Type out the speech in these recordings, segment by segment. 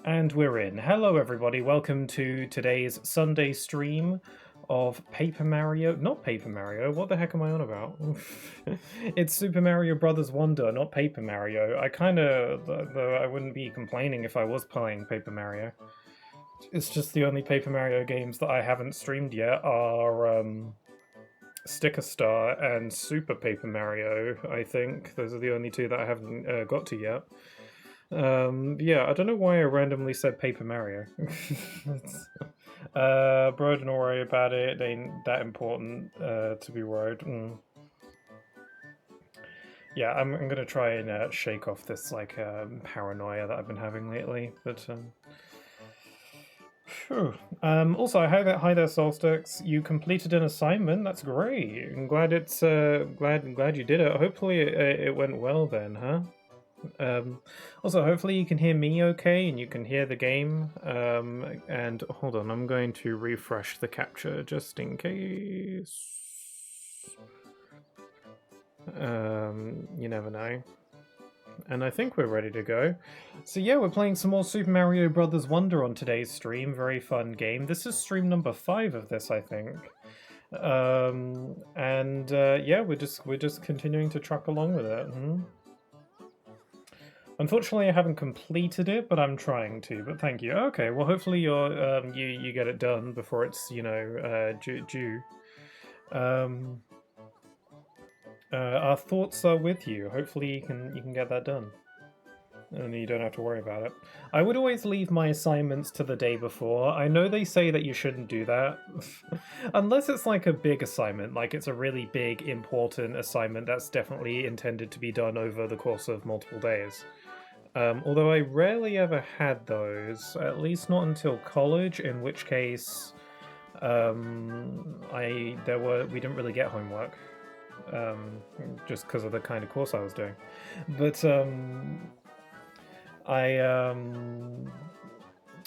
And we're in. Hello, everybody. Welcome to today's Sunday stream of Paper Mario. Not Paper Mario. What the heck am I on about? It's Super Mario Brothers Wonder, not Paper Mario. I kind of, though I wouldn't be complaining if I was playing Paper Mario. It's just the only Paper Mario games that I haven't streamed yet are Sticker Star and Super Paper Mario, I think. Those are the only two that I haven't got to yet. Yeah, I don't know why I randomly said Paper Mario. Bro, don't worry about it. It ain't that important to be worried. Yeah, I'm gonna try and shake off this like paranoia that I've been having lately. But also, hi there, Solstix. You completed an assignment. That's great. I'm glad it's glad you did it. Hopefully, it went well then, huh? Also, hopefully you can hear me okay and you can hear the game. And hold on, I'm going to refresh the capture just in case. You never know. And I think we're ready to go. So yeah, we're playing some more Super Mario Brothers Wonder on today's stream. Very fun game. This is stream number 5 of this, I think. Yeah, we're just continuing to truck along with it. Unfortunately, I haven't completed it, but I'm trying to. But thank you. Okay, well, hopefully you get it done before it's due. Our thoughts are with you. Hopefully, you can get that done, and you don't have to worry about it. I would always leave my assignments to the day before. I know they say that you shouldn't do that, unless it's like a big assignment, like it's a really big, important assignment that's definitely intended to be done over the course of multiple days. Although I rarely ever had those, at least not until college, in which case we didn't really get homework, just because of the kind of course I was doing. But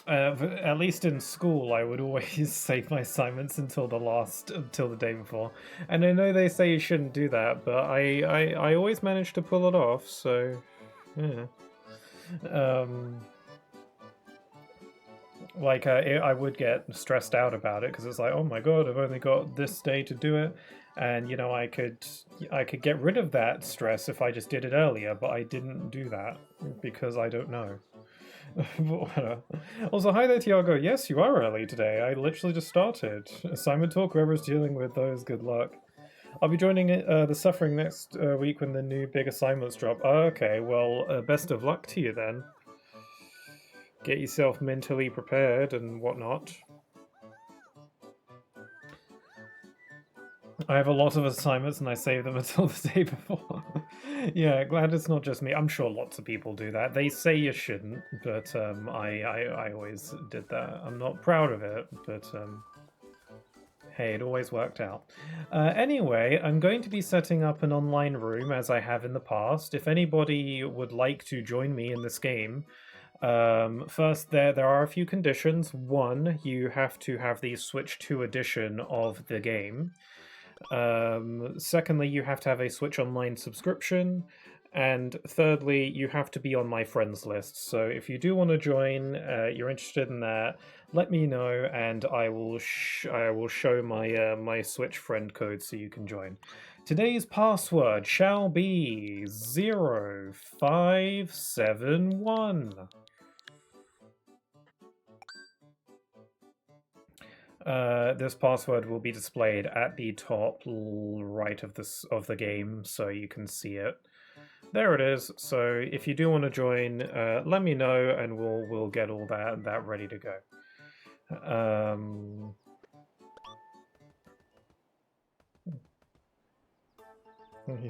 at least in school, I would always save my assignments until the day before. And I know they say you shouldn't do that, but I always managed to pull it off. So yeah. I would get stressed out about it because it's like, oh my god, I've only got this day to do it, and I could get rid of that stress if I just did it earlier, but I didn't do that because I don't know. Also, hi there, Tiago. Yes, you are early today. I literally just started. Assignment talk, whoever's dealing with those, good luck. I'll be joining the Suffering next week when the new big assignments drop. Okay, well, best of luck to you then. Get yourself mentally prepared and whatnot. I have a lot of assignments and I save them until the day before. Yeah, glad it's not just me. I'm sure lots of people do that. They say you shouldn't, but I always did that. I'm not proud of it, but hey, it always worked out. Anyway, I'm going to be setting up an online room as I have in the past. If anybody would like to join me in this game, first there are a few conditions. One, you have to have the Switch 2 edition of the game. Secondly, you have to have a Switch Online subscription. And thirdly, you have to be on my friends list. So if you do want to join, you're interested in that, let me know, and I will show my my Switch friend code so you can join. Today's password shall be 0571. This password will be displayed at the top right of the game, so you can see it. There it is. So if you do want to join, let me know, and we'll get all that ready to go.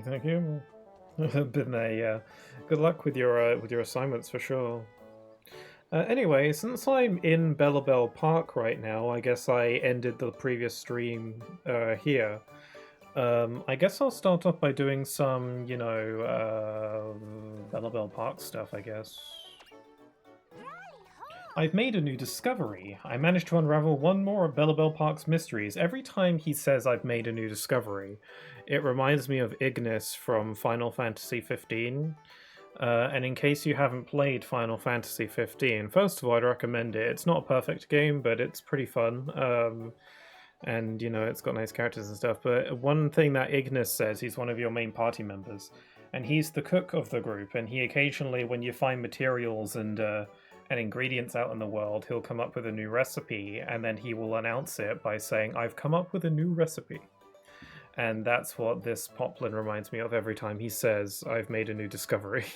Thank you. Been there. Good luck with your assignments for sure. Anyway, since I'm in Bellabel Park right now, I guess I ended the previous stream here. I guess I'll start off by doing some, Bellabel Park stuff, I guess. I've made a new discovery. I managed to unravel one more of Bellabel Park's mysteries. Every time he says I've made a new discovery, it reminds me of Ignis from Final Fantasy XV. And in case you haven't played Final Fantasy 15, first of all, I'd recommend it. It's not a perfect game, but it's pretty fun. And, you know, it's got nice characters and stuff. But one thing that Ignis says, he's one of your main party members, and he's the cook of the group, and he occasionally, when you find materials and ingredients out in the world, he'll come up with a new recipe, and then he will announce it by saying, "I've come up with a new recipe." And that's what this Poplin reminds me of every time he says, "I've made a new discovery."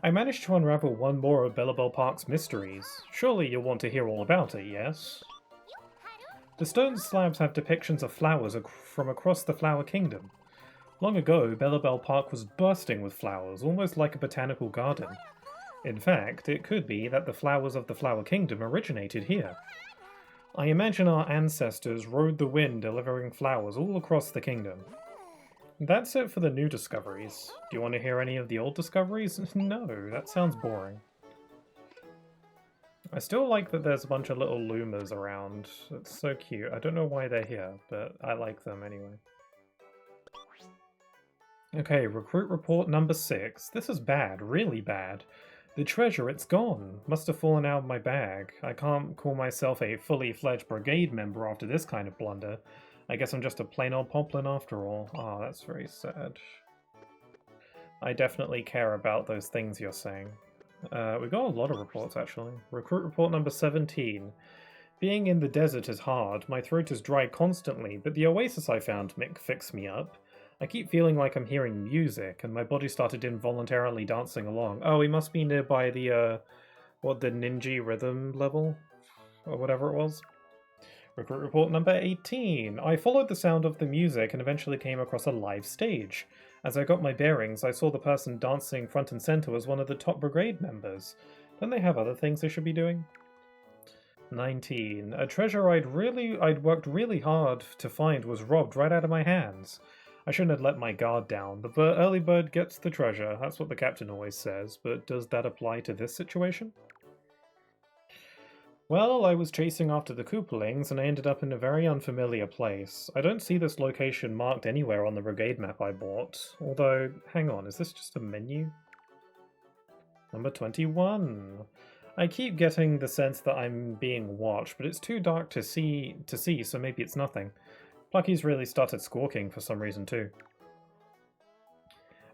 I managed to unravel one more of Bellabel Park's mysteries. Surely you'll want to hear all about it, yes? The stone slabs have depictions of flowers from across the Flower Kingdom. Long ago, Bellabel Park was bursting with flowers, almost like a botanical garden. In fact, it could be that the flowers of the Flower Kingdom originated here. I imagine our ancestors rode the wind delivering flowers all across the kingdom. That's it for the new discoveries. Do you want to hear any of the old discoveries? No, that sounds boring. I still like that there's a bunch of little Lumas around. It's so cute. I don't know why they're here, but I like them anyway. Okay, recruit report number 6. This is bad, really bad. The treasure, it's gone. Must have fallen out of my bag. I can't call myself a fully fledged brigade member after this kind of blunder. I guess I'm just a plain old Poplin after all. Oh, that's very sad. I definitely care about those things you're saying. We got a lot of reports, actually. Recruit report number 17. Being in the desert is hard. My throat is dry constantly, but the oasis I found fixed me up. I keep feeling like I'm hearing music, and my body started involuntarily dancing along. Oh, we must be nearby the, the Ninja rhythm level? Or whatever it was. Recruit report number 18. I followed the sound of the music and eventually came across a live stage. As I got my bearings, I saw the person dancing front and center was one of the top brigade members. Don't they have other things they should be doing? 19. A treasure I'd worked really hard to find was robbed right out of my hands. I shouldn't have let my guard down. The early bird gets the treasure. That's what the captain always says, but does that apply to this situation? Well, I was chasing after the Koopalings, and I ended up in a very unfamiliar place. I don't see this location marked anywhere on the brigade map I bought. Although, hang on, is this just a menu? Number 21. I keep getting the sense that I'm being watched, but it's too dark to see, so maybe it's nothing. Plucky's really started squawking for some reason too.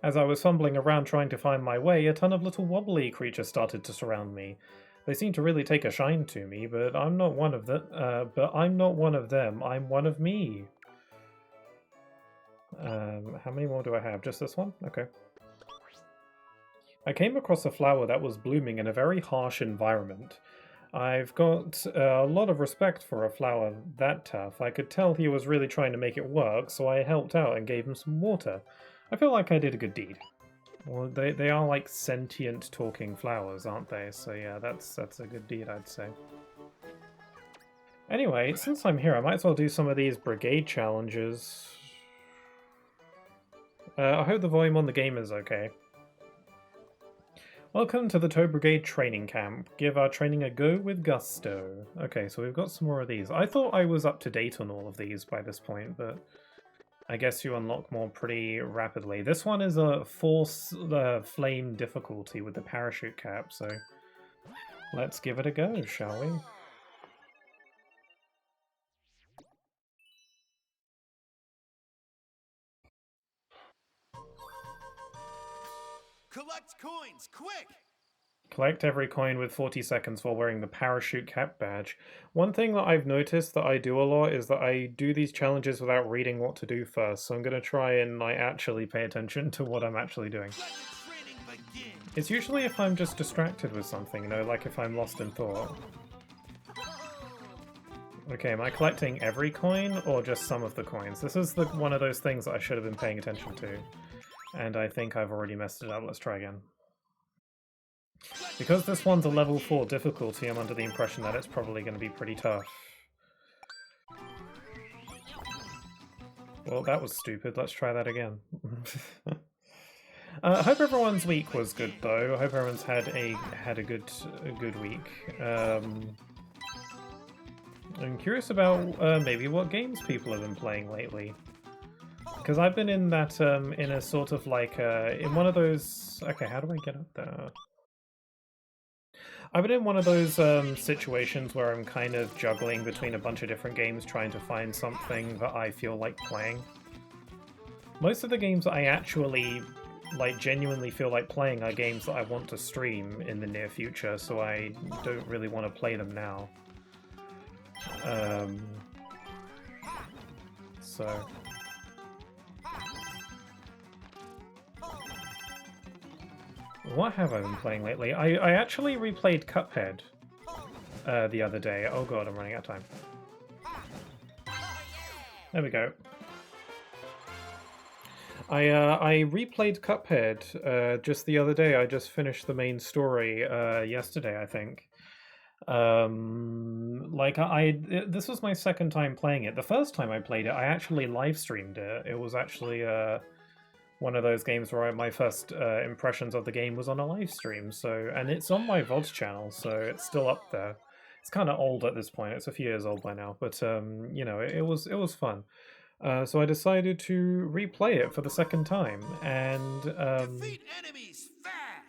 As I was fumbling around trying to find my way, a ton of little wobbly creatures started to surround me. They seem to really take a shine to me, but I'm not one of them. I'm one of me. How many more do I have? Just this one? Okay. I came across a flower that was blooming in a very harsh environment. I've got a lot of respect for a flower that tough. I could tell he was really trying to make it work, so I helped out and gave him some water. I feel like I did a good deed. Well, they are like sentient talking flowers, aren't they? So yeah, that's a good deed, I'd say. Anyway, since I'm here, I might as well do some of these brigade challenges. I hope the volume on the game is okay. Welcome to the Tow Brigade training camp. Give our training a go with gusto. Okay, so we've got some more of these. I thought I was up to date on all of these by this point, but I guess you unlock more pretty rapidly. This one is a force flame difficulty with the parachute cap, so let's give it a go, shall we? Collect coins, quick! Collect every coin with 40 seconds while wearing the parachute cap badge. One thing that I've noticed that I do a lot is that I do these challenges without reading what to do first, so I'm going to try and like actually pay attention to what I'm actually doing. It's usually if I'm just distracted with something, you know, like if I'm lost in thought. Okay, am I collecting every coin or just some of the coins? This is one of those things that I should have been paying attention to. And I think I've already messed it up. Let's try again. Because this one's a level 4 difficulty, I'm under the impression that it's probably going to be pretty tough. Well, that was stupid. Let's try that again. I hope everyone's week was good, though. I hope everyone's had a good week. I'm curious about maybe what games people have been playing lately. Because I've been in that, in a sort of like, in one of those... Okay, how do I get up there? I've been in one of those situations where I'm kind of juggling between a bunch of different games, trying to find something that I feel like playing. Most of the games that I actually, like, genuinely feel like playing are games that I want to stream in the near future, so I don't really want to play them now. So... What have I been playing lately? I actually replayed Cuphead the other day. Oh god, I'm running out of time. There we go. I replayed Cuphead just the other day. I just finished the main story yesterday, I think. This was my second time playing it. The first time I played it, I actually live streamed it. It was actually one of those games where my first impressions of the game was on a live stream. So, and it's on my VOD channel, so it's still up there. It's kind of old at this point. It's a few years old by now, but you know, it was fun. So I decided to replay it for the second time, and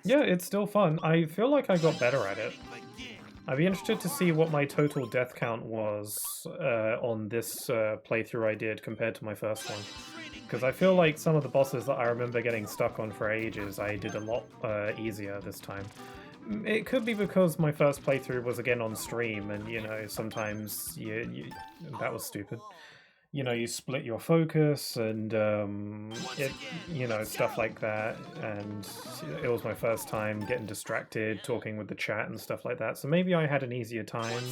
yeah, it's still fun. I feel like I got better at it. I'd be interested to see what my total death count was on this playthrough I did compared to my first one. Because I feel like some of the bosses that I remember getting stuck on for ages, I did a lot easier this time. It could be because my first playthrough was again on stream, and you know, sometimes that was stupid. You know, you split your focus and you know, stuff like that. And it was my first time getting distracted, talking with the chat and stuff like that. So maybe I had an easier time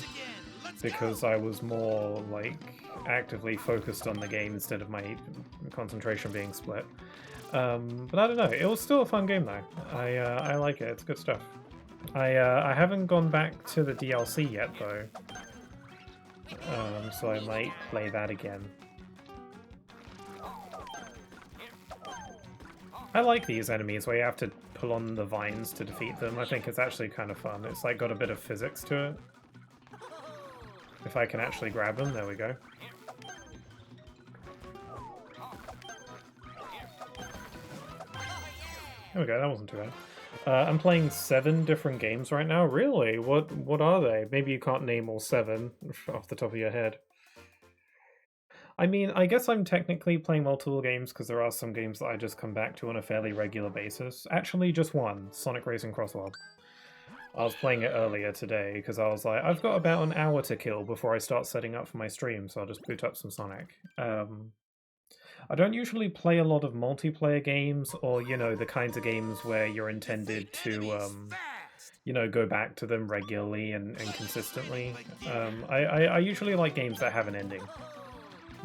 because I was more like actively focused on the game instead of my concentration being split. But I don't know. It was still a fun game though. I like it. It's good stuff. I haven't gone back to the DLC yet though. So I might play that again. I like these enemies where you have to pull on the vines to defeat them. I think it's actually kind of fun. It's like got a bit of physics to it. If I can actually grab them, there we go. There we go, that wasn't too bad. I'm playing 7 different games right now. Really? What are they? Maybe you can't name all 7 off the top of your head. I mean, I guess I'm technically playing multiple games because there are some games that I just come back to on a fairly regular basis. Actually, just one, Sonic Racing Crossworld. I was playing it earlier today because I was like, I've got about an hour to kill before I start setting up for my stream, so I'll just boot up some Sonic. I don't usually play a lot of multiplayer games, or, you know, the kinds of games where you're intended to, you know, go back to them regularly and consistently. I usually like games that have an ending.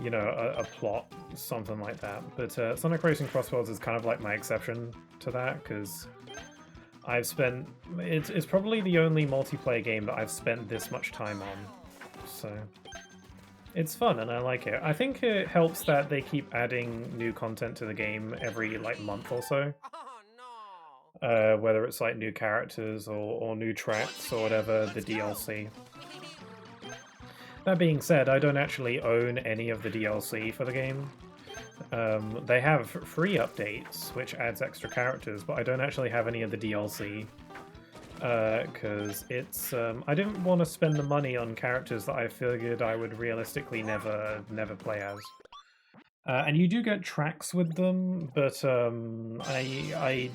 You know, a plot, something like that. But Sonic Racing Crossworlds is kind of like my exception to that, because I've spent... It's probably the only multiplayer game that I've spent this much time on, so... It's fun, and I like it. I think it helps that they keep adding new content to the game every, like, month or so. Whether it's, like, new characters or new tracks or whatever, the DLC. That being said, I don't actually own any of the DLC for the game. They have free updates, which adds extra characters, but I don't actually have any of the DLC. Because it's... I didn't want to spend the money on characters that I figured I would realistically never play as. And you do get tracks with them, but I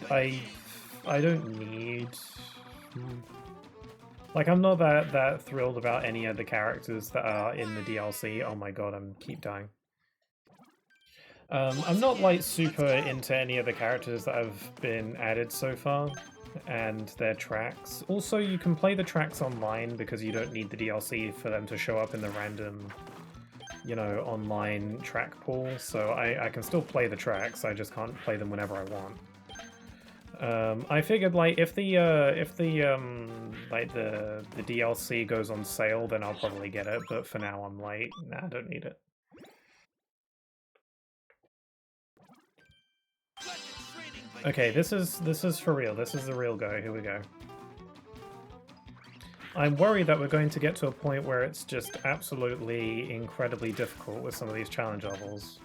don't need... Like, I'm not that thrilled about any of the characters that are in the DLC. Oh my god, I'm keep dying. I'm not, like, super into any of the characters that have been added so far, and their tracks. Also, you can play the tracks online because you don't need the DLC for them to show up in the random, you know, online track pool, so I can still play the tracks, I just can't play them whenever I want. I figured, like, if the DLC goes on sale, then I'll probably get it, but for now I'm like, nah, I don't need it. Okay, this is for real. This is the real go. Here we go. I'm worried that we're going to get to a point where it's just absolutely incredibly difficult with some of these challenge levels.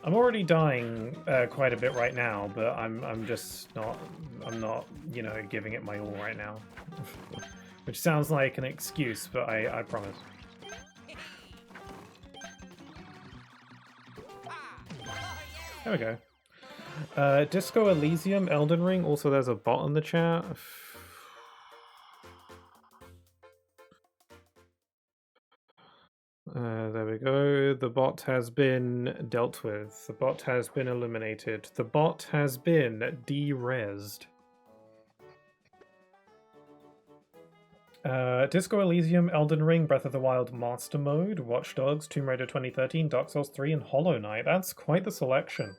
I'm already dying quite a bit right now, but I'm just not, I'm not, you know, giving it my all right now. Which sounds like an excuse, but I promise. There we go. Disco Elysium, Elden Ring. Also, there's a bot in the chat. There we go. The bot has been dealt with. The bot has been eliminated. The bot has been de-resed. Disco Elysium, Elden Ring, Breath of the Wild Master Mode, Watch Dogs, Tomb Raider 2013, Dark Souls 3, and Hollow Knight. That's quite the selection.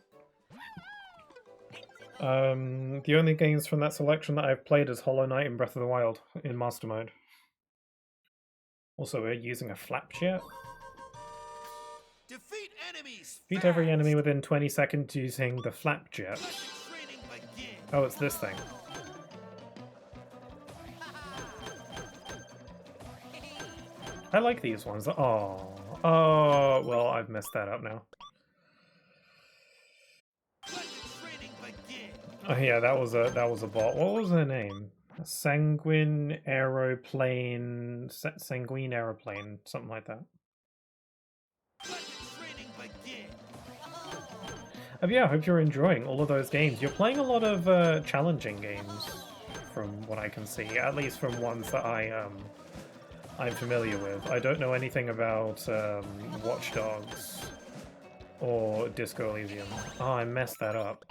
The only games from that selection that I've played is Hollow Knight and Breath of the Wild in Master Mode. Also, we're using a flapjet. Defeat every enemy within 20 seconds using the flapjet. Oh, it's this thing. I like these ones. Oh, well, I've messed that up now. Oh yeah, that was a bot. What was her name? Sanguine Aeroplane, Sanguine Aeroplane, something like that. Yeah, I hope you're enjoying all of those games. You're playing a lot of challenging games, from what I can see, at least from ones that I'm familiar with. I don't know anything about Watch Dogs or Disco Elysium. Oh, I messed that up.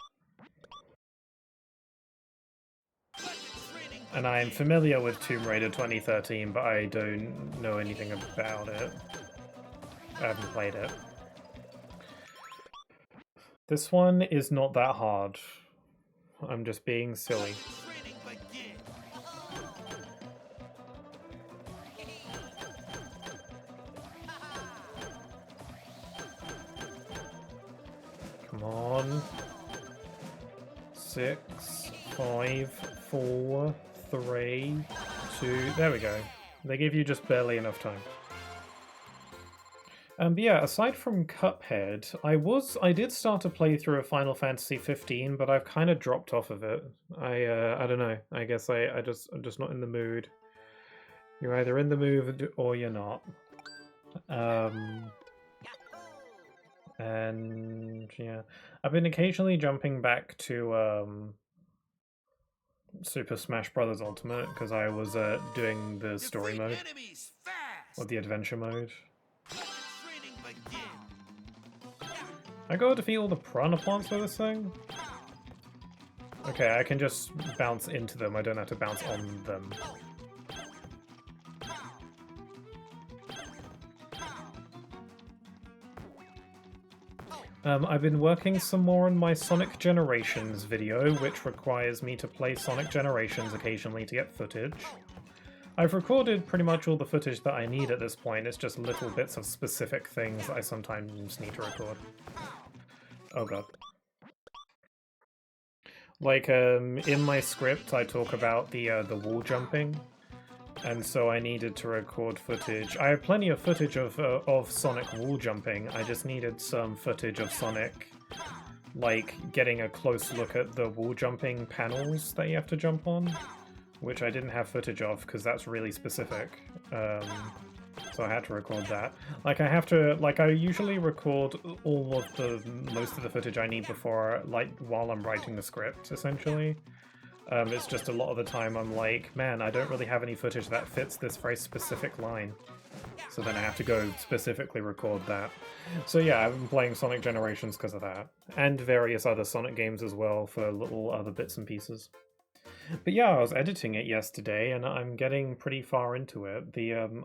And I'm familiar with Tomb Raider 2013, but I don't know anything about it. I haven't played it. This one is not that hard. I'm just being silly. Come on. 6, 5, 4, 3, 2... There we go. They give you just barely enough time. But yeah, aside from Cuphead, I did start a playthrough of Final Fantasy 15, but I've kind of dropped off of it. I don't know. I guess I'm just not in the mood. You're either in the mood or you're not. And yeah, I've been occasionally jumping back to Super Smash Bros. Ultimate because I was doing the story mode or the adventure mode. I go defeat all the piranha plants with this thing? Okay, I can just bounce into them. I don't have to bounce on them. I've been working some more on my Sonic Generations video, which requires me to play Sonic Generations occasionally to get footage. I've recorded pretty much all the footage that I need at this point. It's just little bits of specific things I sometimes need to record. Oh god. Like, in my script, I talk about the wall jumping, and so I needed to record footage. I have plenty of footage of Sonic wall jumping. I just needed some footage of Sonic, like, getting a close look at the wall jumping panels that you have to jump on, which I didn't have footage of because that's really specific. So I had to record that. Like, I usually record most of the footage I need before, like, while I'm writing the script, essentially. It's just a lot of the time I'm like, man, I don't really have any footage that fits this very specific line. So then I have to go specifically record that. So yeah, I've been playing Sonic Generations because of that. And various other Sonic games as well for little other bits and pieces. But yeah, I was editing it yesterday, and I'm getting pretty far into it.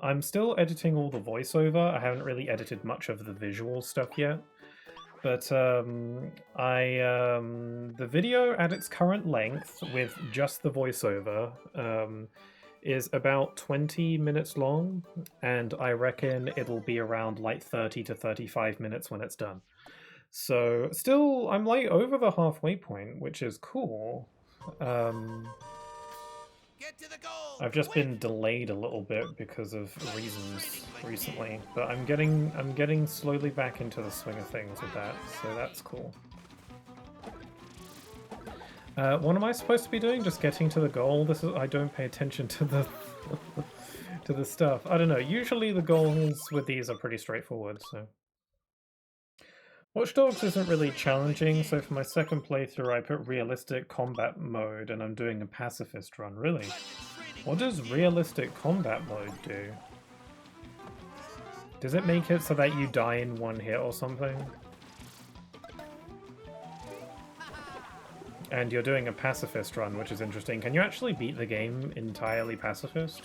I'm still editing all the voiceover. I haven't really edited much of the visual stuff yet. But the video at its current length, with just the voiceover, is about 20 minutes long, and I reckon it'll be around like 30 to 35 minutes when it's done. So still, I'm like over the halfway point, which is cool. I've just been delayed a little bit because of reasons recently, but I'm getting slowly back into the swing of things with that, so that's cool. What am I supposed to be doing? Just getting to the goal? I don't pay attention to the to the stuff. I don't know. Usually the goals with these are pretty straightforward, so. Watch Dogs isn't really challenging, so for my second playthrough I put realistic combat mode and I'm doing a pacifist run. Really? What does realistic combat mode do? Does it make it so that you die in one hit or something? And you're doing a pacifist run, which is interesting. Can you actually beat the game entirely pacifist?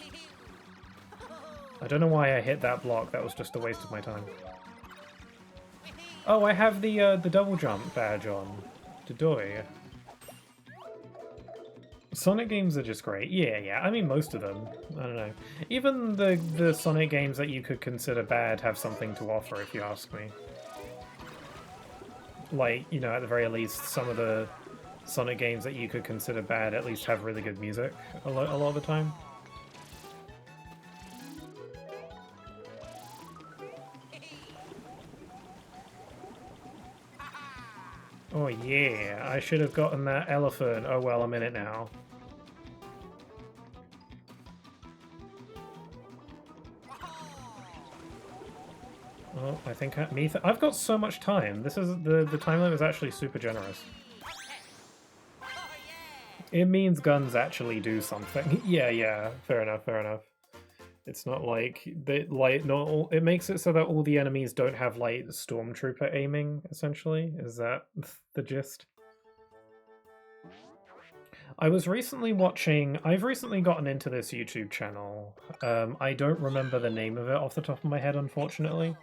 I don't know why I hit that block, that was just a waste of my time. Oh, I have the double jump badge on. Dodoy. Sonic games are just great. Yeah, I mean most of them. I don't know. Even the Sonic games that you could consider bad have something to offer, if you ask me. Like, you know, at the very least, some of the Sonic games that you could consider bad at least have really good music a lot of the time. Oh yeah, I should have gotten that elephant. Oh well, I'm in it now. Oh, I think I've got so much time. This is the time limit is actually super generous. It means guns actually do something. Yeah, fair enough. It's not like it makes it so that all the enemies don't have like stormtrooper aiming, essentially. Is that the gist? I've recently gotten into this YouTube channel. I don't remember the name of it off the top of my head, unfortunately.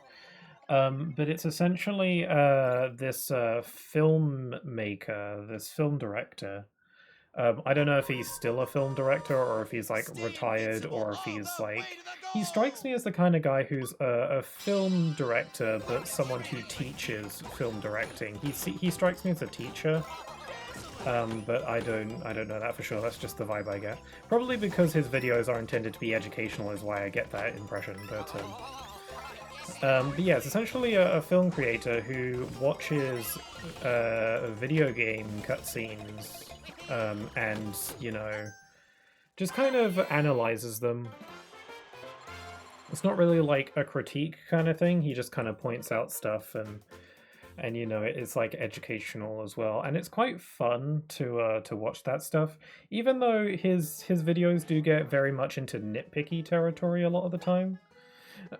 But it's essentially this filmmaker, this film director. I don't know if he's still a film director or if he's like retired or if he's like... He strikes me as the kind of guy who's a film director, but someone who teaches film directing. He strikes me as a teacher, but I don't know that for sure. That's just the vibe I get. Probably because his videos are intended to be educational is why I get that impression. But yeah, it's essentially a film creator who watches video game cutscenes and, you know, just kind of analyzes them. It's not really like a critique kind of thing. He just kind of points out stuff and you know, it's like educational as well. And it's quite fun to watch that stuff, even though his videos do get very much into nitpicky territory a lot of the time.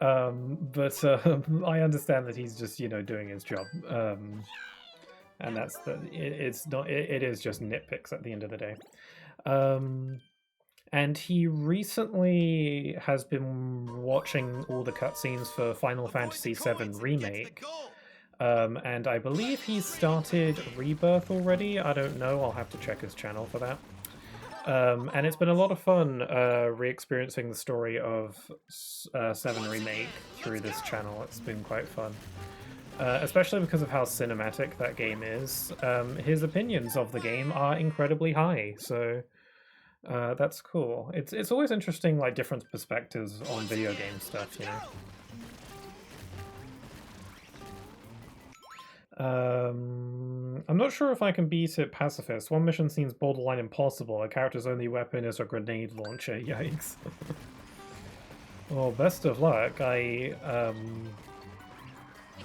But I understand that he's just, you know, doing his job. And that's it is just nitpicks at the end of the day. And he recently has been watching all the cutscenes for Final Fantasy VII Remake. And I believe he's started Rebirth already. I don't know, I'll have to check his channel for that. And it's been a lot of fun re-experiencing the story of 7 Remake through this channel. It's been quite fun. Especially because of how cinematic that game is. His opinions of the game are incredibly high, so that's cool. It's always interesting, like, different perspectives on video game stuff, you know? I'm not sure if I can beat it pacifist. One mission seems borderline impossible. A character's only weapon is a grenade launcher. Yikes. Well, best of luck.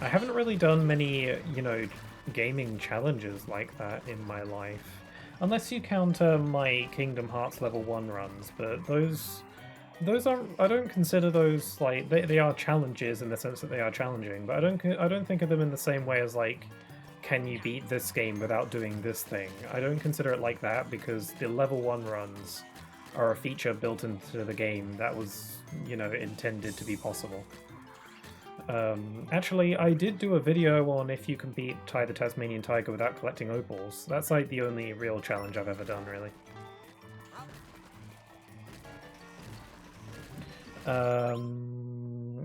I haven't really done many, you know, gaming challenges like that in my life. Unless you count my Kingdom Hearts level 1 runs, but those aren't... I don't consider those, like, they are challenges in the sense that they are challenging, but I don't think of them in the same way as, like, can you beat this game without doing this thing? I don't consider it like that because the level 1 runs are a feature built into the game that was, you know, intended to be possible. Actually, I did do a video on if you can beat Ty the Tasmanian Tiger without collecting opals. That's like the only real challenge I've ever done, really.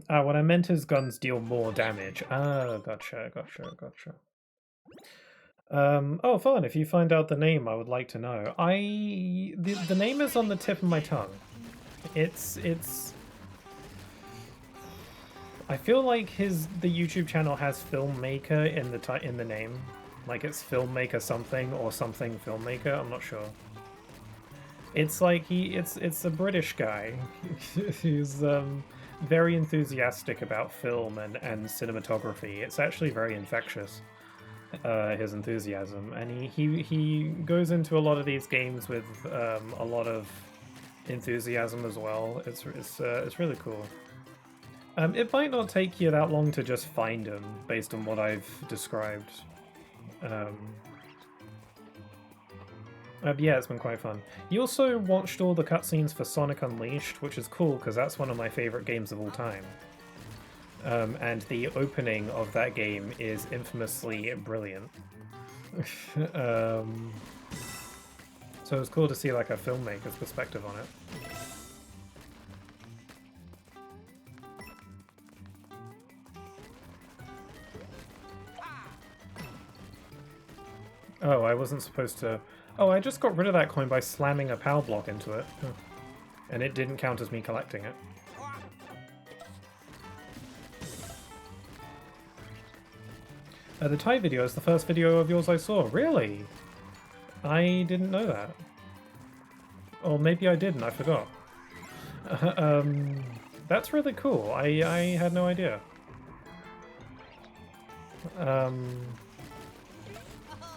What I meant is guns deal more damage. Ah, gotcha. Oh, fun. If you find out the name, I would like to know. The name is on the tip of my tongue. It's. I feel like the YouTube channel has filmmaker in the name. Like it's filmmaker something or something filmmaker, I'm not sure. It's like it's a British guy who's very enthusiastic about film and cinematography. It's actually very infectious, his enthusiasm, and he goes into a lot of these games with a lot of enthusiasm as well. It's really cool. It might not take you that long to just find him based on what I've described. Yeah, it's been quite fun. You also watched all the cutscenes for Sonic Unleashed, which is cool because that's one of my favorite games of all time. And the opening of that game is infamously brilliant. So it's cool to see like a filmmaker's perspective on it. Oh, I wasn't supposed to... Oh, I just got rid of that coin by slamming a power block into it. Huh. And it didn't count as me collecting it. The Thai video is the first video of yours I saw. Really? I didn't know that. Or maybe I did and I forgot. That's really cool. I had no idea.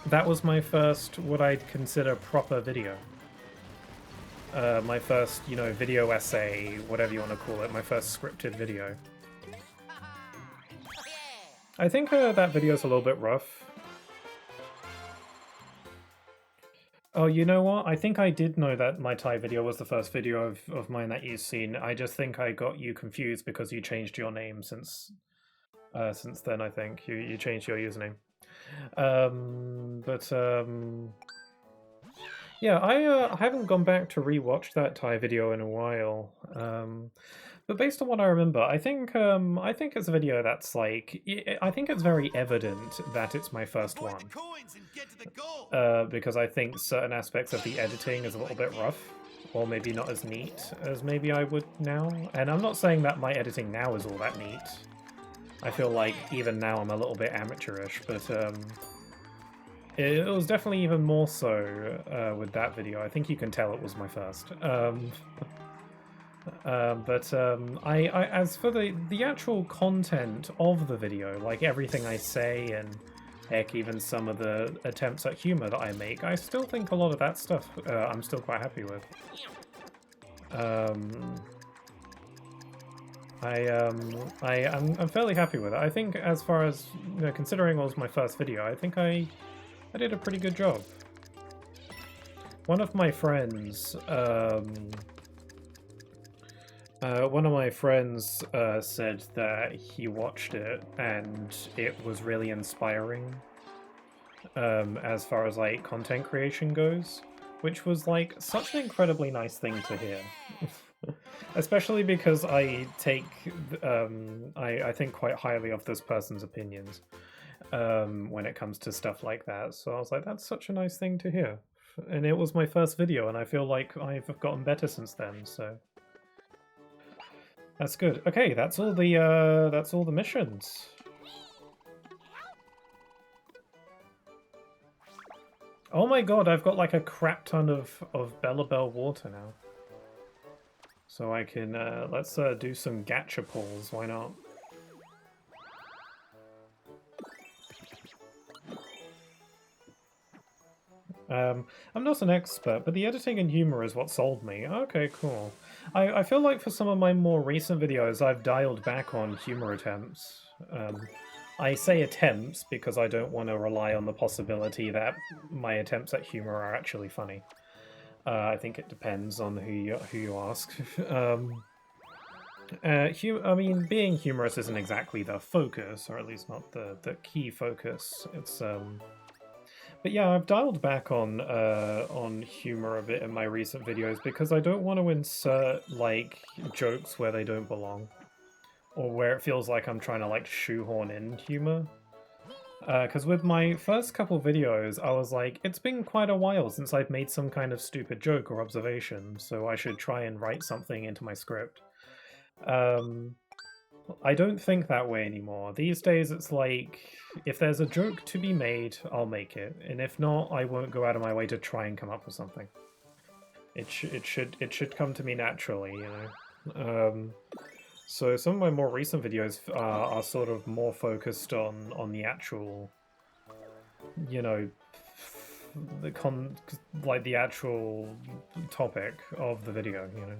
That was my first, what I'd consider proper video. My first, you know, video essay, whatever you want to call it, my first scripted video. I think that video's a little bit rough. Oh, you know what? I think I did know that my Thai video was the first video of mine that you've seen. I just think I got you confused because you changed your name since then, I think. You changed your username. Yeah, I haven't gone back to rewatch that Thai video in a while. But based on what I remember, I think it's a video that's like I think it's very evident that it's my first one. Because I think certain aspects of the editing is a little bit rough, or maybe not as neat as maybe I would now. And I'm not saying that my editing now is all that neat. I feel like even now I'm a little bit amateurish, but it was definitely even more so with that video. I think you can tell it was my first. As for the actual content of the video, like everything I say and heck, even some of the attempts at humor that I make, I still think a lot of that stuff I'm still quite happy with. I'm fairly happy with it. I think as far as, you know, considering it was my first video, I think I did a pretty good job. One of my friends said that he watched it and it was really inspiring as far as like content creation goes, which was like such an incredibly nice thing to hear. Especially because I take, I think quite highly of this person's opinions when it comes to stuff like that. So I was like, that's such a nice thing to hear. And it was my first video, and I feel like I've gotten better since then. So that's good. Okay, that's all the missions. Oh my god, I've got like a crap ton of Bellabel water now. So I can, let's do some gacha pulls, why not? I'm not an expert, but the editing and humor is what sold me. Okay, cool. I feel like for some of my more recent videos, I've dialed back on humor attempts. I say attempts because I don't want to rely on the possibility that my attempts at humor are actually funny. I think it depends on who you ask. I mean, being humorous isn't exactly the focus, or at least not the key focus. It's But yeah, I've dialed back on humor a bit in my recent videos because I don't want to insert like jokes where they don't belong, or where it feels like I'm trying to like shoehorn in humor. Because with my first couple videos, I was like, it's been quite a while since I've made some kind of stupid joke or observation, so I should try and write something into my script. I don't think that way anymore. These days it's like, if there's a joke to be made, I'll make it, and if not, I won't go out of my way to try and come up with something. It should come to me naturally, you know. So some of my more recent videos are sort of more focused on the actual, you know, the actual topic of the video, you know.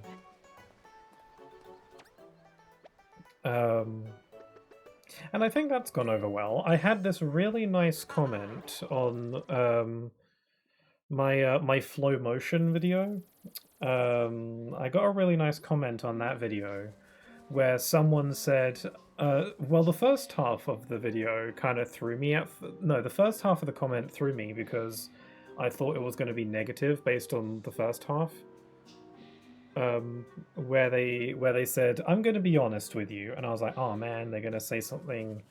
And I think that's gone over well. I had this really nice comment on my flow motion video. I got a really nice comment on that video where someone said, well, the first half of the video kind of threw me no, the first half of the comment threw me because I thought it was going to be negative based on the first half. Where they said, I'm going to be honest with you, and I was like, oh man, they're going to say something,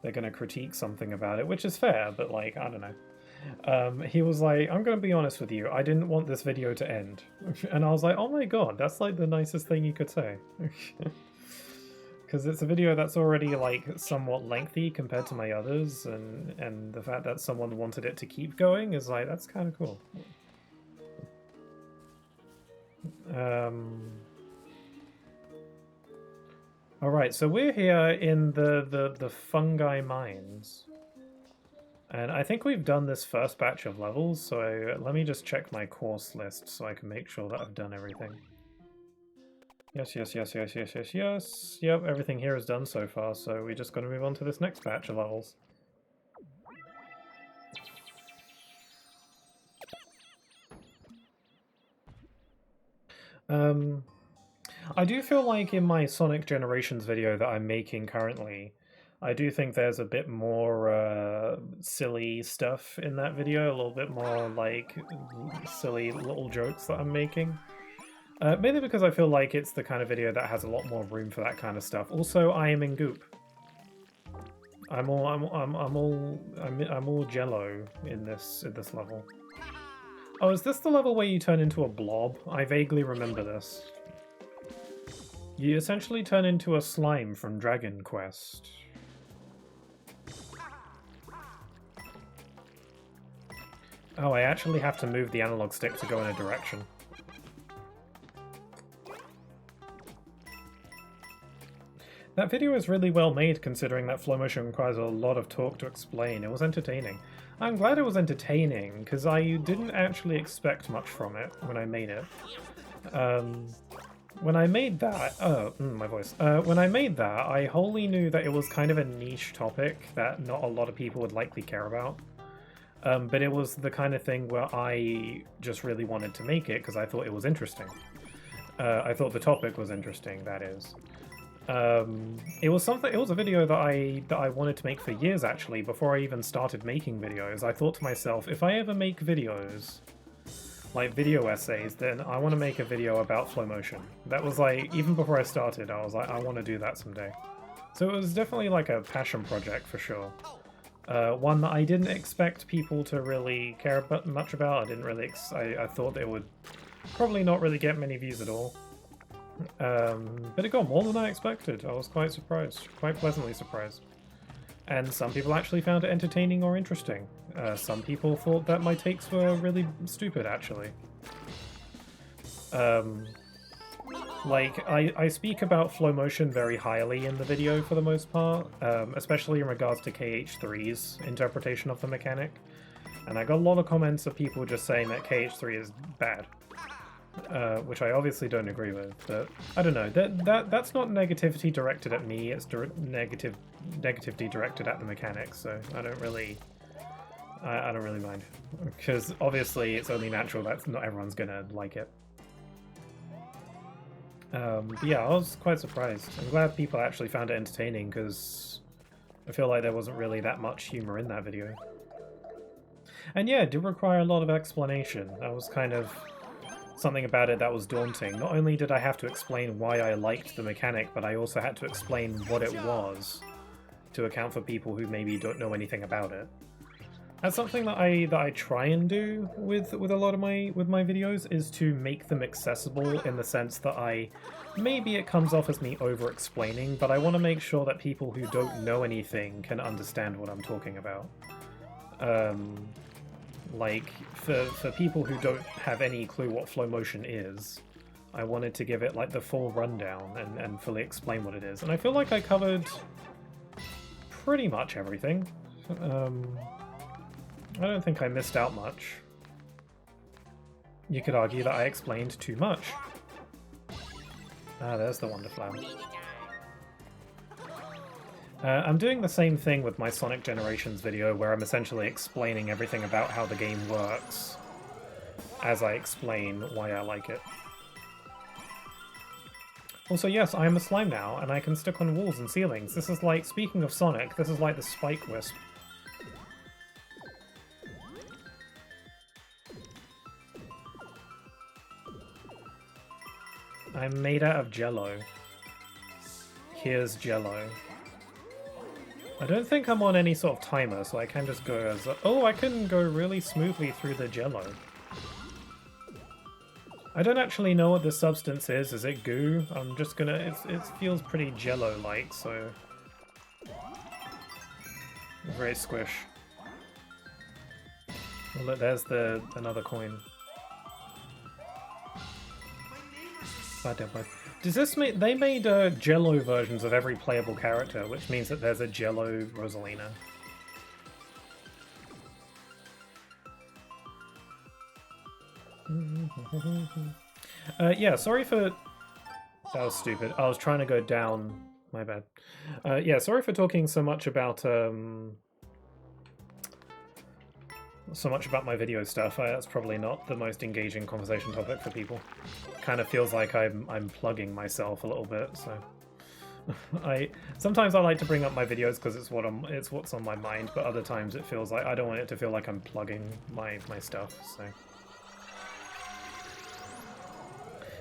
they're going to critique something about it, which is fair, but like, I don't know. He was like, I'm going to be honest with you, I didn't want this video to end. And I was like, oh my god, that's like the nicest thing you could say. Because it's a video that's already like somewhat lengthy compared to my others, and the fact that someone wanted it to keep going is like, that's kind of cool. Alright, so we're here in the fungi mines. And I think we've done this first batch of levels, so let me just check my course list so I can make sure that I've done everything. Yes. Yep, everything here is done so far, so we just gotta move on to this next batch of levels. I do feel like in my Sonic Generations video that I'm making currently, I do think there's a bit more silly stuff in that video, a little bit more like silly little jokes that I'm making. Mainly because I feel like it's the kind of video that has a lot more room for that kind of stuff. Also, I am in goop. I'm all jello in this level. Oh, is this the level where you turn into a blob? I vaguely remember this. You essentially turn into a slime from Dragon Quest. Oh, I actually have to move the analog stick to go in a direction. That video is really well made considering that flow motion requires a lot of talk to explain. It was entertaining. I'm glad it was entertaining, because I didn't actually expect much from it when I made it. When I made that... Oh, my voice. When I made that, I wholly knew that it was kind of a niche topic that not a lot of people would likely care about. But it was the kind of thing where I just really wanted to make it because I thought it was interesting. I thought the topic was interesting, that is. It was a video that I wanted to make for years, actually, before I even started making videos. I thought to myself, if I ever make videos, like video essays, then I want to make a video about flow motion. That was like, even before I started, I was like, I want to do that someday. So it was definitely like a passion project for sure. One that I didn't expect people to really care much about. I didn't really, I thought it would probably not really get many views at all. But it got more than I expected. I was quite surprised, quite pleasantly surprised. And some people actually found it entertaining or interesting. Some people thought that my takes were really stupid, actually. Like, I speak about flow motion very highly in the video for the most part, especially in regards to KH3's interpretation of the mechanic. And I got a lot of comments of people just saying that KH3 is bad. Which I obviously don't agree with, but I don't know. That's not negativity directed at me. It's negativity directed at the mechanics. So I don't really mind, because obviously it's only natural that not everyone's gonna like it. But yeah, I was quite surprised. I'm glad people actually found it entertaining, because I feel like there wasn't really that much humor in that video. And yeah, it did require a lot of explanation. That was kind of something about it that was daunting. Not only did I have to explain why I liked the mechanic, but I also had to explain what it was. to account for people who maybe don't know anything about it. That's something that I try and do with a lot of my videos, is to make them accessible in the sense that maybe it comes off as me over explaining, but I want to make sure that people who don't know anything can understand what I'm talking about. Like for people who don't have any clue what flow motion is, I wanted to give it like the full rundown and fully explain what it is. And I feel like I covered pretty much everything. I don't think I missed out much. You could argue that I explained too much. Ah, there's the Wonder Flower. I'm doing the same thing with my Sonic Generations video, where I'm essentially explaining everything about how the game works as I explain why I like it. Also, yes, I am a slime now, and I can stick on walls and ceilings. This is like, speaking of Sonic, this is like the Spike Wisp. I'm made out of Jello. Here's Jello. I don't think I'm on any sort of timer, so I can just go as... Oh, I can go really smoothly through the Jello. I don't actually know what the substance is. Is it goo? I'm just gonna... It feels pretty Jello-like, so... Very squish. Oh, look, there's another coin. Does this mean they made Jello versions of every playable character, which means that there's a Jello Rosalina? Yeah, sorry for... That was stupid. I was trying to go down. My bad. Yeah, sorry for talking so much about my video stuff. That's probably not the most engaging conversation topic for people. Kind of feels like I'm plugging myself a little bit, so sometimes I like to bring up my videos because it's what's on my mind, but other times it feels like I don't want it to feel like I'm plugging my stuff, so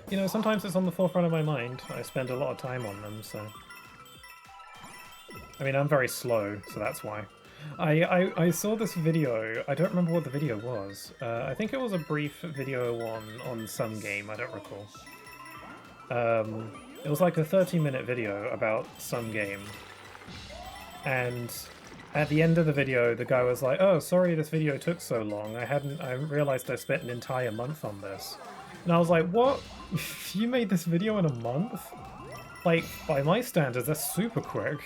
you know, sometimes it's on the forefront of my mind. I spend a lot of time on them, so I mean, I'm very slow, so that's why. I saw this video. I don't remember what the video was. I think it was a brief video on some game. I don't recall. It was like a 30-minute video about some game. And at the end of the video, the guy was like, "Oh, sorry this video took so long. I realized I spent an entire month on this." And I was like, "What? You made this video in a month? Like, by my standards, that's super quick."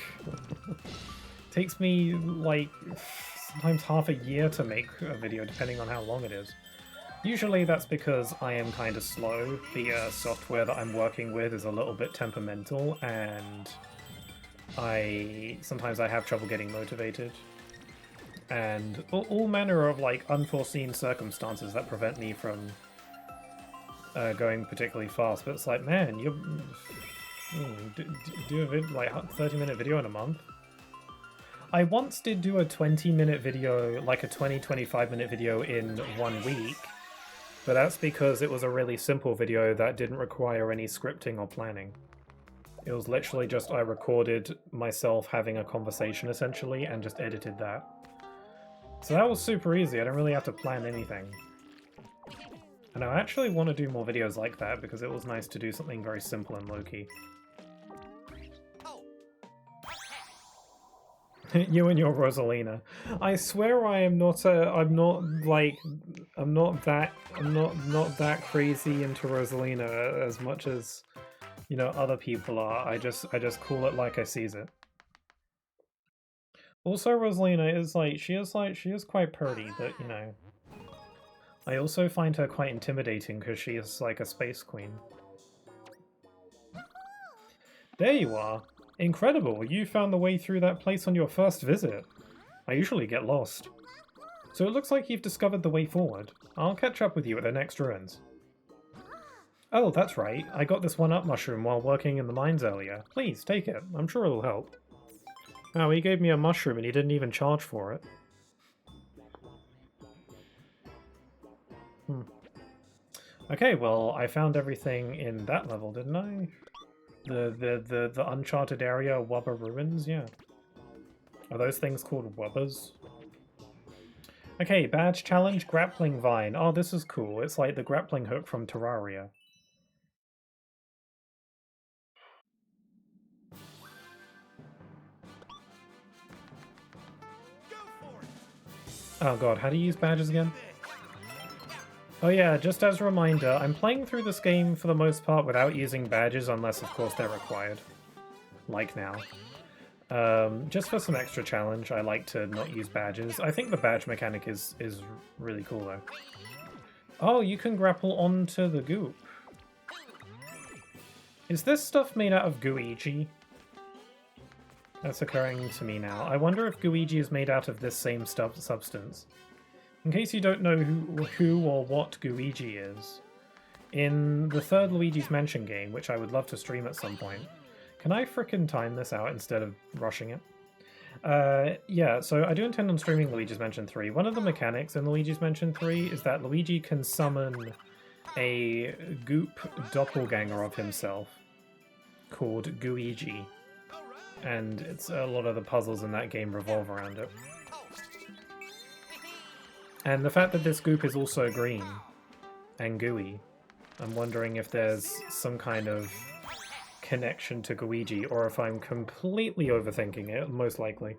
Takes me, like, sometimes half a year to make a video, depending on how long it is. Usually that's because I am kind of slow. The software that I'm working with is a little bit temperamental, and sometimes I have trouble getting motivated. And all manner of, like, unforeseen circumstances that prevent me from going particularly fast. But it's like, man, you're... do a 30-minute video in a month? I once did do a 20-minute video, like a 25-minute video in 1 week, but that's because it was a really simple video that didn't require any scripting or planning. It was literally just I recorded myself having a conversation, essentially, and just edited that. So that was super easy. I don't really have to plan anything. And I actually want to do more videos like that because it was nice to do something very simple and low-key. You and your Rosalina. I swear I am not I'm not that crazy into Rosalina as much as, you know, other people are. I just call it like I sees it. Also, Rosalina is like she is quite pretty, but you know, I also find her quite intimidating because she is like a space queen. There you are. Incredible, you found the way through that place on your first visit. I usually get lost. So it looks like you've discovered the way forward. I'll catch up with you at the next ruins. Oh, that's right. I got this 1-up mushroom while working in the mines earlier. Please, take it. I'm sure it'll help. Oh, he gave me a mushroom and he didn't even charge for it. Okay, well, I found everything in that level, didn't I? The uncharted area, Wubba Ruins, yeah. Are those things called wubbers? Okay, badge challenge, grappling vine. Oh, this is cool. It's like the grappling hook from Terraria. Oh god, how do you use badges again? Oh yeah, just as a reminder, I'm playing through this game for the most part without using badges unless of course they're required. Like now. Just for some extra challenge, I like to not use badges. I think the badge mechanic is really cool though. Oh, you can grapple onto the goop. Is this stuff made out of Gooigi? That's occurring to me now. I wonder if Gooigi is made out of this same substance. In case you don't know who or what Gooigi is, in the third Luigi's Mansion game, which I would love to stream at some point, can I frickin' time this out instead of rushing it? Yeah, so I do intend on streaming Luigi's Mansion 3. One of the mechanics in Luigi's Mansion 3 is that Luigi can summon a goop doppelganger of himself called Gooigi. And it's a lot of the puzzles in that game revolve around it. And the fact that this goop is also green and gooey, I'm wondering if there's some kind of connection to Gooigi, or if I'm completely overthinking it, most likely.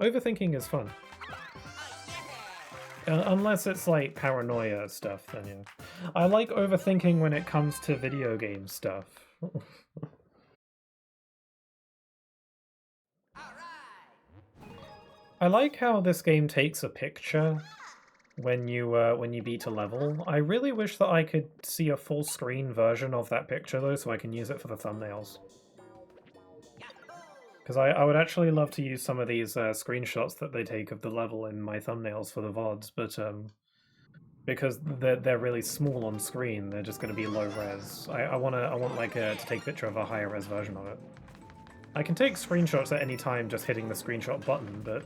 Overthinking is fun. Unless it's like paranoia stuff, then yeah. I like overthinking when it comes to video game stuff. I like how this game takes a picture when you beat a level. I really wish that I could see a full screen version of that picture though, so I can use it for the thumbnails. Because I would actually love to use some of these screenshots that they take of the level in my thumbnails for the VODs, but because they're really small on screen, they're just going to be low res. I want like to take a picture of a higher res version of it. I can take screenshots at any time just hitting the screenshot button, but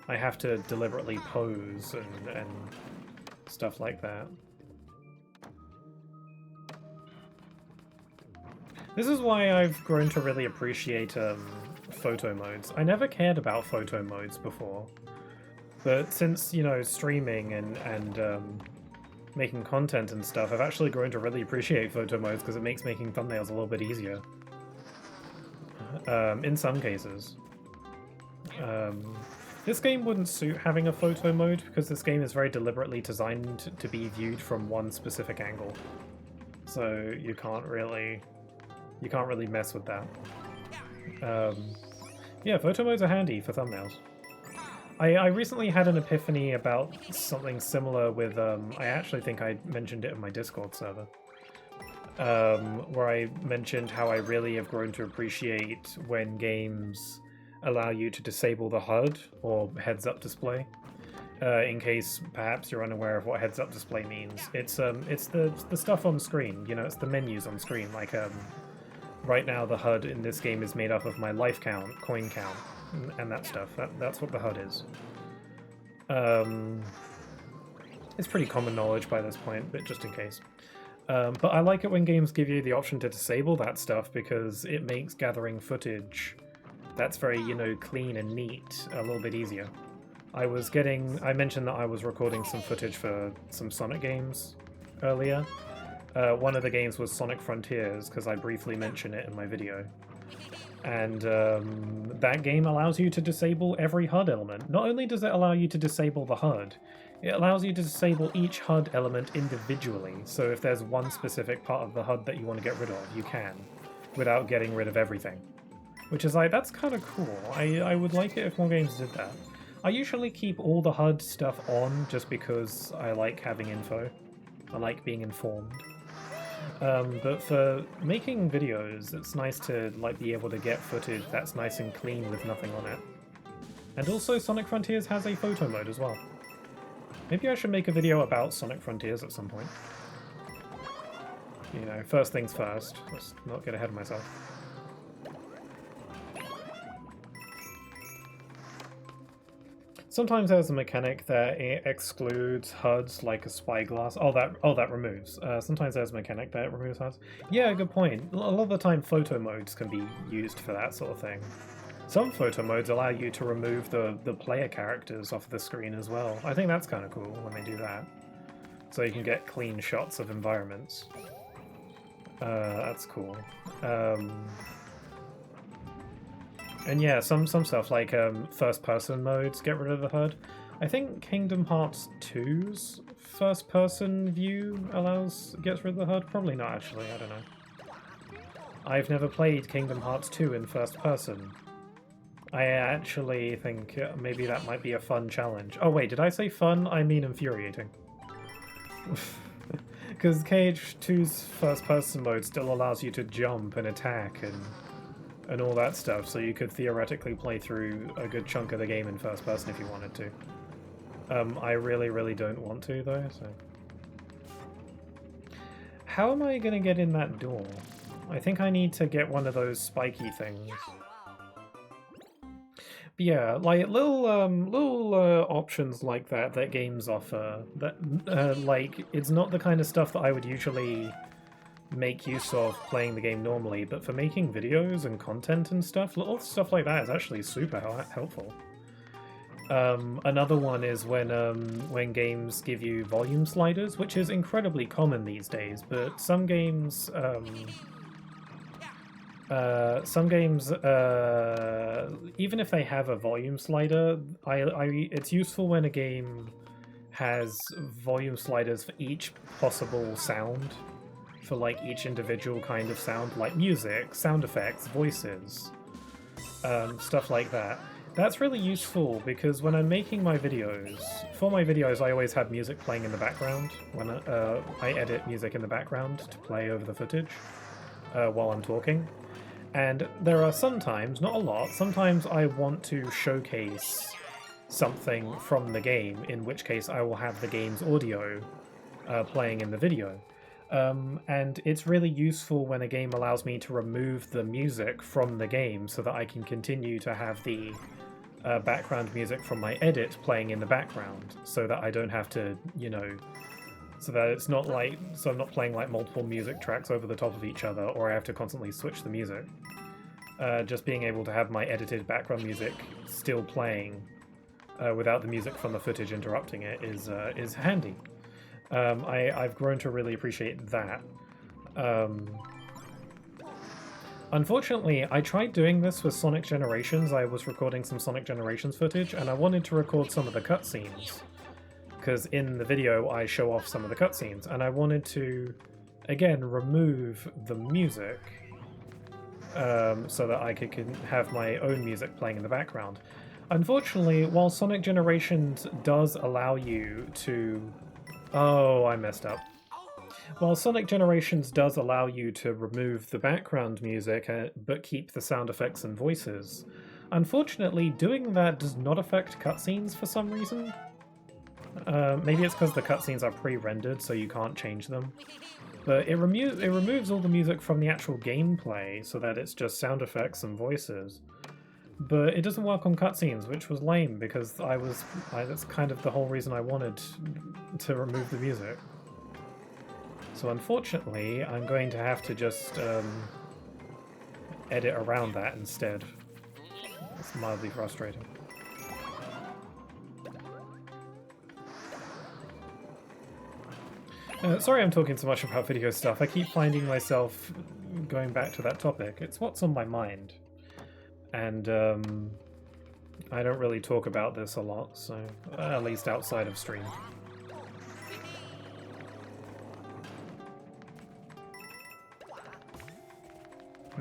I have to deliberately pose and stuff like that. This is why I've grown to really appreciate photo modes. I never cared about photo modes before, but since, you know, streaming and making content and stuff, I've actually grown to really appreciate photo modes because it makes making thumbnails a little bit easier. In some cases. This game wouldn't suit having a photo mode because this game is very deliberately designed to be viewed from one specific angle. So you can't really mess with that. Yeah, photo modes are handy for thumbnails. I recently had an epiphany about something similar with, I actually think I mentioned it in my Discord server. Where I mentioned how I really have grown to appreciate when games allow you to disable the HUD, or heads-up display. In case perhaps you're unaware of what heads-up display means. It's the stuff on screen, you know, it's the menus on screen. Like right now the HUD in this game is made up of my life count, coin count, and that stuff. That's what the HUD is. It's pretty common knowledge by this point, but just in case. But I like it when games give you the option to disable that stuff because it makes gathering footage that's very, you know, clean and neat a little bit easier. I mentioned that I was recording some footage for some Sonic games earlier. One of the games was Sonic Frontiers, because I briefly mentioned it in my video. And that game allows you to disable every HUD element. Not only does it allow you to disable the HUD, it allows you to disable each HUD element individually. So if there's one specific part of the HUD that you want to get rid of, you can, without getting rid of everything. Which is like, that's kind of cool. I would like it if more games did that. I usually keep all the HUD stuff on just because I like having info. I like being informed. But for making videos, it's nice to like be able to get footage that's nice and clean with nothing on it. And also Sonic Frontiers has a photo mode as well. Maybe I should make a video about Sonic Frontiers at some point. You know, first things first. Let's not get ahead of myself. Sometimes there's a mechanic that excludes HUDs, like a spyglass. Oh, that removes. Sometimes there's a mechanic that removes HUDs. Yeah, good point. A lot of the time photo modes can be used for that sort of thing. Some photo modes allow you to remove the player characters off the screen as well. I think that's kind of cool when they do that. So you can get clean shots of environments. That's cool. And yeah, some stuff like first-person modes get rid of the HUD. I think Kingdom Hearts 2's first-person view gets rid of the HUD. Probably not, actually. I don't know. I've never played Kingdom Hearts 2 in first person. I actually think maybe that might be a fun challenge. Oh wait, did I say fun? I mean infuriating. Because KH2's first-person mode still allows you to jump and attack and all that stuff, so you could theoretically play through a good chunk of the game in first person if you wanted to. I really don't want to, though, so... How am I going to get in that door? I think I need to get one of those spiky things. But yeah, like little options like that games offer, that like, it's not the kind of stuff that I would usually make use of playing the game normally, but for making videos and content and stuff, little stuff like that is actually super helpful. Another one is when games give you volume sliders, which is incredibly common these days, but some games even if they have a volume slider, it's useful when a game has volume sliders for each possible sound, for like each individual kind of sound, like music, sound effects, voices, stuff like that. That's really useful because when I'm making my videos, for my videos I always have music playing in the background when I edit music in the background to play over the footage while I'm talking. And there are sometimes, not a lot, sometimes I want to showcase something from the game, in which case I will have the game's audio playing in the video. And it's really useful when a game allows me to remove the music from the game so that I can continue to have the background music from my edit playing in the background, so that I don't have to, you know, so that it's not like, so I'm not playing like multiple music tracks over the top of each other, or I have to constantly switch the music. Just being able to have my edited background music still playing without the music from the footage interrupting it is handy. I've grown to really appreciate that. Unfortunately, I tried doing this with Sonic Generations. I was recording some Sonic Generations footage, and I wanted to record some of the cutscenes, because in the video I show off some of the cutscenes, and I wanted to, again, remove the music so that I could have my own music playing in the background. Unfortunately, while Sonic Generations does allow you to... Oh, I messed up. While Sonic Generations does allow you to remove the background music, but keep the sound effects and voices, unfortunately, doing that does not affect cutscenes for some reason. Maybe it's because the cutscenes are pre-rendered, so you can't change them. But it removes all the music from the actual gameplay, so that it's just sound effects and voices. But it doesn't work on cutscenes, which was lame, because that's kind of the whole reason I wanted to remove the music. So unfortunately, I'm going to have to just edit around that instead. It's mildly frustrating. Sorry I'm talking so much about video stuff. I keep finding myself going back to that topic. It's what's on my mind. And I don't really talk about this a lot, so at least outside of stream.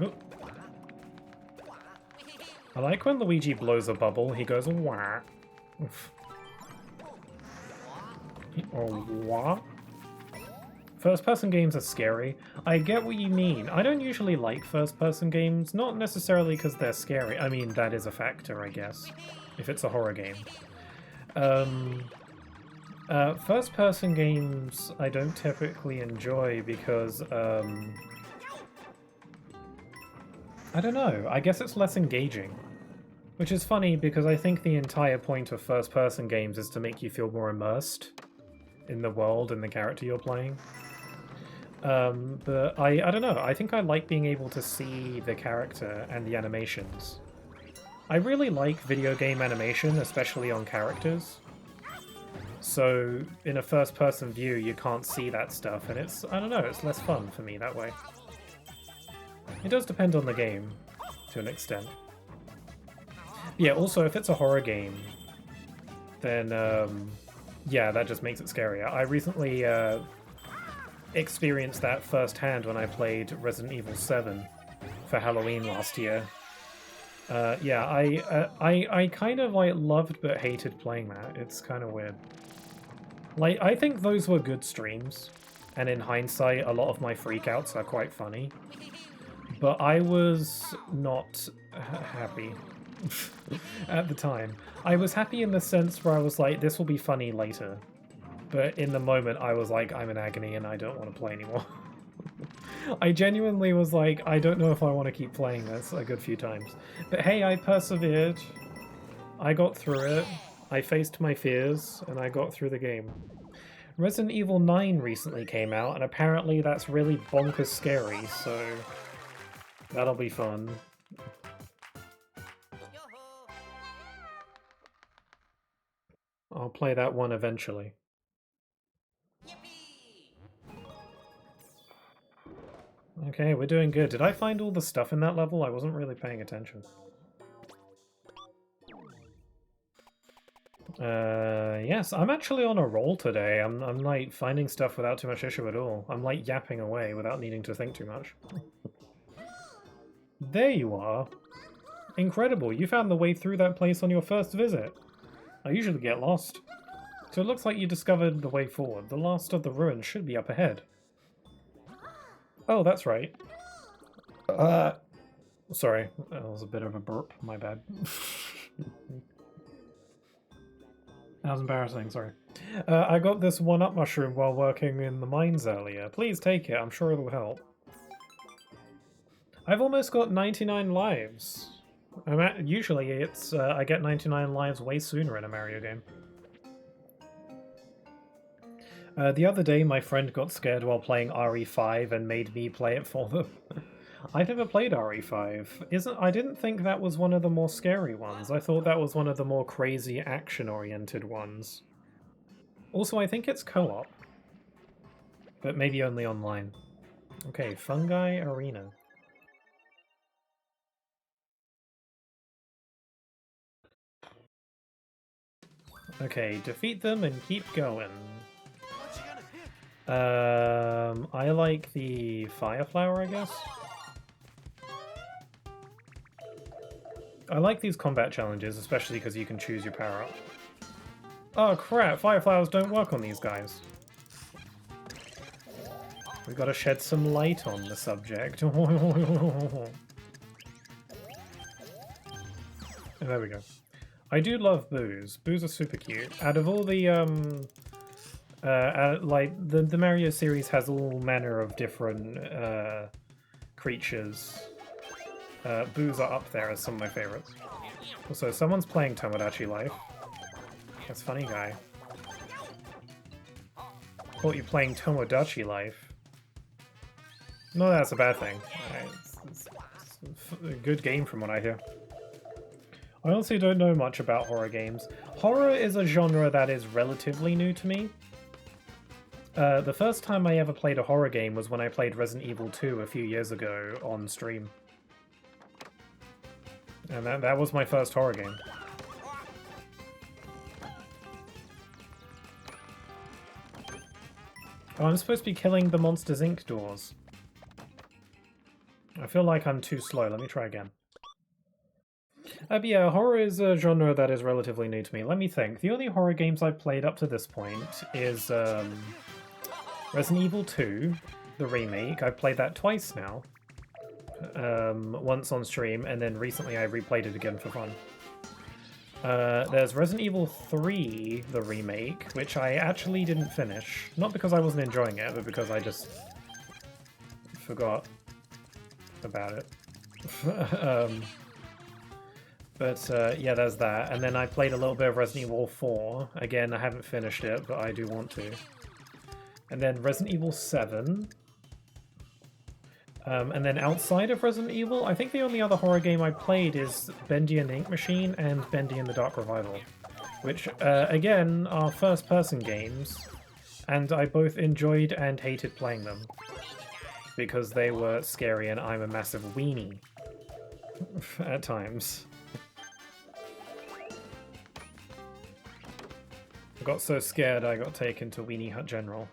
Oh. I like when Luigi blows a bubble, he goes wah. Or wah. First-person games are scary. I get what you mean. I don't usually like first-person games, not necessarily because they're scary. I mean, that is a factor, I guess, if it's a horror game. First-person games I don't typically enjoy because, I don't know, I guess it's less engaging. Which is funny because I think the entire point of first-person games is to make you feel more immersed in the world and the character you're playing. But I don't know, I think I like being able to see the character and the animations. I really like video game animation, especially on characters. So in a first-person view, you can't see that stuff, and it's, I don't know, it's less fun for me that way. It does depend on the game, to an extent. Yeah, also, if it's a horror game, then, yeah, that just makes it scarier. I recently experienced that firsthand when I played Resident Evil 7 for Halloween last year. Yeah, I kind of, like, loved but hated playing that. It's kind of weird. Like, I think those were good streams, and in hindsight, a lot of my freakouts are quite funny. But I was not happy at the time. I was happy in the sense where I was like, this will be funny later. But in the moment, I was like, I'm in agony and I don't want to play anymore. I genuinely was like, I don't know if I want to keep playing this a good few times. But hey, I persevered. I got through it. I faced my fears, and I got through the game. Resident Evil 9 recently came out, and apparently that's really bonkers scary, so that'll be fun. I'll play that one eventually. Okay, we're doing good. Did I find all the stuff in that level? I wasn't really paying attention. Yes, I'm actually on a roll today. I'm like finding stuff without too much issue at all. I'm like yapping away without needing to think too much. There you are. Incredible, you found the way through that place on your first visit. I usually get lost. So it looks like you discovered the way forward. The last of the ruins should be up ahead. Oh, that's right. Sorry, that was a bit of a burp, my bad. That was embarrassing, sorry. I got this one-up mushroom while working in the mines earlier. Please take it, I'm sure it'll help. I've almost got 99 lives. Usually it's I get 99 lives way sooner in a Mario game. The other day my friend got scared while playing RE5 and made me play it for them. I've never played RE5. I didn't think that was one of the more scary ones. I thought that was one of the more crazy action-oriented ones. Also, I think it's co-op. But maybe only online. Okay, Fungi Arena. Okay, defeat them and keep going. I like the Fire Flower, I guess. I like these combat challenges, especially because you can choose your power-up. Oh crap, Fire Flowers don't work on these guys. We've got to shed some light on the subject. There we go. I do love boos. Boos are super cute. Out of all the, like, the Mario series has all manner of different, creatures. Boos are up there as some of my favorites. Also, someone's playing Tomodachi Life. That's funny, guy. Thought you playing Tomodachi Life. No, that's a bad thing. It's a good game from what I hear. I honestly don't know much about horror games. Horror is a genre that is relatively new to me. The first time I ever played a horror game was when I played Resident Evil 2 a few years ago on stream. And that was my first horror game. Oh, I'm supposed to be killing the Monsters Inc. doors. I feel like I'm too slow. Let me try again. But yeah, horror is a genre that is relatively new to me. Let me think. The only horror games I've played up to this point is Resident Evil 2, the remake. I've played that twice now. Once on stream, and then recently I replayed it again for fun. There's Resident Evil 3, the remake, which I actually didn't finish. Not because I wasn't enjoying it, but because I just forgot about it. Yeah, there's that. And then I played a little bit of Resident Evil 4. Again, I haven't finished it, but I do want to. And then Resident Evil 7. And then outside of Resident Evil, I think the only other horror game I played is Bendy and the Ink Machine and Bendy and the Dark Revival, which, again, are first-person games, and I both enjoyed and hated playing them, because they were scary and I'm a massive weenie at times. I got so scared I got taken to Weenie Hut General.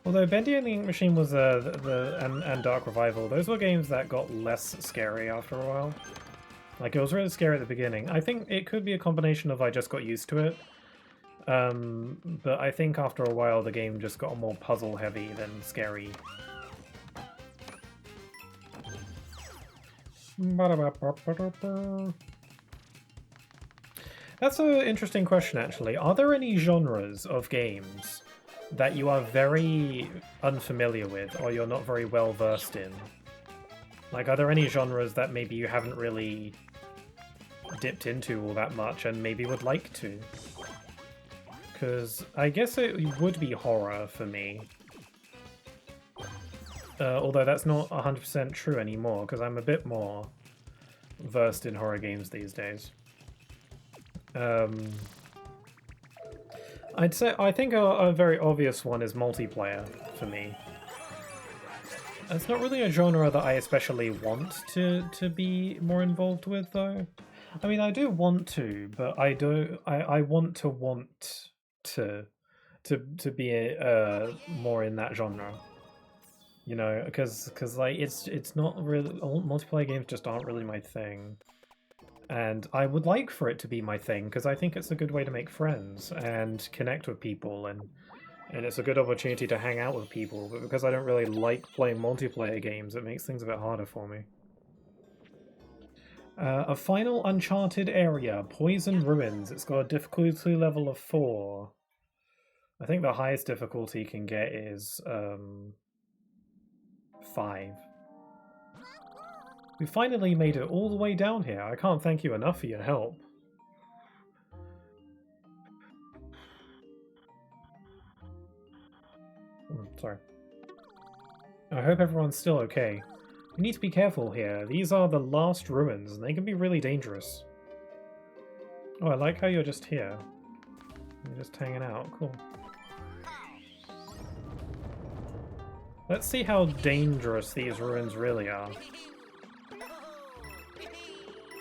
Although Bendy and the Ink Machine was and Dark Revival, those were games that got less scary after a while. Like, it was really scary at the beginning. I think it could be a combination of I just got used to it. But I think after a while the game just got more puzzle heavy than scary. That's an interesting question, actually. Are there any genres of games that you are very unfamiliar with, or you're not very well versed in? Like, are there any genres that maybe you haven't really dipped into all that much and maybe would like to? Because I guess it would be horror for me. Although that's not 100% true anymore, because I'm a bit more versed in horror games these days. I'd say I think a very obvious one is multiplayer for me. It's not really a genre that I especially want to be more involved with, though. I mean, I do want to, but I want to be more in that genre. You know, because like it's not really, multiplayer games just aren't really my thing. And I would like for it to be my thing, because I think it's a good way to make friends and connect with people, and it's a good opportunity to hang out with people, but because I don't really like playing multiplayer games, it makes things a bit harder for me. A final uncharted area, Poison Ruins. It's got a difficulty level of 4. I think the highest difficulty you can get is 5. We finally made it all the way down here. I can't thank you enough for your help. Sorry. I hope everyone's still okay. We need to be careful here. These are the last ruins, and they can be really dangerous. Oh, I like how you're just here. You're just hanging out. Cool. Let's see how dangerous these ruins really are.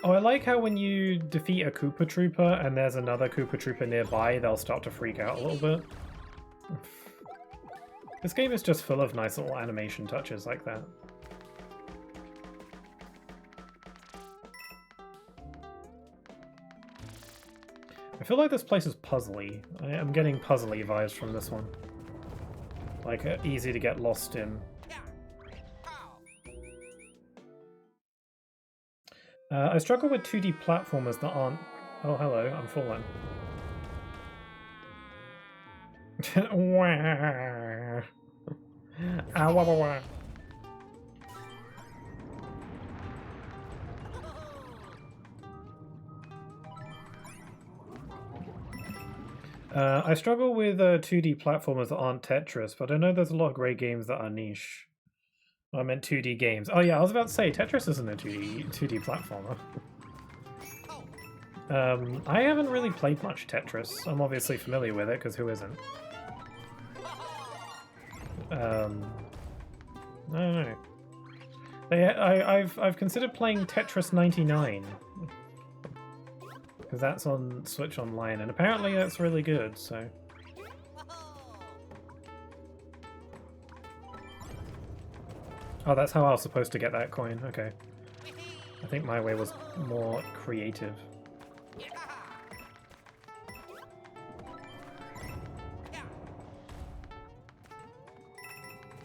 Oh, I like how when you defeat a Koopa Trooper and there's another Koopa Trooper nearby, they'll start to freak out a little bit. This game is just full of nice little animation touches like that. I feel like this place is puzzly. I am getting puzzly vibes from this one. Like, easy to get lost in. I struggle with 2D platformers that aren't... Oh, hello, I'm falling. I struggle with 2D platformers that aren't Tetris, but I know there's a lot of great games that are niche. I meant 2D games. Oh yeah, I was about to say, Tetris isn't a 2D platformer. I haven't really played much Tetris. I'm obviously familiar with it, because who isn't? I don't know. I've considered playing Tetris 99. Because that's on Switch Online, and apparently that's really good, so... Oh, that's how I was supposed to get that coin. Okay. I think my way was more creative.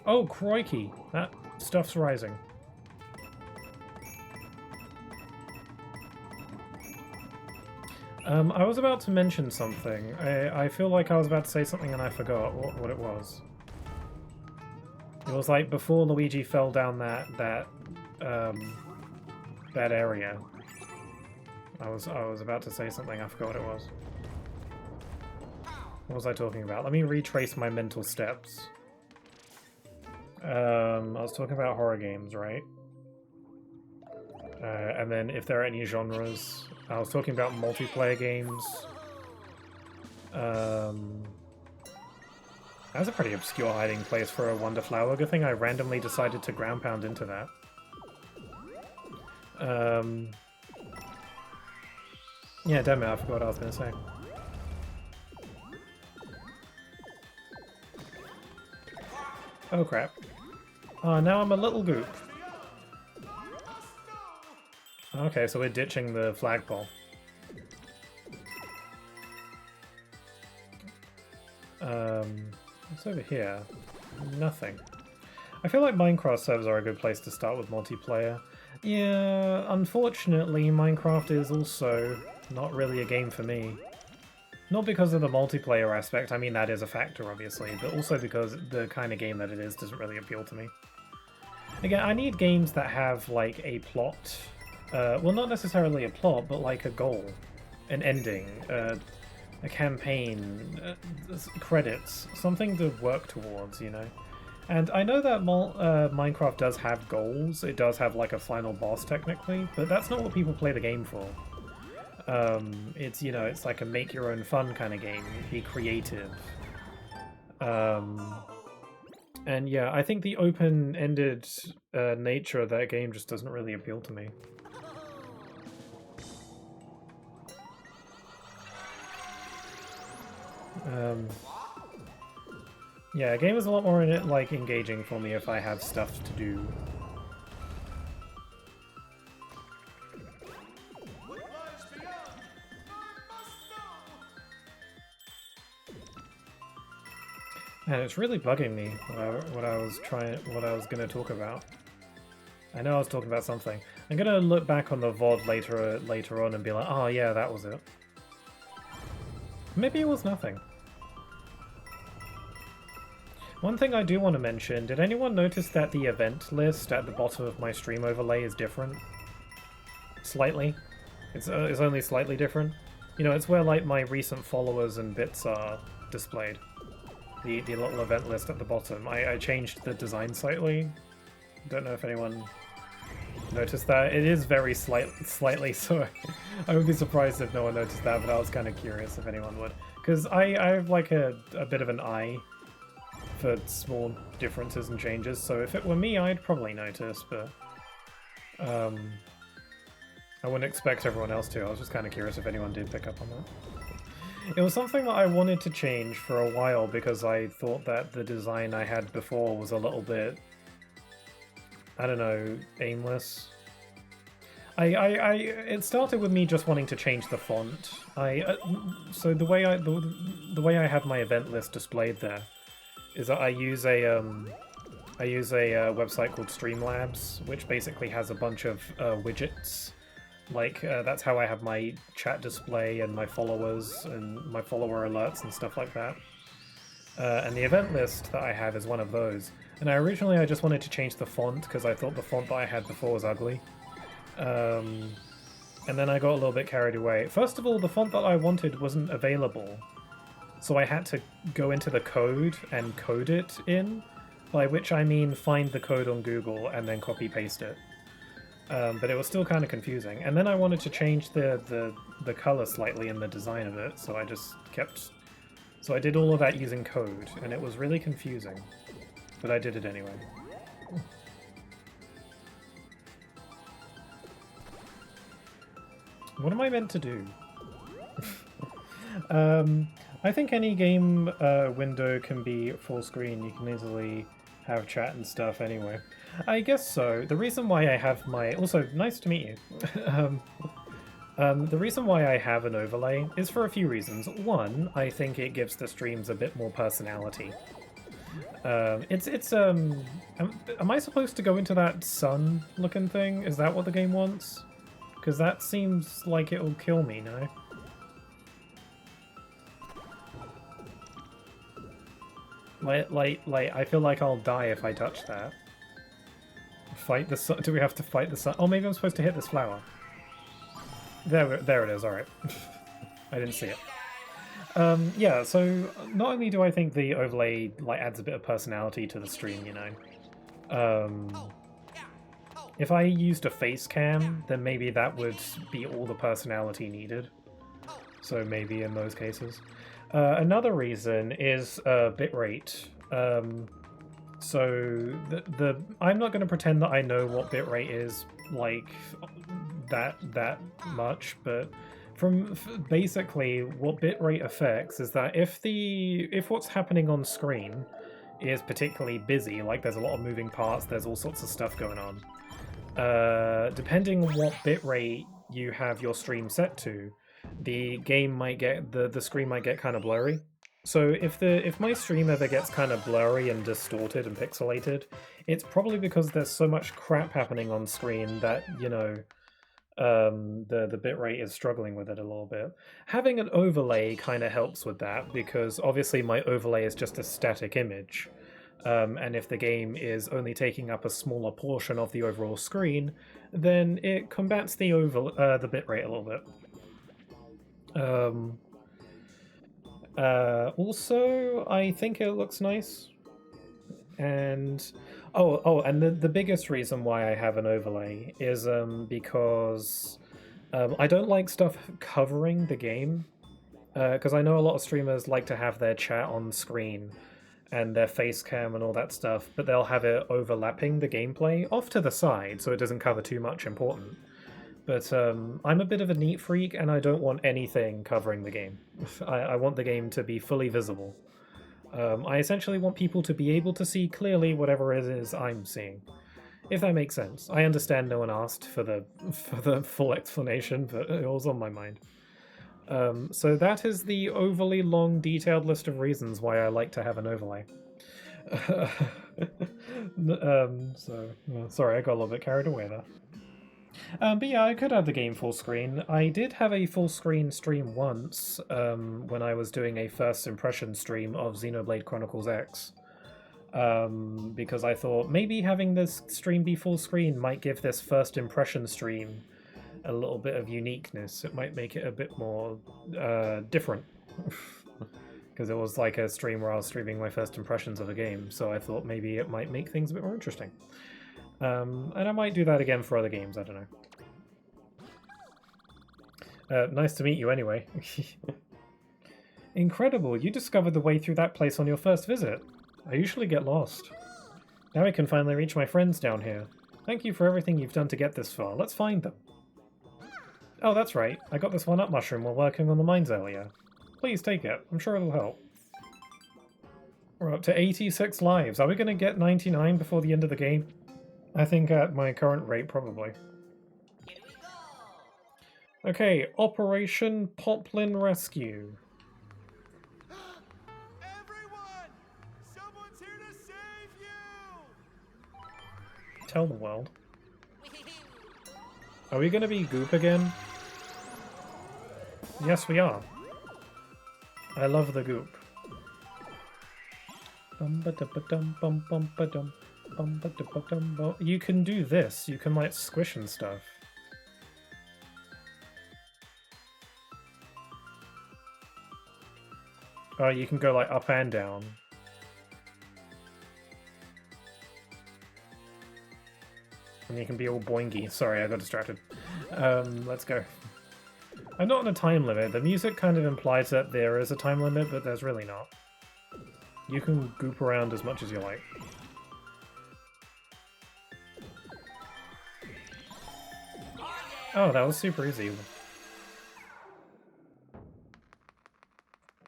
Oh, crikey! That stuff's rising. I was about to mention something. I feel like I was about to say something and I forgot what it was. It was like before Luigi fell down that area. I was about to say something, I forgot what it was. What was I talking about? Let me retrace my mental steps. I was talking about horror games, right? And then if there are any genres, I was talking about multiplayer games. That's a pretty obscure hiding place for a Wonder Flower. Good thing I randomly decided to ground pound into that. Yeah, damn it, I forgot what I was going to say. Oh crap. Oh, now I'm a little goop. Okay, so we're ditching the flagpole. What's over here? Nothing. I feel like Minecraft servers are a good place to start with multiplayer. Yeah, unfortunately, Minecraft is also not really a game for me. Not because of the multiplayer aspect, I mean that is a factor obviously, but also because the kind of game that it is doesn't really appeal to me. Again, I need games that have like a plot, well not necessarily a plot, but like a goal, an ending, a campaign, credits, something to work towards, you know? And I know that Minecraft does have goals, it does have like a final boss technically, but that's not what people play the game for. It's, you know, it's like a make your own fun kind of game, be creative. And yeah, I think the open-ended nature of that game just doesn't really appeal to me. Yeah, a game is a lot more like engaging for me if I have stuff to do. And it's really bugging me what I was gonna talk about. I know I was talking about something. I'm gonna look back on the VOD later on and be like, oh yeah, that was it. Maybe it was nothing. One thing I do want to mention, did anyone notice that the event list at the bottom of my stream overlay is different? Slightly. It's only slightly different. You know, it's where like my recent followers and bits are displayed. The little event list at the bottom. I changed the design slightly. Don't know if anyone noticed that. It is very slightly, so I would be surprised if no one noticed that, but I was kind of curious if anyone would. Because I have like a bit of an eye for small differences and changes, so if it were me, I'd probably notice, but I wouldn't expect everyone else to. I was just kind of curious if anyone did pick up on that. It was something that I wanted to change for a while because I thought that the design I had before was a little bit, I don't know, aimless. It started with me just wanting to change the font. So the way I have my event list displayed there is that I use a website called Streamlabs, which basically has a bunch of widgets. Like, that's how I have my chat display and my followers and my follower alerts and stuff like that. And the event list that I have is one of those. And I just wanted to change the font because I thought the font that I had before was ugly. And then I got a little bit carried away. First of all, the font that I wanted wasn't available. So I had to go into the code and code it in, by which I mean find the code on Google and then copy-paste it. But it was still kind of confusing. And then I wanted to change the color slightly in the design of it, so I just kept... So I did all of that using code, and it was really confusing. But I did it anyway. What am I meant to do? I think any game window can be full screen. You can easily have chat and stuff anyway. I guess so. The reason why I have my... Also, nice to meet you. The reason why I have an overlay is for a few reasons. One, I think it gives the streams a bit more personality. Am I supposed to go into that sun-looking thing? Is that what the game wants? Because that seems like it'll kill me, no? Like, I feel like I'll die if I touch that. Fight the sun? Do we have to fight the sun? Oh, maybe I'm supposed to hit this flower. There it is, alright. I didn't see it. Yeah, so not only do I think the overlay like adds a bit of personality to the stream, you know, If I used a face cam, then maybe that would be all the personality needed. So maybe in those cases. Another reason is bitrate. So I'm not going to pretend that I know what bitrate is like that much, but basically what bitrate affects is that if what's happening on screen is particularly busy, like there's a lot of moving parts, there's all sorts of stuff going on. Depending on what bitrate you have your stream set to, the game might get the screen might get kind of blurry. So if my stream ever gets kind of blurry and distorted and pixelated, it's probably because there's so much crap happening on screen that, you know, the bitrate is struggling with it a little bit. Having an overlay kind of helps with that, because obviously my overlay is just a static image. And if the game is only taking up a smaller portion of the overall screen, then it combats the bitrate a little bit. Also, I think it looks nice. And and the biggest reason why I have an overlay is because I don't like stuff covering the game. Because I know a lot of streamers like to have their chat on screen and their face cam and all that stuff, but they'll have it overlapping the gameplay off to the side so it doesn't cover too much important. But I'm a bit of a neat freak, and I don't want anything covering the game. I want the game to be fully visible. I essentially want people to be able to see clearly whatever it is I'm seeing. If that makes sense. I understand no one asked for the full explanation, but it was on my mind. So that is the overly long, detailed list of reasons why I like to have an overlay. Sorry, I got a little bit carried away there. But yeah, I could have the game full screen. I did have a full screen stream once when I was doing a first impression stream of Xenoblade Chronicles X. Because I thought maybe having this stream be full screen might give this first impression stream a little bit of uniqueness. It might make it a bit more different. Because it was like a stream where I was streaming my first impressions of a game, so I thought maybe it might make things a bit more interesting. And I might do that again for other games, I don't know. Nice to meet you anyway. Incredible, you discovered the way through that place on your first visit. I usually get lost. Now I can finally reach my friends down here. Thank you for everything you've done to get this far. Let's find them. Oh, that's right. I got this 1-up mushroom while working on the mines earlier. Please take it. I'm sure it'll help. We're up to 86 lives. Are we going to get 99 before the end of the game? I think at my current rate, probably. Okay, Operation Poplin Rescue. Everyone! Someone's here to save you! Tell the world. Are we going to be Goop again? Yes, we are. I love the Goop. You can do this. You can, like, squish and stuff. Oh, you can go, like, up and down. And you can be all boingy. Sorry, I got distracted. Let's go. I'm not on a time limit. The music kind of implies that there is a time limit, but there's really not. You can goop around as much as you like. Oh, that was super easy.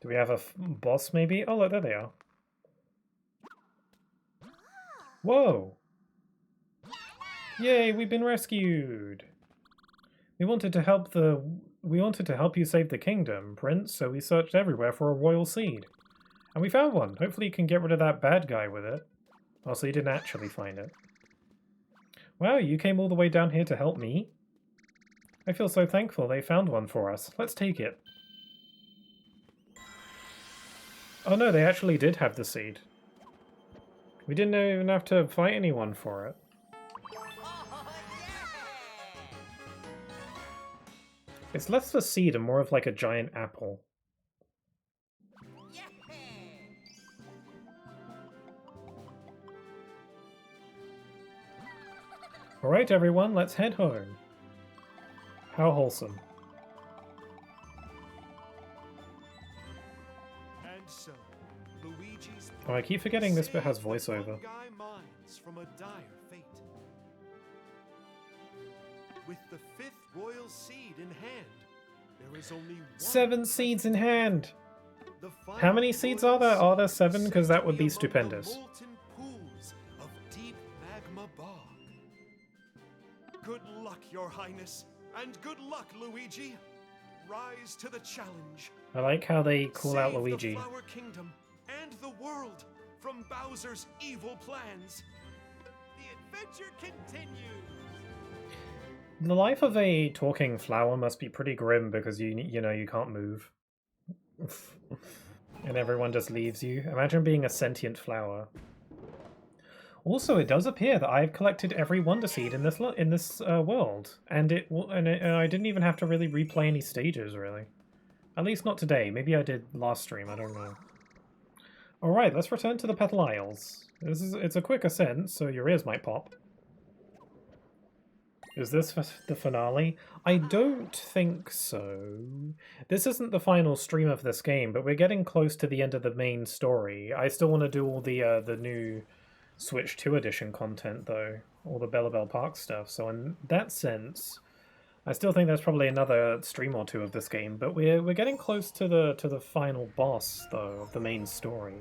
Do we have a boss, maybe? Oh, look, there they are. Whoa! Yay, we've been rescued! We wanted to help you save the kingdom, Prince, so we searched everywhere for a royal seed. And we found one. Hopefully you can get rid of that bad guy with it. Oh, so you didn't actually find it. Wow, you came all the way down here to help me? I feel so thankful they found one for us. Let's take it. Oh no, they actually did have the seed. We didn't even have to fight anyone for it. It's less of a seed and more of like a giant apple. Alright everyone, let's head home. How wholesome. And so, Luigi's Oh, I keep forgetting this bit has saved the voiceover. Fungi mines from a dire fate. With the 5th royal seed in hand, there is only one 7 seeds in hand! The How many final seeds royal are there? seed Are there 7? is Because said that to would be among the stupendous. molten pools of deep magma bog. Good luck, Your Highness, and good luck, Luigi. Rise to the challenge. I like how they call out Save Luigi. the Flower Kingdom and the world from Bowser's evil plans. The adventure continues. The life of a talking flower must be pretty grim because you know you can't move. And everyone just leaves you. Imagine being a sentient flower. Also, it does appear that I've collected every Wonder Seed in this world, and I didn't even have to really replay any stages, really. At least not today. Maybe I did last stream. I don't know. All right, let's return to the Petal Isles. It's a quick ascent, so your ears might pop. Is this the finale? I don't think so. This isn't the final stream of this game, but we're getting close to the end of the main story. I still want to do all the new Switch 2 edition content, though. All the Bellabel Park stuff. So in that sense, I still think there's probably another stream or two of this game, but we're getting close to the final boss, though, of the main story.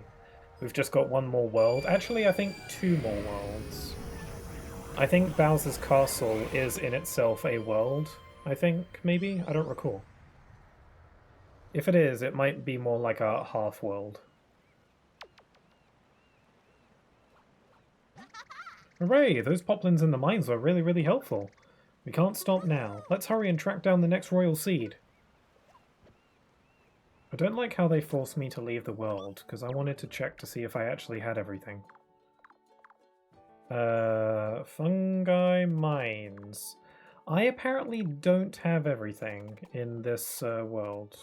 We've just got one more world. Actually, I think 2 more worlds. I think Bowser's Castle is in itself a world, I think, maybe? I don't recall. If it is, it might be more like a half-world. Hooray! Those poplins in the mines were really, really helpful. We can't stop now. Let's hurry and track down the next royal seed. I don't like how they forced me to leave the world, because I wanted to check to see if I actually had everything. Fungi mines. I apparently don't have everything in this world.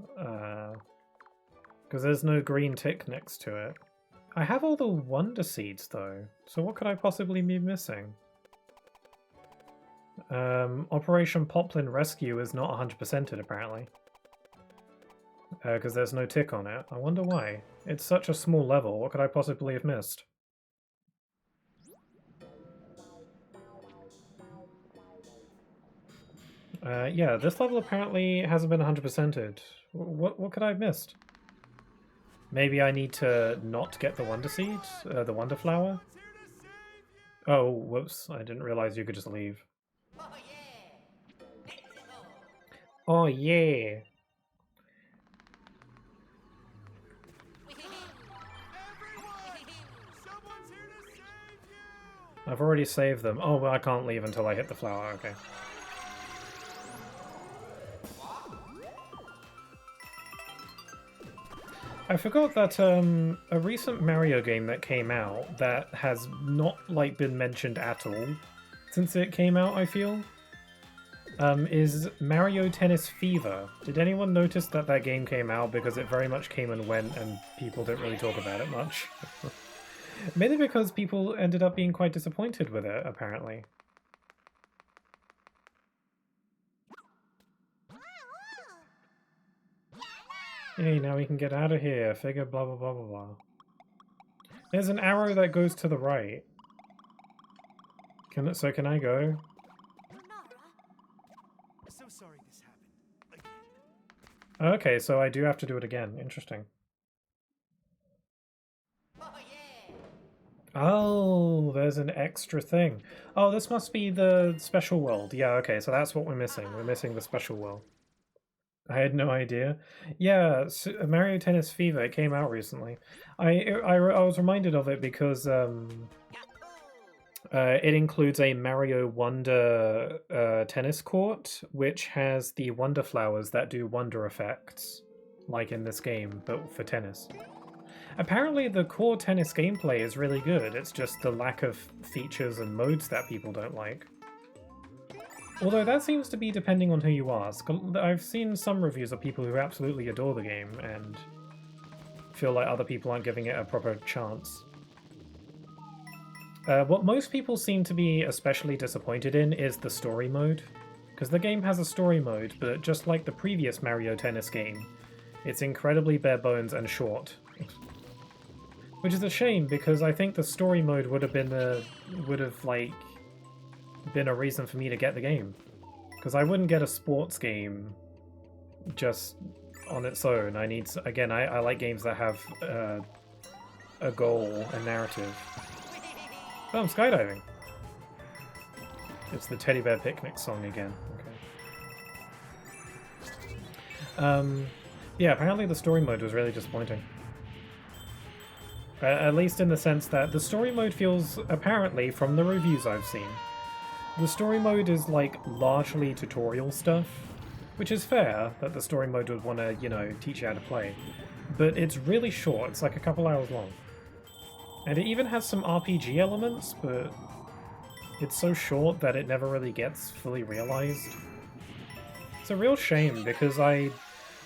Because there's no green tick next to it. I have all the Wonder Seeds though, so what could I possibly be missing? Operation Poplin Rescue is not 100%ed apparently. Because there's no tick on it. I wonder why. It's such a small level, what could I possibly have missed? Yeah, this level apparently hasn't been 100%ed. What could I have missed? Maybe I need to not get the Wonder Seed? The Wonder Flower? Oh, whoops. I didn't realize you could just leave. Oh, yeah! I've already saved them. Oh, well, I can't leave until I hit the flower. Okay. I forgot that a recent Mario game that came out that has not like been mentioned at all since it came out, I feel, is Mario Tennis Fever. Did anyone notice that that game came out? Because it very much came and went and people didn't really talk about it much. Mainly because people ended up being quite disappointed with it, apparently. Hey, now we can get out of here. Figure blah blah blah blah blah. There's an arrow that goes to the right. Can I go? So sorry this happened again. Okay, so I do have to do it again. Interesting. Oh, there's an extra thing. Oh, this must be the special world. Yeah, okay, so that's what we're missing. We're missing the special world. I had no idea. Yeah, Mario Tennis Fever, it came out recently. I was reminded of it because it includes a Mario Wonder tennis court, which has the Wonder Flowers that do Wonder effects, like in this game, but for tennis. Apparently the core tennis gameplay is really good, it's just the lack of features and modes that people don't like. Although that seems to be depending on who you ask. I've seen some reviews of people who absolutely adore the game and feel like other people aren't giving it a proper chance. What most people seem to be especially disappointed in is the story mode. Because the game has a story mode, but just like the previous Mario Tennis game, it's incredibly bare bones and short. Which is a shame, because I think the story mode would have been a reason for me to get the game. Because I wouldn't get a sports game just on its own. I need, again, I like games that have a goal, a narrative. Oh, I'm skydiving. It's the Teddy Bear Picnic song again. Okay. Yeah, apparently the story mode was really disappointing. At least in the sense that the story mode feels, apparently, from the reviews I've seen, the story mode is like largely tutorial stuff, which is fair that the story mode would want to, you know, teach you how to play. But it's really short, it's like a couple hours long. And it even has some RPG elements, but it's so short that it never really gets fully realized. It's a real shame, because I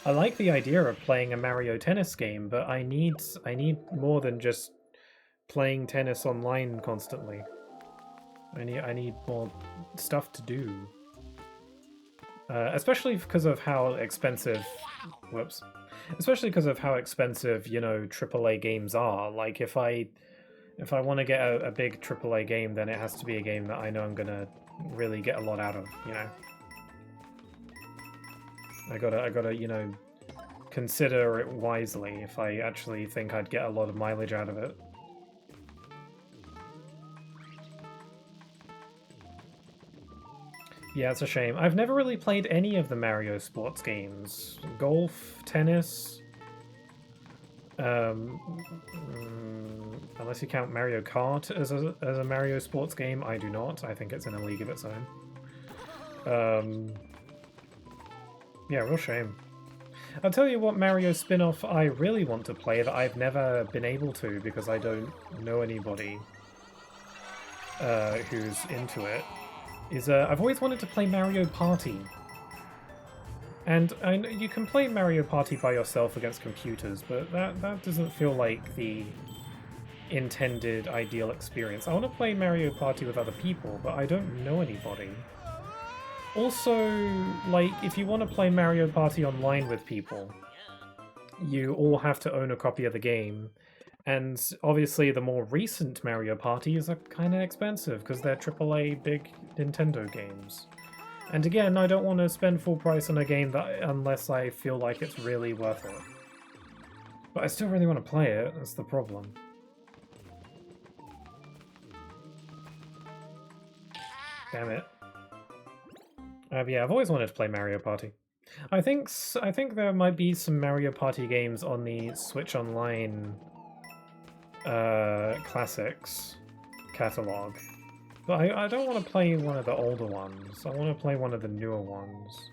like the idea of playing a Mario Tennis game, but I need more than just playing tennis online constantly. I need more stuff to do. Especially because of how expensive... Whoops. Especially because of how expensive, you know, AAA games are. Like, if I want to get a big AAA game, then it has to be a game that I know I'm gonna really get a lot out of, you know? I gotta, you know, consider it wisely if I actually think I'd get a lot of mileage out of it. Yeah, it's a shame. I've never really played any of the Mario sports games. Golf, tennis... unless you count Mario Kart as a Mario sports game, I do not. I think it's in a league of its own. Yeah, real shame. I'll tell you what Mario spin-off I really want to play that I've never been able to because I don't know anybody who's into it, is I've always wanted to play Mario Party. And I know you can play Mario Party by yourself against computers, but that doesn't feel like the intended ideal experience. I want to play Mario Party with other people, but I don't know anybody. Also, like, if you want to play Mario Party online with people, you all have to own a copy of the game. And obviously the more recent Mario Parties are kind of expensive, because they're AAA big Nintendo games. And again, I don't want to spend full price on a game that unless I feel like it's really worth it. But I still really want to play it, that's the problem. Damn it. Yeah, I've always wanted to play Mario Party. I think there might be some Mario Party games on the Switch Online Classics catalog. But I don't want to play one of the older ones. I want to play one of the newer ones.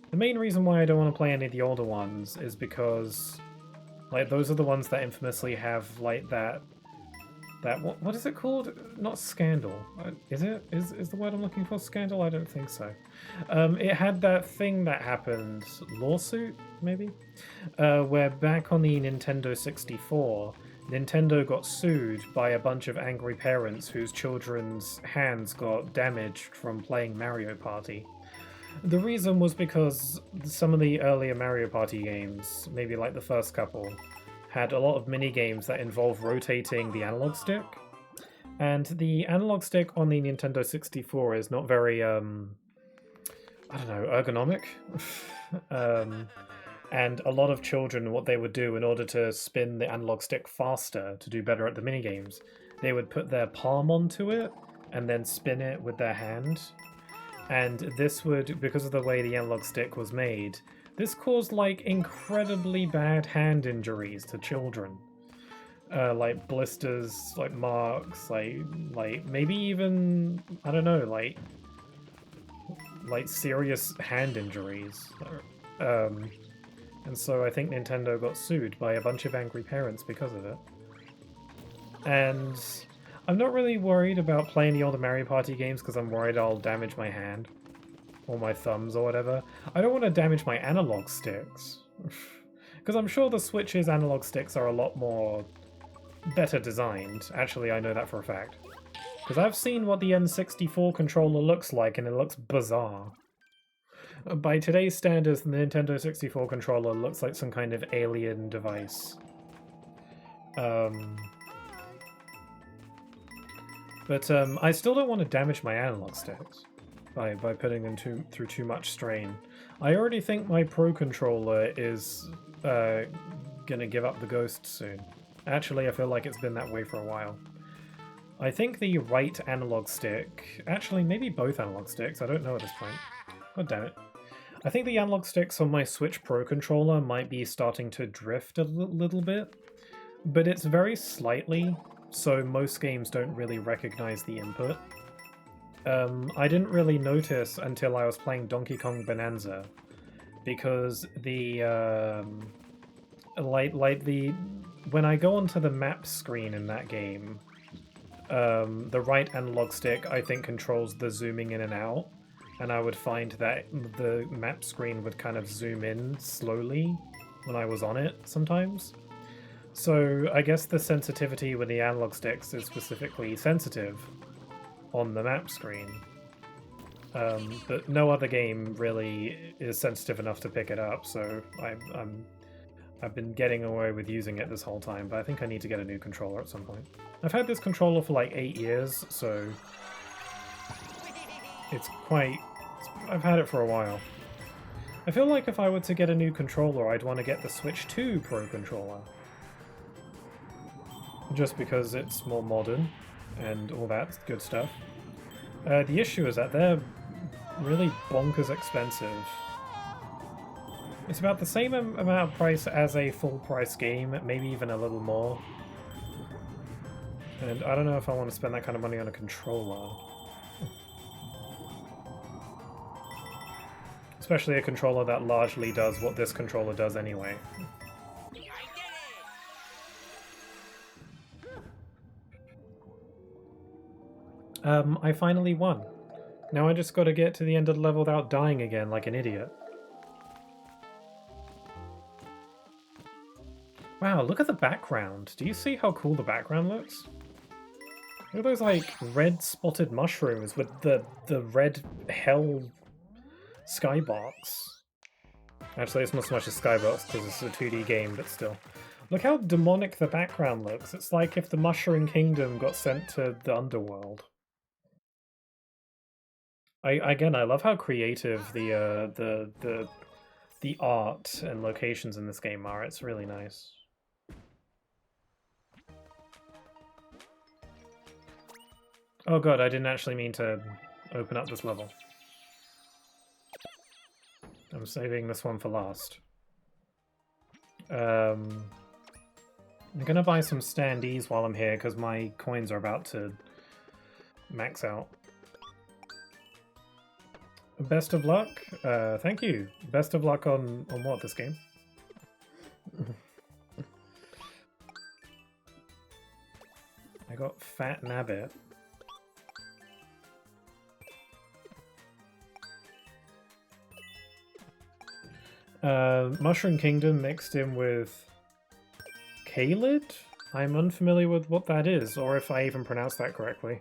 The main reason why I don't want to play any of the older ones is because, like, those are the ones that infamously have, like, that what is it called? Not scandal. Is it? Is the word I'm looking for scandal? I don't think so. It had that thing that happened, lawsuit, maybe? Where back on the Nintendo 64, Nintendo got sued by a bunch of angry parents whose children's hands got damaged from playing Mario Party. The reason was because some of the earlier Mario Party games, maybe like the first couple, had a lot of mini-games that involve rotating the analog stick. And the analog stick on the Nintendo 64 is not very, I don't know, ergonomic. And a lot of children, what they would do in order to spin the analog stick faster to do better at the minigames, they would put their palm onto it and then spin it with their hand. And this would, because of the way the analog stick was made, this caused, like, incredibly bad hand injuries to children. Like blisters, like marks, like maybe even, I don't know, like serious hand injuries. And so I think Nintendo got sued by a bunch of angry parents because of it. And I'm not really worried about playing the older Mario Party games because I'm worried I'll damage my hand. Or my thumbs or whatever. I don't want to damage my analog sticks. Because I'm sure the Switch's analog sticks are a lot more better designed. Actually, I know that for a fact. Because I've seen what the N64 controller looks like, and it looks bizarre. By today's standards, the Nintendo 64 controller looks like some kind of alien device. But I still don't want to damage my analog sticks by putting them through too much strain. I already think my Pro Controller is gonna give up the ghost soon. Actually, I feel like it's been that way for a while. I think the right analog stick... Actually, maybe both analog sticks. I don't know at this point. God damn it. I think the analog sticks on my Switch Pro Controller might be starting to drift a little bit. But it's very slightly, so most games don't really recognize the input. I didn't really notice until I was playing Donkey Kong Bonanza, because the when I go onto the map screen in that game, the right analog stick I think controls the zooming in and out, and I would find that the map screen would kind of zoom in slowly when I was on it sometimes. So I guess the sensitivity with the analog sticks is specifically sensitive on the map screen. But no other game really is sensitive enough to pick it up, so I've been getting away with using it this whole time, but I think I need to get a new controller at some point. I've had this controller for like 8 years, so I've had it for a while. I feel like if I were to get a new controller, I'd want to get the Switch 2 Pro Controller. Just because it's more modern and all that good stuff. The issue is that they're really bonkers expensive. It's about the same amount of price as a full-price game, maybe even a little more. And I don't know if I want to spend that kind of money on a controller. Especially a controller that largely does what this controller does anyway. I finally won. Now I just gotta get to the end of the level without dying again like an idiot. Wow, look at the background. Do you see how cool the background looks? Look at those, like, red spotted mushrooms with the red hell skybox. Actually, it's not so much a skybox because it's a 2D game, but still. Look how demonic the background looks. It's like if the Mushroom Kingdom got sent to the underworld. Again, I love how creative the art and locations in this game are. It's really nice. Oh god, I didn't actually mean to open up this level. I'm saving this one for last. I'm gonna buy some standees while I'm here because my coins are about to max out. Best of luck. Thank you. Best of luck on what, this game? I got Fat Nabbit. Mushroom Kingdom mixed in with Kalid? I'm unfamiliar with what that is, or if I even pronounced that correctly.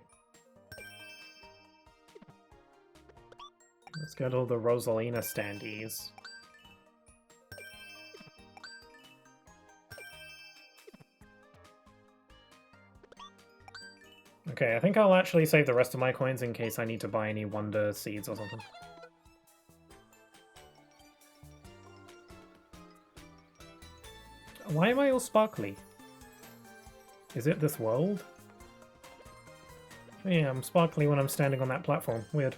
Let's get all the Rosalina standees. Okay, I think I'll actually save the rest of my coins in case I need to buy any Wonder Seeds or something. Why am I all sparkly? Is it this world? Yeah, I'm sparkly when I'm standing on that platform. Weird.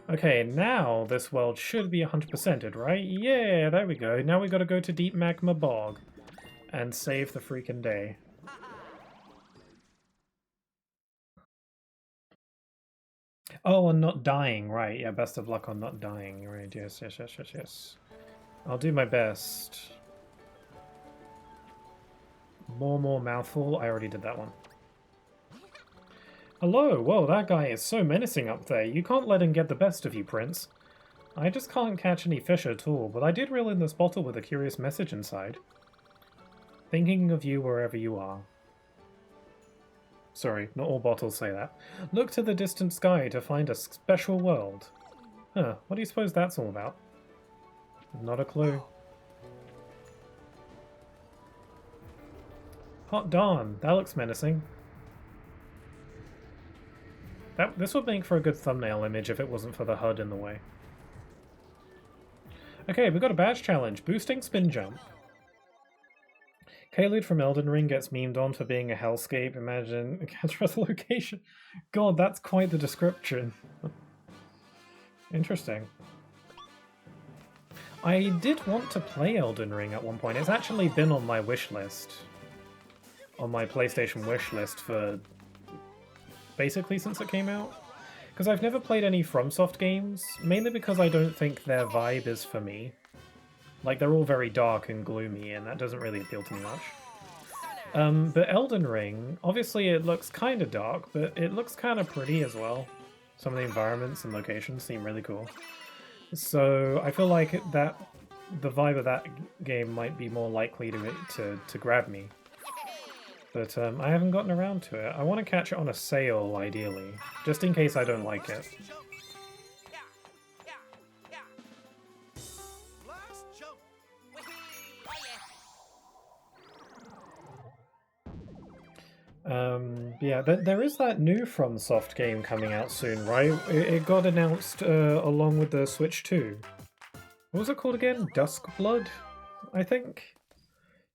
Okay, now this world should be 100%ed, right? Yeah, there we go. Now we gotta go to Deep Magma Bog and save the freaking day. Oh, and not dying, right. Yeah, best of luck on not dying. You're right, yes, yes, yes, yes, yes. I'll do my best. More mouthful. I already did that one. Hello! Whoa, that guy is so menacing up there. You can't let him get the best of you, Prince. I just can't catch any fish at all, but I did reel in this bottle with a curious message inside. Thinking of you wherever you are. Sorry, not all bottles say that. Look to the distant sky to find a special world. Huh, what do you suppose that's all about? Not a clue. Hot darn, that looks menacing. This would make for a good thumbnail image if it wasn't for the HUD in the way. Okay, we've got a badge challenge. Boosting spin jump. Caelid from Elden Ring gets memed on for being a hellscape. Imagine a catch location. God, that's quite the description. Interesting. I did want to play Elden Ring at one point. It's actually been on my wish list. On my PlayStation wish list for basically since it came out. Because I've never played any FromSoft games, mainly because I don't think their vibe is for me. Like, they're all very dark and gloomy, and that doesn't really appeal to me much. But Elden Ring, obviously it looks kind of dark, but it looks kind of pretty as well. Some of the environments and locations seem really cool. So I feel like the vibe of that game might be more likely to grab me. But I haven't gotten around to it. I want to catch it on a sale, ideally, just in case I don't like it. Yeah, there is that new FromSoft game coming out soon, right? It got announced along with the Switch 2. What was it called again? Duskblood, I think?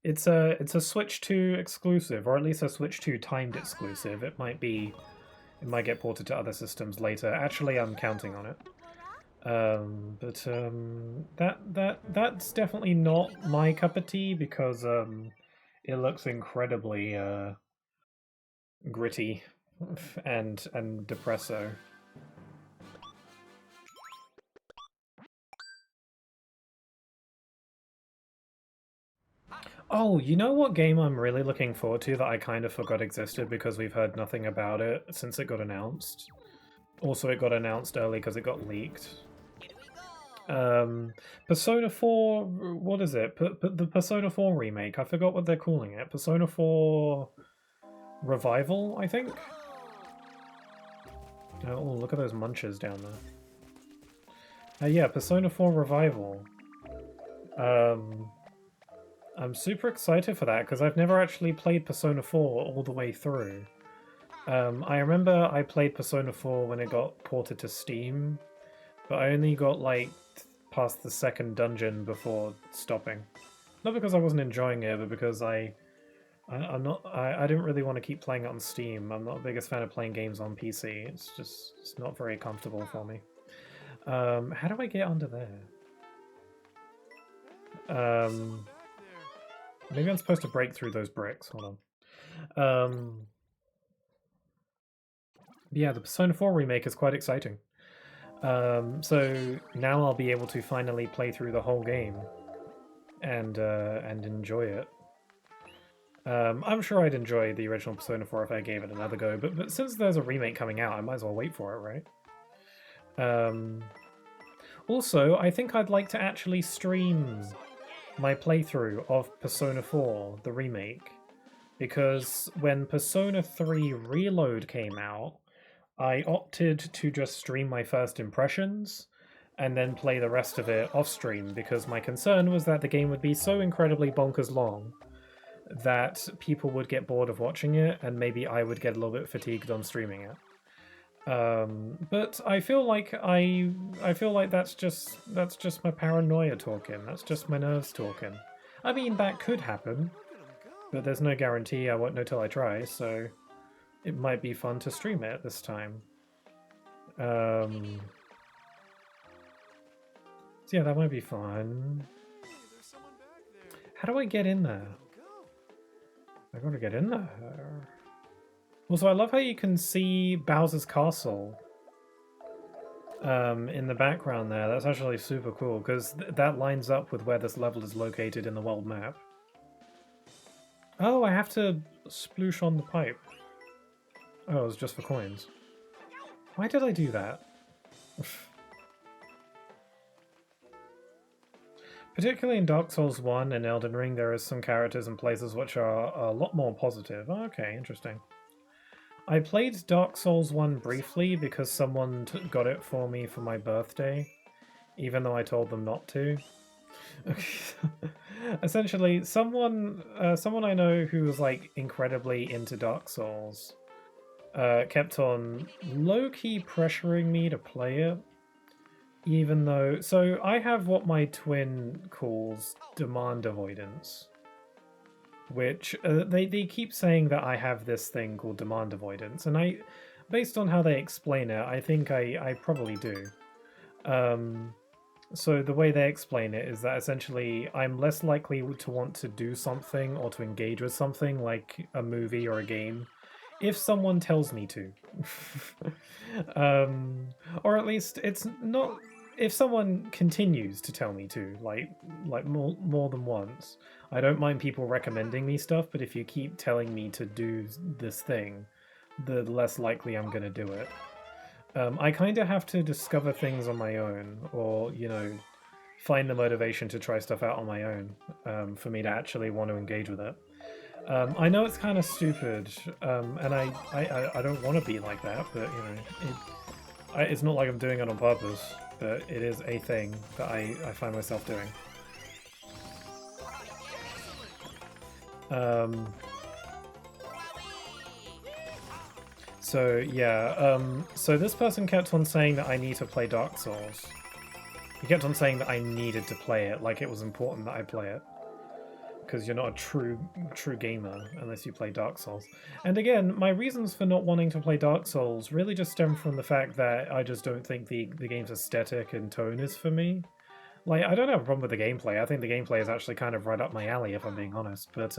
It's a Switch 2 exclusive, or at least a Switch 2 timed exclusive. It might get ported to other systems later. Actually, I'm counting on it. That's definitely not my cup of tea because it looks incredibly gritty and depresso. Oh, you know what game I'm really looking forward to that I kind of forgot existed because we've heard nothing about it since it got announced? Also, it got announced early because it got leaked. Persona 4, what is it? The Persona 4 remake. I forgot what they're calling it. Persona 4 Revival, I think? Oh, look at those munches down there. Yeah, Persona 4 Revival. I'm super excited for that because I've never actually played Persona 4 all the way through. I remember I played Persona 4 when it got ported to Steam, but I only got like past the second dungeon before stopping. Not because I wasn't enjoying it, but because I didn't really want to keep playing it on Steam. I'm not the biggest fan of playing games on PC. It's not very comfortable for me. How do I get under there? Maybe I'm supposed to break through those bricks. Hold on. Yeah, the Persona 4 remake is quite exciting. So now I'll be able to finally play through the whole game and enjoy it. I'm sure I'd enjoy the original Persona 4 if I gave it another go, but since there's a remake coming out, I might as well wait for it, right? Also, I think I'd like to actually stream my playthrough of Persona 4, the remake, because when Persona 3 Reload came out, I opted to just stream my first impressions and then play the rest of it off stream because my concern was that the game would be so incredibly bonkers long that people would get bored of watching it and maybe I would get a little bit fatigued on streaming it. But I feel like that's just my paranoia talking. That's just my nerves talking. I mean, that could happen, but there's no guarantee. I won't know till I try, so it might be fun to stream it this time. So yeah, that might be fun. How do I get in there? I gotta get in there. Also, I love how you can see Bowser's castle in the background there. That's actually super cool, because that lines up with where this level is located in the world map. Oh, I have to sploosh on the pipe. Oh, it was just for coins. Why did I do that? Particularly in Dark Souls 1 and Elden Ring, there is some characters and places which are a lot more positive. Oh, okay, interesting. I played Dark Souls 1 briefly because someone got it for me for my birthday, even though I told them not to. Essentially, someone I know who was like incredibly into Dark Souls kept on low-key pressuring me to play it, even though... So I have what my twin calls demand avoidance, which they keep saying that I have this thing called demand avoidance, and I, based on how they explain it, I think I probably do. So the way they explain it is that essentially I'm less likely to want to do something or to engage with something like a movie or a game if someone tells me to. Or at least it's not if someone continues to tell me to, like more than once. I don't mind people recommending me stuff, but if you keep telling me to do this thing, the less likely I'm going to do it. I kind of have to discover things on my own, or, you know, find the motivation to try stuff out on my own for me to actually want to engage with it. I know it's kind of stupid, and I don't want to be like that, but, you know, it's not like I'm doing it on purpose, but it is a thing that I find myself doing. So yeah, so this person kept on saying that I need to play Dark Souls. He kept on saying that I needed to play it, like it was important that I play it. Because you're not a true gamer unless you play Dark Souls. And again, my reasons for not wanting to play Dark Souls really just stem from the fact that I just don't think the game's aesthetic and tone is for me. Like, I don't have a problem with the gameplay. I think the gameplay is actually kind of right up my alley, if I'm being honest. But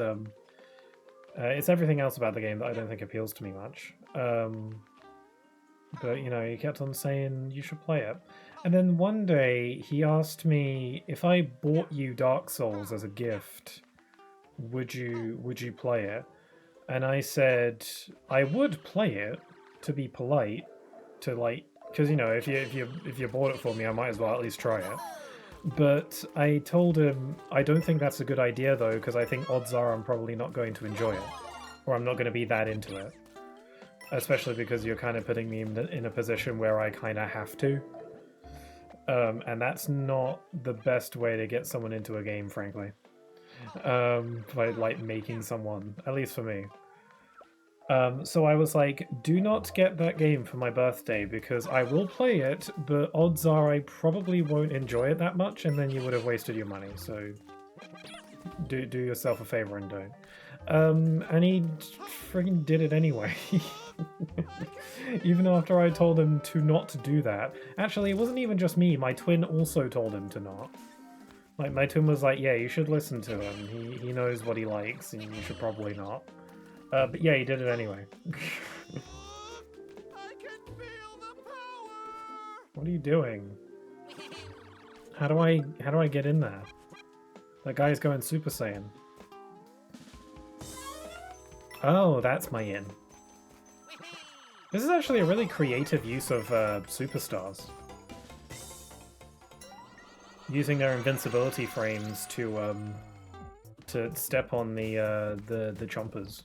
it's everything else about the game that I don't think appeals to me much. But, you know, he kept on saying you should play it. And then one day he asked me, if I bought you Dark Souls as a gift, would you play it? And I said I would play it, to be polite, to like, because, you know, if you bought it for me, I might as well at least try it. But I told him I don't think that's a good idea though, because I think odds are I'm probably not going to enjoy it, or I'm not going to be that into it. Especially because you're kind of putting me in a position where I kind of have to. And that's not the best way to get someone into a game, frankly. By like making someone, at least for me. So I was like, do not get that game for my birthday because I will play it, but odds are I probably won't enjoy it that much, and then you would have wasted your money. So do yourself a favor and don't. And he friggin' did it anyway. Even after I told him to not do that. Actually, it wasn't even just me. My twin also told him to not. Like, my twin was like, yeah, you should listen to him. He knows what he likes, and you should probably not. But yeah, he did it anyway. I can feel the power! What are you doing? How do I get in there? That guy's going Super Saiyan. Oh, that's my in. This is actually a really creative use of superstars. Using their invincibility frames to step on the chompers.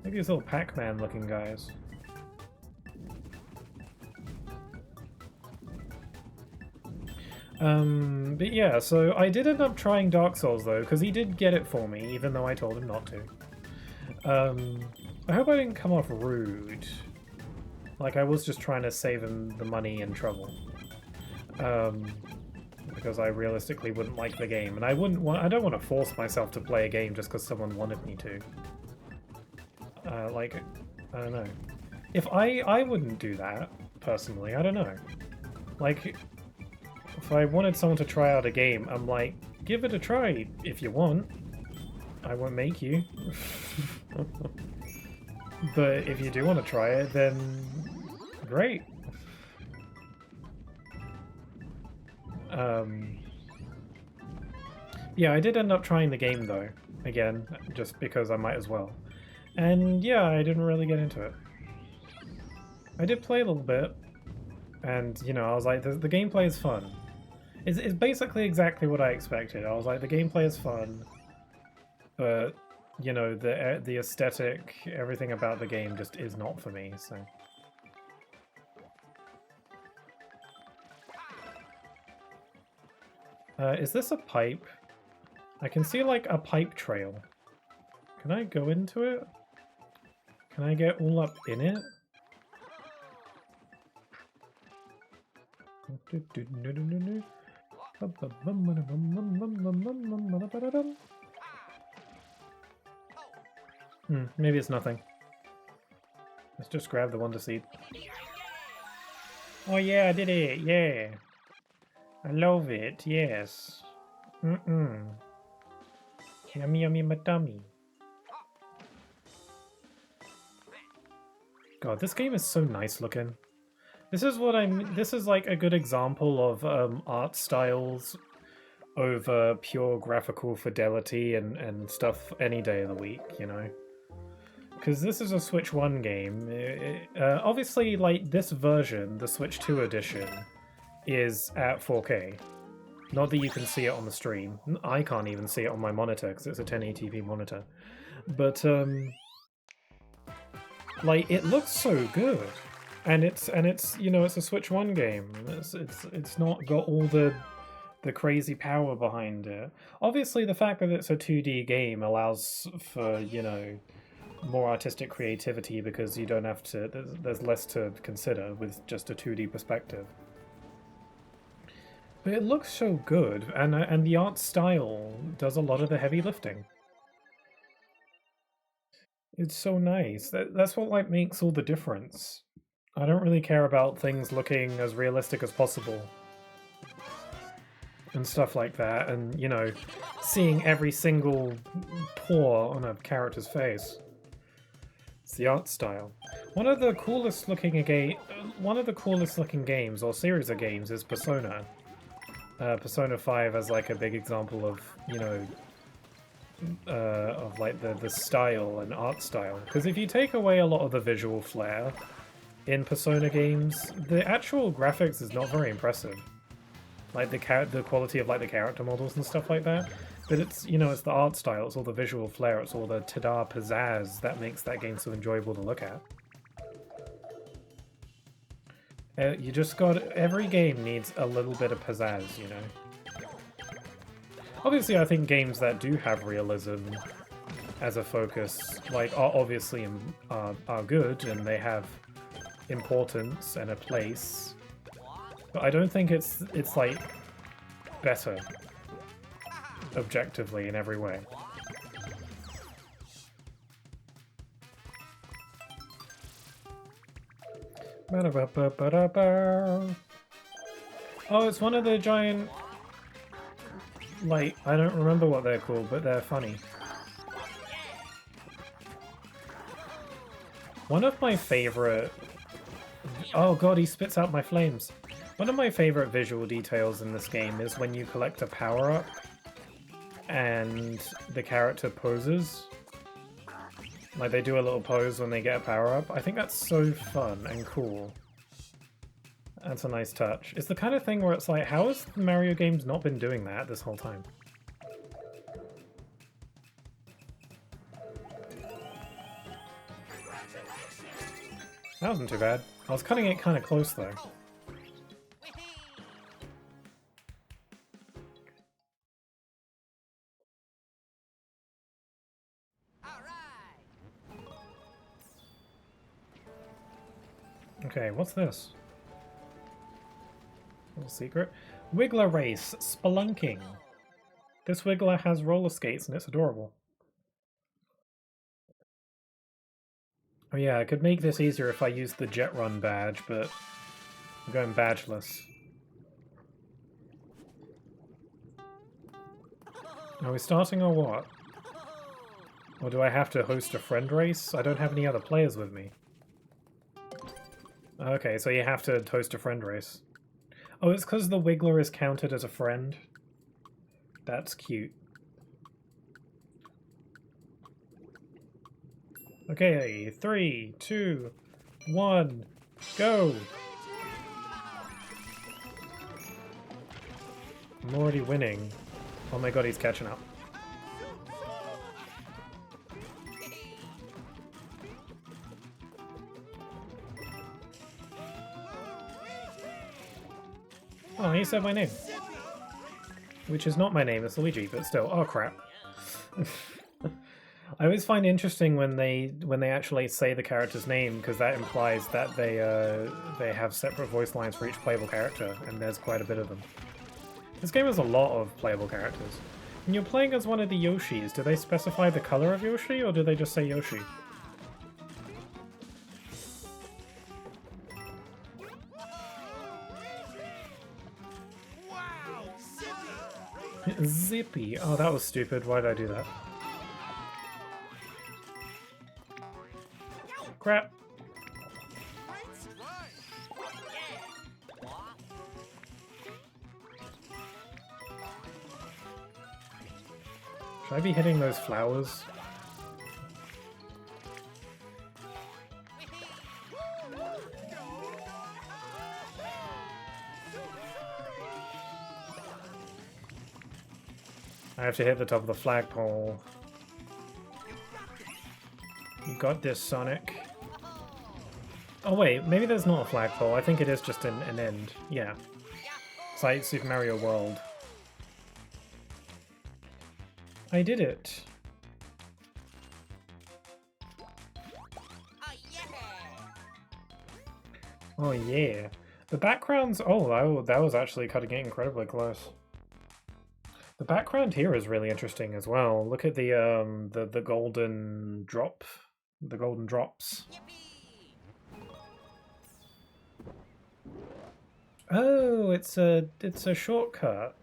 Maybe these little Pac-Man looking guys. But yeah, so I did end up trying Dark Souls though, because he did get it for me, even though I told him not to. I hope I didn't come off rude. Like, I was just trying to save him the money and trouble. Because I realistically wouldn't like the game, and I don't want to force myself to play a game just because someone wanted me to. Like, I don't know. If I wouldn't do that, personally, I don't know. Like, if I wanted someone to try out a game, I'm like, give it a try if you want. I won't make you. But if you do want to try it, then great. Yeah, I did end up trying the game though, again, just because I might as well. And yeah, I didn't really get into it. I did play a little bit. And, you know, I was like, the gameplay is fun. It's basically exactly what I expected. I was like, the gameplay is fun, but, you know, the aesthetic, everything about the game just is not for me, so... is this a pipe? I can see, like, a pipe trail. Can I go into it? Can I get all up in it? Maybe it's nothing. Let's just grab the Wonder Seed. Oh yeah, I did it, yeah! I love it, yes. Yummy yummy my tummy. God, this game is so nice looking. This is what this is like a good example of art styles over pure graphical fidelity and stuff any day of the week, you know? Because this is a Switch 1 game. Obviously, like, this version, the Switch 2 edition, is at 4K. Not that you can see it on the stream. I can't even see it on my monitor because it's a 1080p monitor. But, like, it looks so good. And it's you know, it's a Switch 1 game. It's not got all the crazy power behind it. Obviously, the fact that it's a 2D game allows for, you know, more artistic creativity because you don't have to... There's less to consider with just a 2D perspective. But it looks so good, and the art style does a lot of the heavy lifting. It's so nice. That's what, like, makes all the difference. I don't really care about things looking as realistic as possible. And stuff like that, and, you know, seeing every single pore on a character's face. It's the art style. One of the coolest looking games, or series of games, is Persona. Persona 5 as like a big example of, you know, of like the style and art style. Because if you take away a lot of the visual flair in Persona games, the actual graphics is not very impressive. Like the quality of like the character models and stuff like that. But it's, you know, it's the art style, it's all the visual flair, it's all the ta-da pizzazz that makes that game so enjoyable to look at. You just got... Every game needs a little bit of pizzazz, you know? Obviously, I think games that do have realism as a focus, like, are obviously are good, and they have importance and a place. But I don't think it's like, better. Objectively, in every way. Oh, it's one of the giant... Like, I don't remember what they're called, but they're funny. One of my favorite... Oh god, he spits out my flames. One of my favorite visual details in this game is when you collect a power-up and the character poses. Like, they do a little pose when they get a power-up. I think that's so fun and cool. That's a nice touch. It's the kind of thing where it's like, how has Mario games not been doing that this whole time? That wasn't too bad. I was cutting it kind of close, though. Okay, what's this? Little secret. Wiggler race, spelunking. This Wiggler has roller skates and it's adorable. Oh yeah, I could make this easier if I used the Jet Run badge, but I'm going badgeless. Are we starting or what? Or do I have to host a friend race? I don't have any other players with me. Okay, so you have to host a friend race. Oh, it's because the Wiggler is counted as a friend? That's cute. Okay, 3, 2, 1, go! I'm already winning. Oh my god, he's catching up. Oh, he said my name. Which is not my name, it's Luigi, but still. Oh crap. I always find it interesting when they actually say the character's name, because that implies that they have separate voice lines for each playable character, and there's quite a bit of them. This game has a lot of playable characters. When you're playing as one of the Yoshis, do they specify the color of Yoshi, or do they just say Yoshi? Zippy! Oh, that was stupid. Why did I do that? Crap! Should I be hitting those flowers? I have to hit the top of the flagpole. You got this, Sonic. Oh wait, maybe there's not a flagpole. I think it is just an end. Yeah. It's like Super Mario World. I did it. Oh yeah. The backgrounds... Oh, that was actually cutting it incredibly close. The background here is really interesting as well. Look at the golden drop. The golden drops. Oh, it's a shortcut.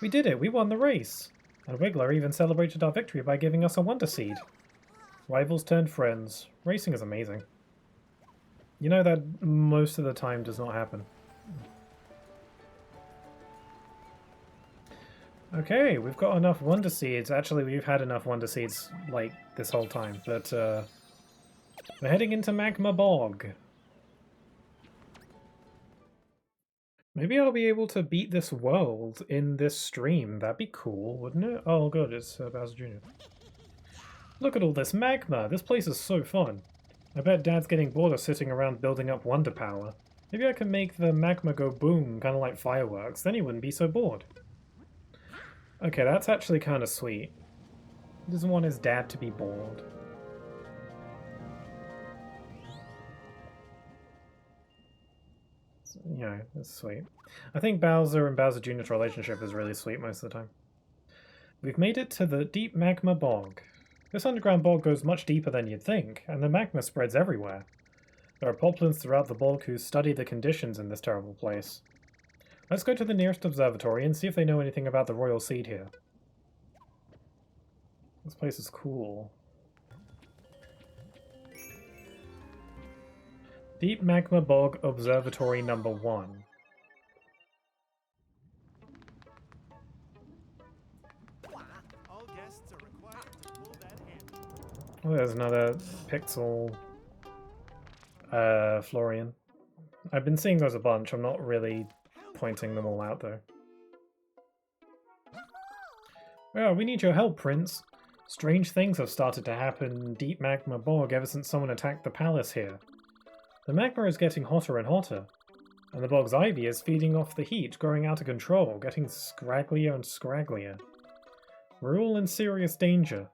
We did it! We won the race! And Wiggler even celebrated our victory by giving us a Wonder Seed. Rivals turned friends. Racing is amazing. You know that most of the time does not happen. Okay, we've got enough Wonder Seeds. Actually, we've had enough Wonder Seeds, like, this whole time. But, we're heading into Magma Bog. Maybe I'll be able to beat this world in this stream. That'd be cool, wouldn't it? Oh, good, it's Bowser Jr. Look at all this magma! This place is so fun. I bet Dad's getting bored of sitting around building up wonder power. Maybe I can make the magma go boom, kind of like fireworks. Then he wouldn't be so bored. Okay, that's actually kind of sweet. He doesn't want his dad to be bored. Yeah, that's sweet. I think Bowser and Bowser Jr.'s relationship is really sweet most of the time. We've made it to the deep magma bog. This underground bog goes much deeper than you'd think, and the magma spreads everywhere. There are poplins throughout the bog who study the conditions in this terrible place. Let's go to the nearest observatory and see if they know anything about the royal seed here. This place is cool. Deep Magma Bog Observatory number 1. Oh, there's another pixel Florian. I've been seeing those a bunch. I'm not really pointing them all out though. Well, we need your help, Prince. Strange things have started to happen in Deep Magma Bog ever since someone attacked the palace here. The magma is getting hotter and hotter, and the bog's ivy is feeding off the heat, growing out of control, getting scragglier and scragglier. We're all in serious danger.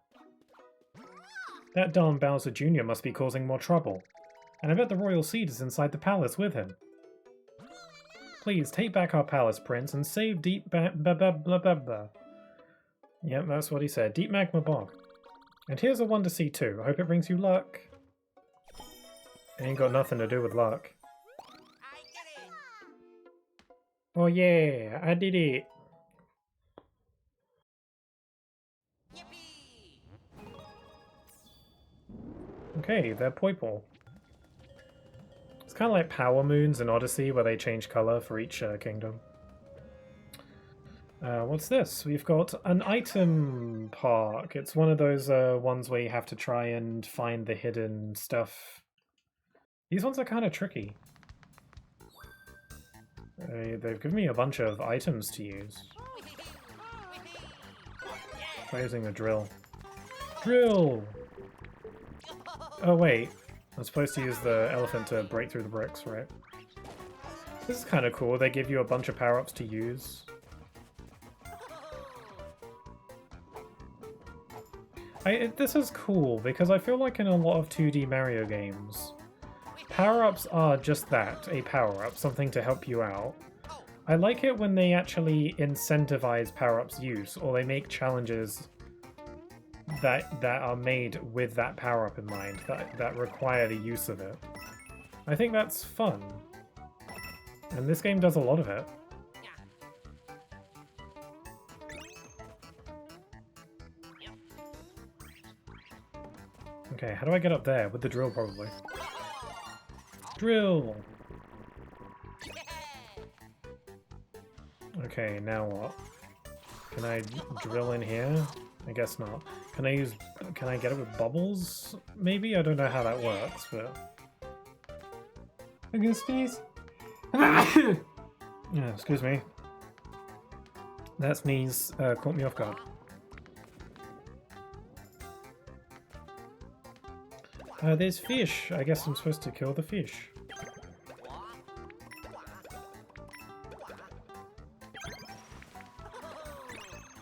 That darn Bowser Jr. must be causing more trouble, and I bet the royal seed is inside the palace with him. Please, take back our palace, Prince, and save Deep Yep, that's what he said. Deep Magma Bog. And here's a Wonder Seed too. I hope it brings you luck. It ain't got nothing to do with luck. Oh yeah, I did it. Okay, they're purple. It's kind of like Power Moons in Odyssey, where they change color for each kingdom. What's this? We've got an item park. It's one of those ones where you have to try and find the hidden stuff. These ones are kind of tricky. They've given me a bunch of items to use. Try using the drill. Drill! Oh wait, I'm supposed to use the elephant to break through the bricks, right? This is kind of cool. They give you a bunch of power-ups to use. This is cool because I feel like in a lot of 2D Mario games, power-ups are just that, a power-up, something to help you out. I like it when they actually incentivize power-ups use, or they make challenges that are made with that power-up in mind, that require the use of it. I think that's fun. And this game does a lot of it. Okay, how do I get up there? With the drill, probably. Drill! Okay, now what? Can I drill in here? I guess not. Can I get it with bubbles? Maybe? I don't know how that works, but... I'm gonna sneeze. Yeah, excuse me. That sneeze caught me off guard. There's fish. I guess I'm supposed to kill the fish.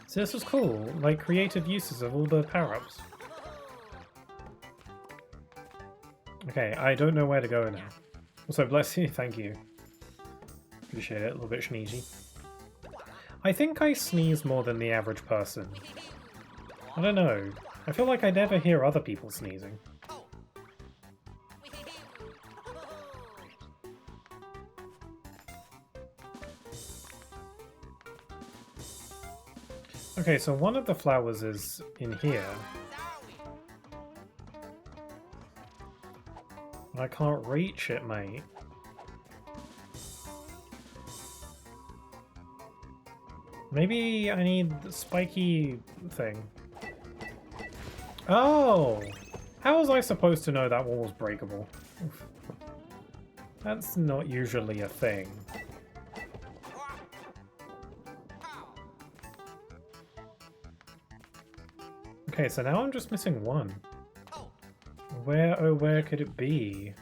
So this was cool, like creative uses of all the power-ups. Okay, I don't know where to go now. Also, bless you, thank you. Appreciate it, a little bit sneezy. I think I sneeze more than the average person. I don't know. I feel like I never hear other people sneezing. Okay, so one of the flowers is in here. I can't reach it, mate. Maybe I need the spiky thing. Oh! How was I supposed to know that one was breakable? That's not usually a thing. Okay, so now I'm just missing one. Where, oh where could it be?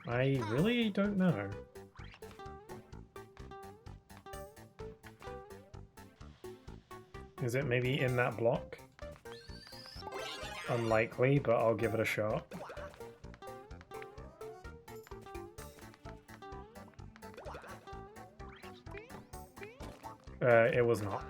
I really don't know. Is it maybe in that block? Unlikely, but I'll give it a shot. It was not.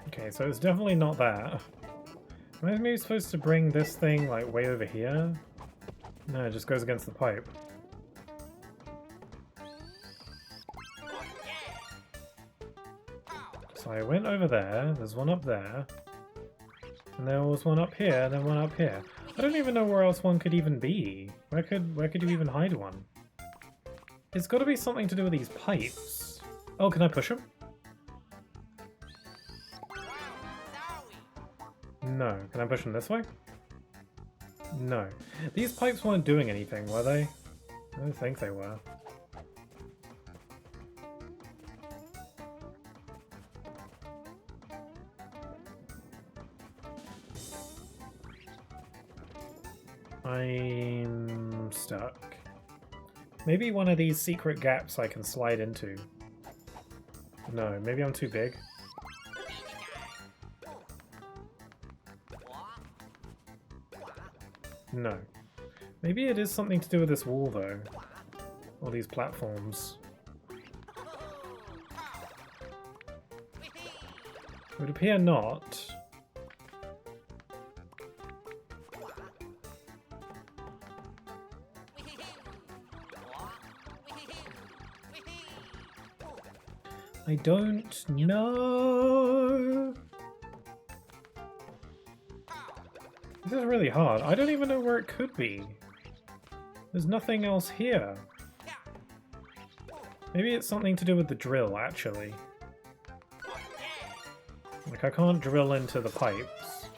Okay, so it's definitely not that. Am I maybe supposed to bring this thing, like, way over here? No, it just goes against the pipe. So I went over there, there's one up there, and there was one up here, and then one up here. I don't even know where else one could even be. Where could you even hide one? It's got to be something to do with these pipes. Oh, can I push them? No. Can I push them this way? No. These pipes weren't doing anything, were they? I don't think they were. I'm stuck. Maybe one of these secret gaps I can slide into. No, maybe I'm too big. No. Maybe it is something to do with this wall, though. Or these platforms. It would appear not. I don't know. This is really hard. I don't even know where it could be. There's nothing else here. Maybe it's something to do with the drill, actually. Like, I can't drill into the pipes.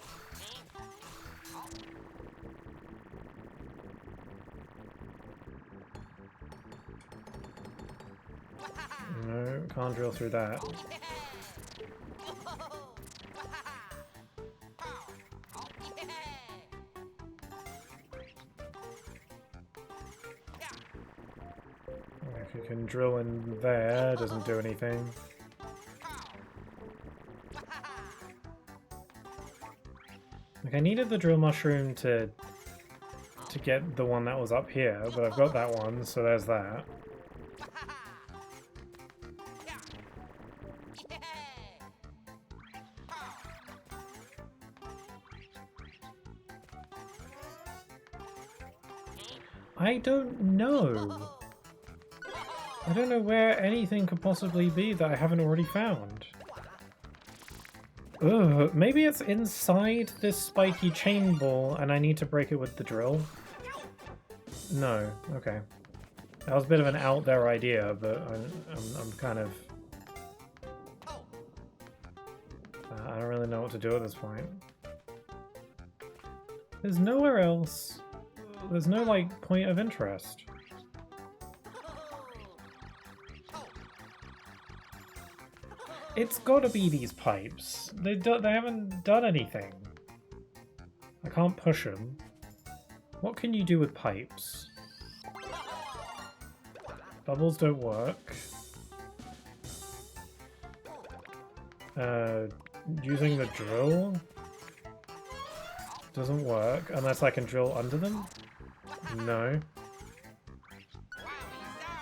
No, can't drill through that. If you can drill in there, doesn't do anything. Like, I needed the drill mushroom to get the one that was up here, but I've got that one, so there's that. I don't know. I don't know where anything could possibly be that I haven't already found. Ugh, maybe it's inside this spiky chain ball and I need to break it with the drill? No, okay. That was a bit of an out there idea, but I'm kind of... I don't really know what to do at this point. There's nowhere else. There's no, like, point of interest. It's gotta be these pipes. They haven't done anything. I can't push them. What can you do with pipes? Bubbles don't work. Using the drill doesn't work unless I can drill under them. No.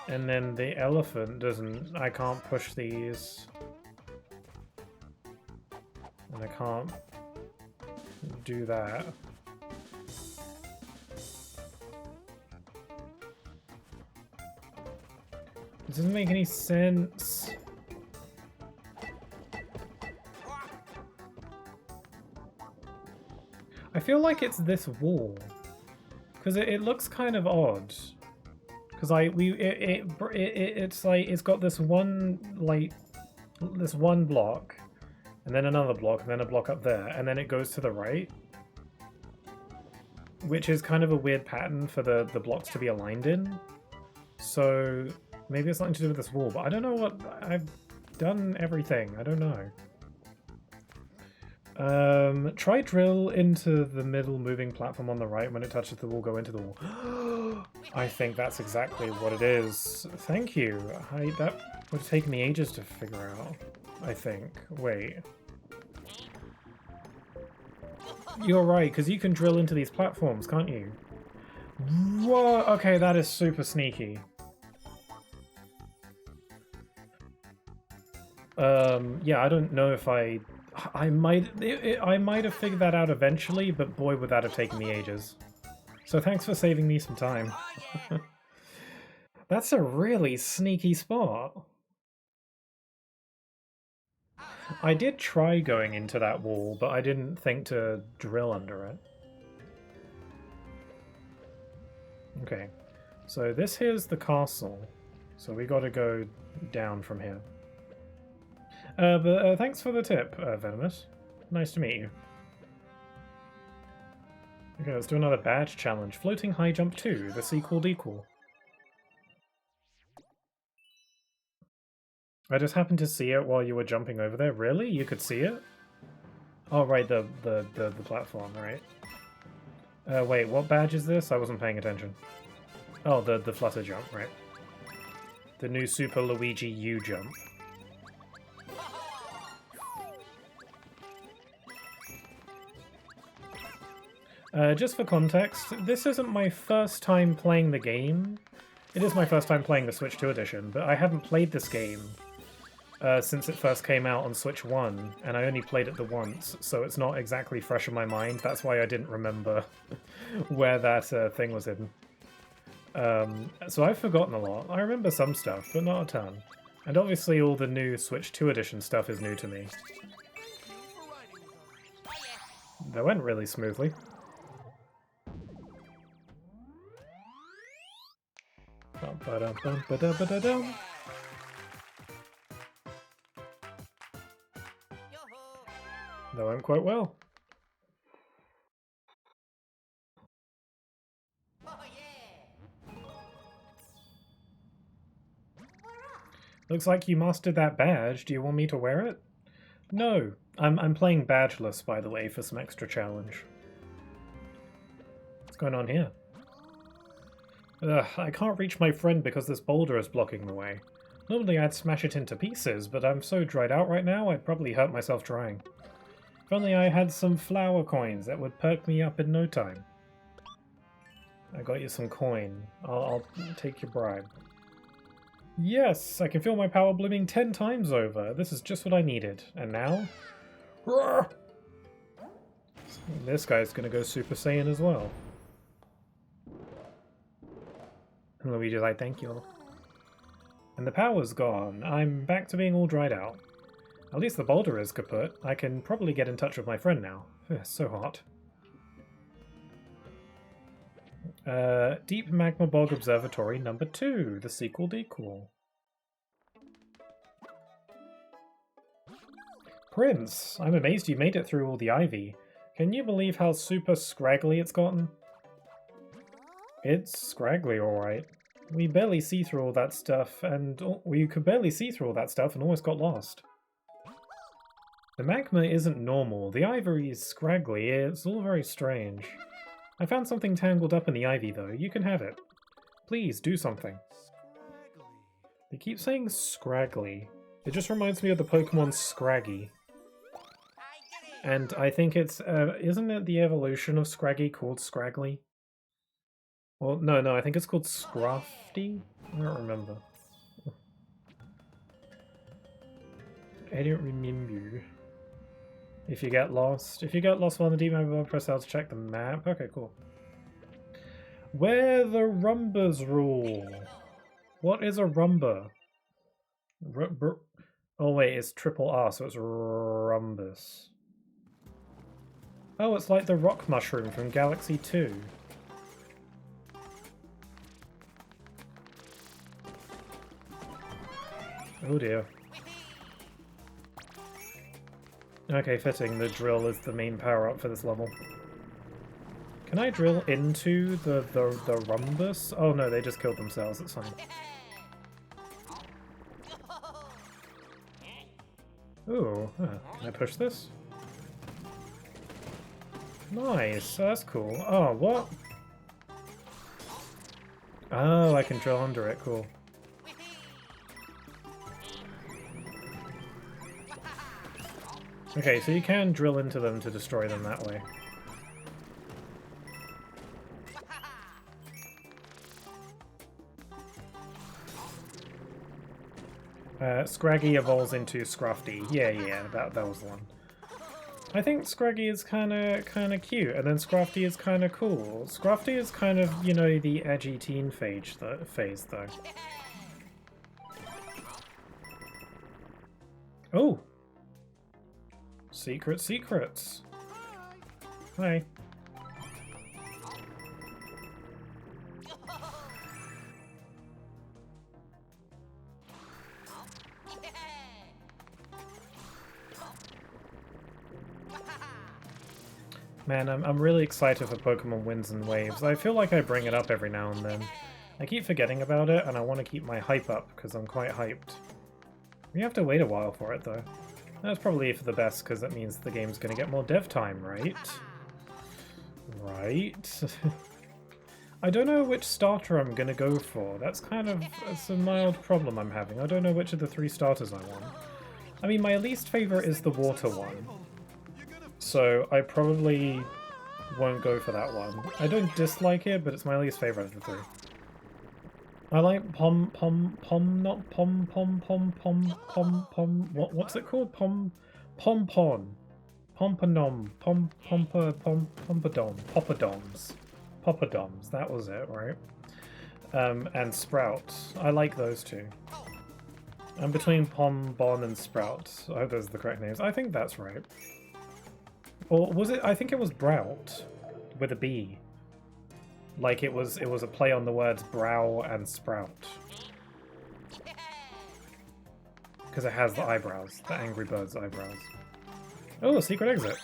And then the elephant doesn't... I can't push these. And I can't do that. It doesn't make any sense. I feel like it's this wall. Because it looks kind of odd. Because it's like it's got this one block, and then another block, and then a block up there, and then it goes to the right, which is kind of a weird pattern for the blocks to be aligned in. So maybe it's something to do with this wall, but I don't know what... I've done everything. I don't know. Try drill into the middle moving platform on the right. When it touches the wall, go into the wall. I think that's exactly what it is. Thank you. That would have taken me ages to figure out, I think. Wait. You're right, because you can drill into these platforms, can't you? Whoa, okay, that is super sneaky. Yeah, I don't know if I might have figured that out eventually, but boy, would that have taken me ages. So thanks for saving me some time. That's a really sneaky spot. I did try going into that wall, but I didn't think to drill under it. Okay, so this here's the castle. So we gotta go down from here. But thanks for the tip, Venomous. Nice to meet you. Okay, let's do another badge challenge. Floating High Jump 2, the sequel dequel. I just happened to see it while you were jumping over there. Really? You could see it? Oh, right, the platform, right. Wait, what badge is this? I wasn't paying attention. Oh, the flutter jump, right. The new Super Luigi U jump. Just for context, this isn't my first time playing the game. It is my first time playing the Switch 2 edition, but I haven't played this game since it first came out on Switch 1, and I only played it the once, so it's not exactly fresh in my mind. That's why I didn't remember where that thing was hidden. So I've forgotten a lot. I remember some stuff, but not a ton. And obviously all the new Switch 2 edition stuff is new to me. That went really smoothly. Ba-ba-da-bum-ba-da-ba-da-dum. That went quite well. Looks like you mastered that badge. Do you want me to wear it? No. I'm playing badgeless, by the way, for some extra challenge. What's going on here? Ugh, I can't reach my friend because this boulder is blocking the way. Normally I'd smash it into pieces, but I'm so dried out right now I'd probably hurt myself trying. If only I had some flower coins, that would perk me up in no time. I got you some coin. I'll take your bribe. Yes, I can feel my power blooming 10 times over. This is just what I needed. And now? Roar! This guy's gonna go Super Saiyan as well. And Luigi's like, thank you. And the power's gone. I'm back to being all dried out. At least the boulder is kaput. I can probably get in touch with my friend now. So hot. Deep Magma Bog Observatory number 2, the sequel dequel. Prince, I'm amazed you made it through all the ivy. Can you believe how super scraggly it's gotten? It's scraggly, alright. We barely see through all that stuff, and we could barely see through all that stuff and almost got lost. The magma isn't normal. The ivy is scraggly. It's all very strange. I found something tangled up in the ivy, though. You can have it. Please, do something. Scraggly. They keep saying scraggly. It just reminds me of the Pokemon Scraggy. And I think it's, isn't it the evolution of Scraggy called Scraggly? Well, no, I think it's called Scrafty? I don't remember. I don't remember. If you get lost while in the deep magma, press L to check the map. Okay, cool. Where the Rumbas rule. What is a Rumba? Oh wait, it's triple R, so it's Rumbus. Oh, it's like the rock mushroom from Galaxy 2. Oh dear. Okay, fitting. The drill is the main power-up for this level. Can I drill into the rhombus? Oh no, they just killed themselves. It's fine. Ooh, can I push this? Nice, that's cool. Oh, what? Oh, I can drill under it. Cool. Okay, so you can drill into them to destroy them that way. Scraggy evolves into Scrafty. Yeah, that was the one. I think Scraggy is kind of cute, and then Scrafty is kind of cool. Scrafty is kind of, you know, the edgy teen phase though. Oh! Secrets. Hi. Man, I'm really excited for Pokemon Winds and Waves. I feel like I bring it up every now and then. I keep forgetting about it, and I want to keep my hype up, because I'm quite hyped. We have to wait a while for it, though. That's probably for the best, because that means the game's going to get more dev time, right? Right? I don't know which starter I'm going to go for. That's a mild problem I'm having. I don't know which of the 3 starters I want. I mean, my least favorite is the water one. So I probably won't go for that one. I don't dislike it, but it's my least favorite of the 3. I like what's it called? Pompon. Pompadom. Poppadoms. That was it, right? And Sprout. I like those 2. I'm between Pombon and Sprout. I hope those are the correct names. I think that's right. Or was it? I think it was Brout with a B. Like it was a play on the words brow and sprout. Because it has the eyebrows, the Angry Birds eyebrows. Oh, a secret exit.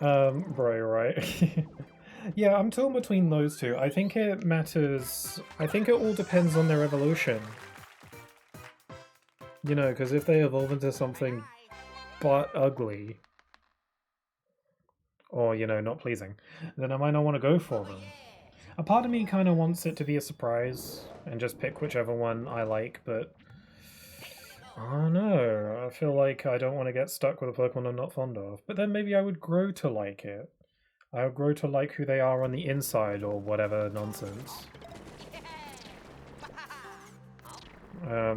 Bro, you're right. Yeah, I'm torn between those two. I think it matters. I think it all depends on their evolution. You know, because if they evolve into something but ugly, or, you know, not pleasing, then I might not want to go for them. A part of me kind of wants it to be a surprise and just pick whichever one I like, but I don't know. I feel like I don't want to get stuck with a Pokemon I'm not fond of. But then maybe I would grow to like it. I would grow to like who they are on the inside or whatever nonsense. I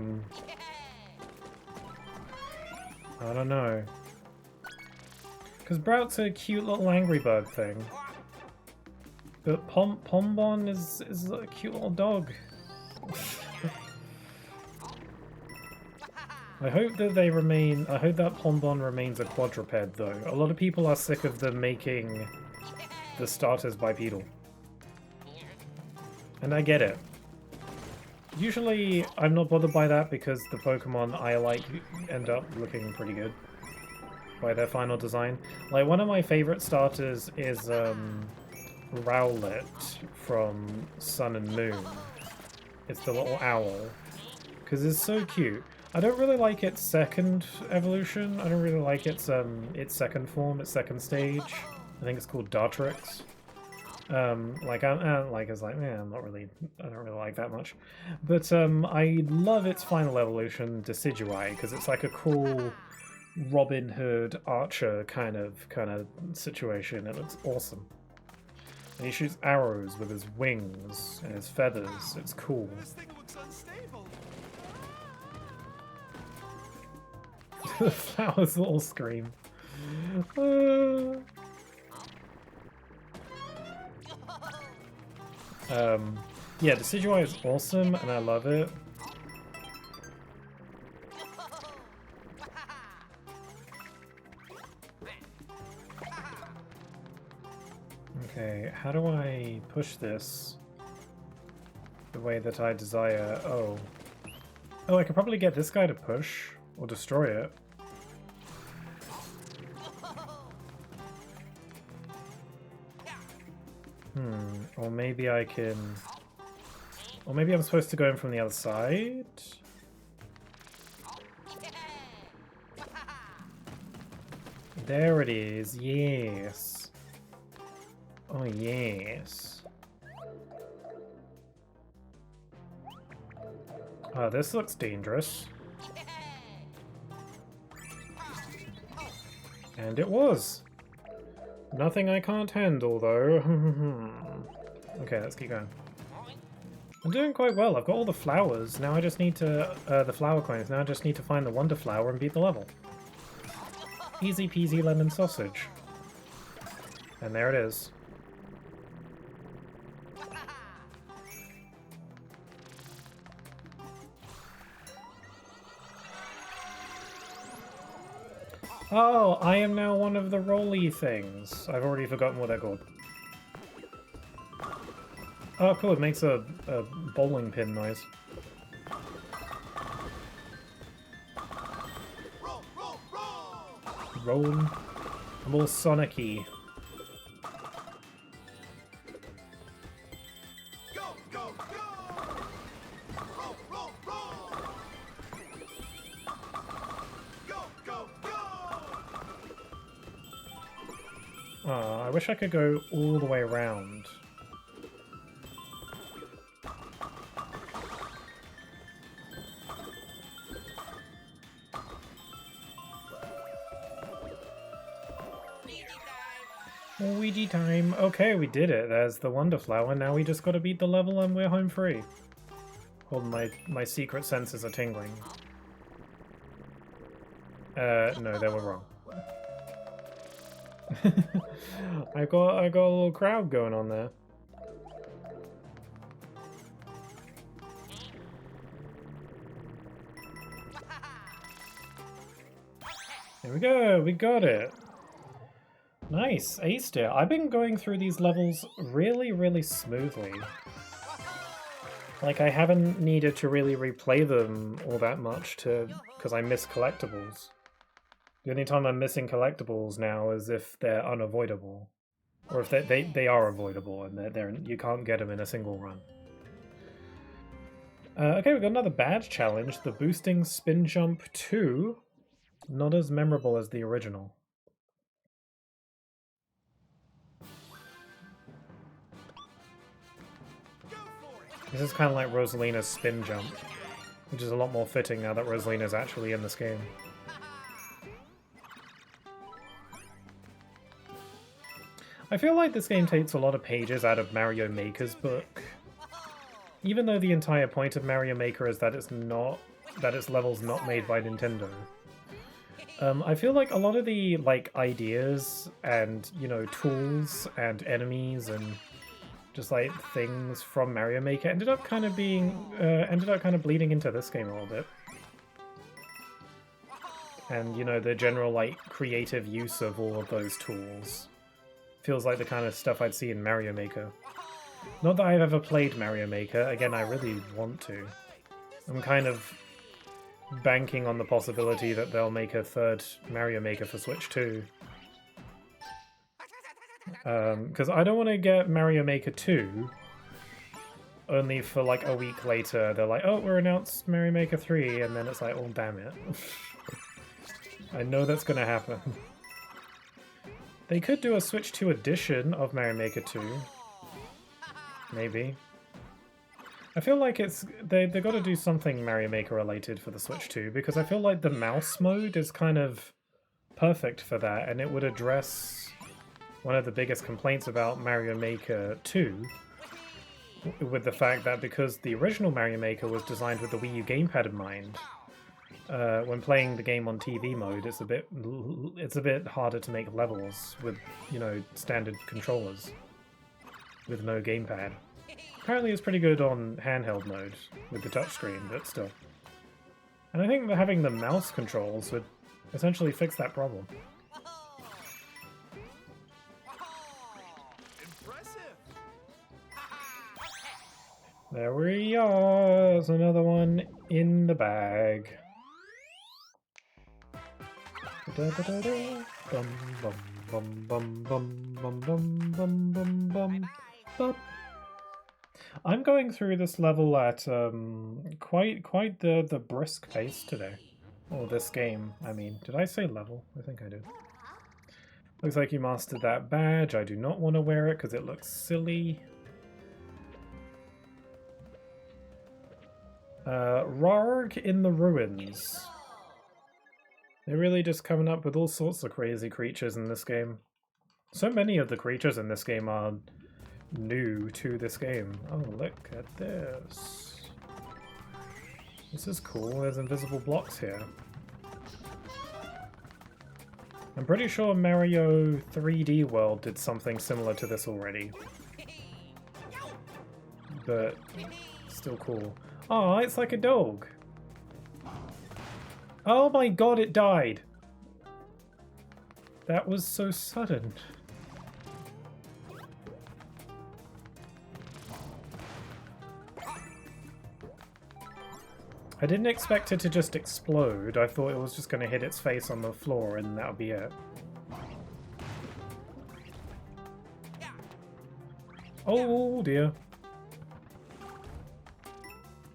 don't know. Because Brout's a cute little Angry Bird thing. But Pombon is a cute little dog. I hope that they remain... I hope that Pombon remains a quadruped, though. A lot of people are sick of them making the starters bipedal. And I get it. Usually, I'm not bothered by that because the Pokemon I like end up looking pretty good by their final design. Like, one of my favorite starters is Rowlet from Sun and Moon. It's the little owl. Because it's so cute. I don't really like its second evolution. I don't really like its second form, its second stage. I think it's called Dartrix. Like it's like, I'm not really, I don't really like that much. But I love its final evolution, Decidueye, because it's like a cool Robin Hood Archer kind of situation. It looks awesome. And he shoots arrows with his wings and his feathers. It's cool. This thing looks unstable. The flowers all scream. Yeah, Decidueye is awesome and I love it. Okay, how do I push this the way that I desire? Oh. Oh, I could probably get this guy to push or destroy it. Or maybe I can... Or maybe I'm supposed to go in from the other side? There it is, yes. Oh, yes. Oh, this looks dangerous. And it was! Nothing I can't handle, though. Okay, let's keep going. I'm doing quite well. I've got all the flowers. Now I just need to... the flower coins. Now I just need to find the Wonder Flower and beat the level. Easy peasy lemon sausage. And there it is. Oh, I am now one of the rolly things. I've already forgotten what they're called. Oh, cool, it makes a bowling pin noise. Roll, roll, roll! Roll. I'm all Sonic-y. Go, go, go! Roll, roll, roll! Go, go, go! Oh, I wish I could go all the way around. Ouija time. Okay, we did it. There's the Wonder Flower. Now we just gotta beat the level and we're home free. Hold on, my secret senses are tingling. No, they were wrong. I got a little crowd going on there. There we go, we got it. Nice, aced it. I've been going through these levels really, really smoothly. Like, I haven't needed to really replay them all that much because I miss collectibles. The only time I'm missing collectibles now is if they're unavoidable. Or if they are avoidable and you can't get them in a single run. Okay, we've got another badge challenge, the Boosting Spin Jump 2. Not as memorable as the original. This is kind of like Rosalina's Spin Jump, which is a lot more fitting now that Rosalina's actually in this game. I feel like this game takes a lot of pages out of Mario Maker's book. Even though the entire point of Mario Maker is that its level's not made by Nintendo. I feel like a lot of the ideas and, you know, tools and enemies and just like things from Mario Maker ended up kind of bleeding into this game a little bit. And, you know, the general creative use of all of those tools feels like the kind of stuff I'd see in Mario Maker. Not that I've ever played Mario Maker, again, I really want to. I'm kind of banking on the possibility that they'll make a third Mario Maker for Switch 2. Because I don't want to get Mario Maker 2, only for a week later they're like, oh, we're announced Mario Maker 3, and then it's like, oh, damn it. I know that's going to happen. They could do a Switch 2 edition of Mario Maker 2. Maybe. I feel like they've got to do something Mario Maker related for the Switch 2, because I feel like the mouse mode is kind of perfect for that, and it would address one of the biggest complaints about Mario Maker 2, with the fact that because the original Mario Maker was designed with the Wii U gamepad in mind, when playing the game on TV mode, it's a bit harder to make levels with, you know, standard controllers with no gamepad. Apparently it's pretty good on handheld mode with the touchscreen, but still. And I think that having the mouse controls would essentially fix that problem. There we are! There's another one in the bag. Bum bum bum bum bum bum bum bum bum bum bum. I'm going through this level at quite the brisk pace today. Or this game, I mean. Did I say level? I think I did. Looks like you mastered that badge. I do not want to wear it because it looks silly. Rarg in the Ruins. They're really just coming up with all sorts of crazy creatures in this game. So many of the creatures in this game are new to this game. Oh, look at this. This is cool. There's invisible blocks here. I'm pretty sure Mario 3D World did something similar to this already. But still cool. Oh, it's like a dog. Oh my god, it died. That was so sudden. I didn't expect it to just explode. I thought it was just going to hit its face on the floor and that would be it. Oh dear.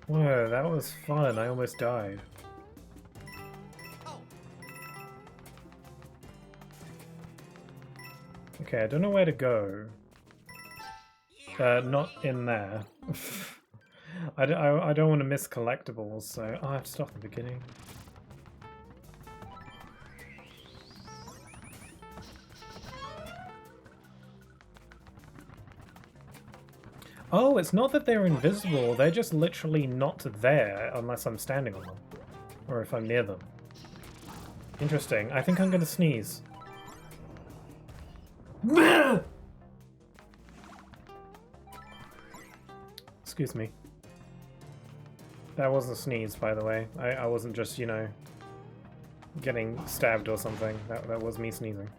Whoa, that was fun. I almost died. Okay, I don't know where to go. Not in there. I don't want to miss collectibles, so I have to start at the beginning. Oh, it's not that they're invisible, they're just literally not there unless I'm standing on them. Or if I'm near them. Interesting. I think I'm gonna sneeze. Excuse me. That wasn't a sneeze, by the way. I wasn't just, you know, getting stabbed or something. That was me sneezing.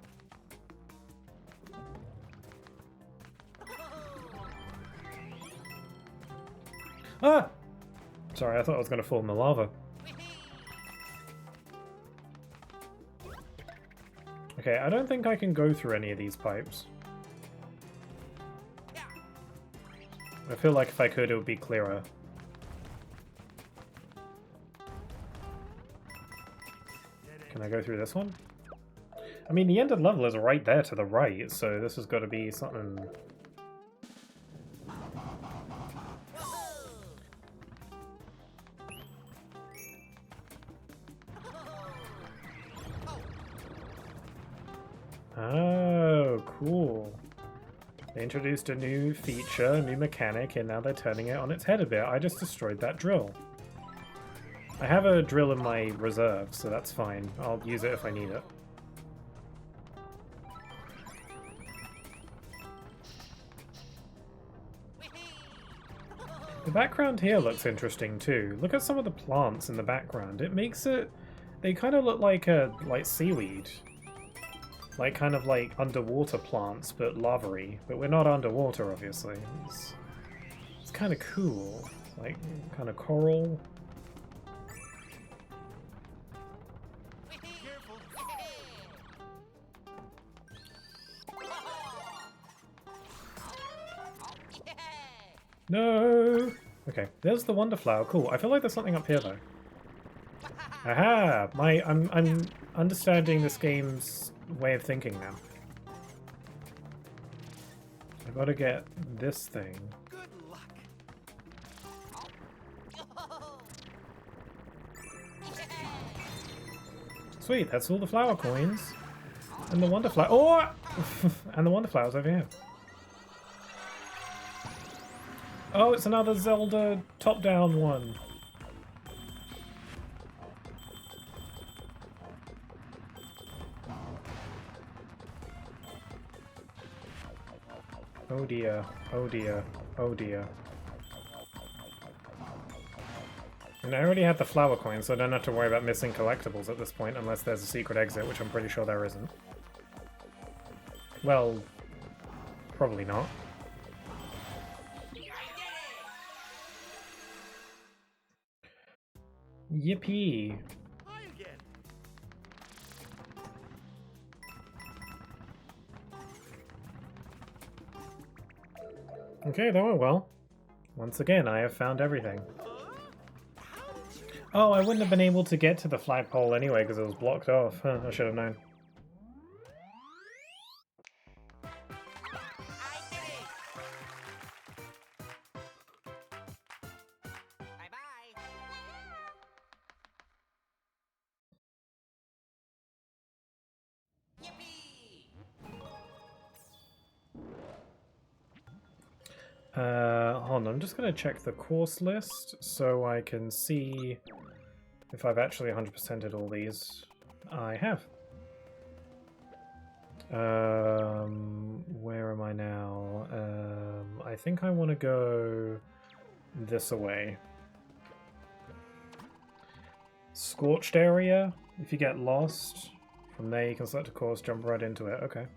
Ah! Sorry, I thought I was going to fall in the lava. Okay, I don't think I can go through any of these pipes. I feel like if I could, it would be clearer. Can I go through this one? I mean, the end of the level is right there to the right, so this has got to be something... Oh, cool. They introduced a new feature, a new mechanic, and now they're turning it on its head a bit. I just destroyed that drill. I have a drill in my reserve, so that's fine. I'll use it if I need it. The background here looks interesting too. Look at some of the plants in the background. It makes it... They kind of look like seaweed. Like kind of like underwater plants, but lavary. But we're not underwater, obviously. It's kind of cool. Like, kind of coral. No! Okay, there's the Wonderflower. Cool. I feel like there's something up here, though. Aha! I'm understanding this game's way of thinking now. I've got to get this thing. Good luck. Sweet, that's all the flower coins. And the Wonderflower. Oh! And the Wonderflower's over here. Oh, it's another Zelda top-down one. Oh dear, oh dear, oh dear. And I already had the flower coin, so I don't have to worry about missing collectibles at this point, unless there's a secret exit, which I'm pretty sure there isn't. Well, probably not. Yippee! Hi again. Okay, that went well. Once again, I have found everything. Oh, I wouldn't have been able to get to the flagpole anyway because it was blocked off. Huh, I should have known. Hold on, I'm just going to check the course list so I can see if I've actually 100%ed all these. I have. Where am I now? I think I want to go this away. Scorched area. If you get lost, from there you can select a course, jump right into it. Okay.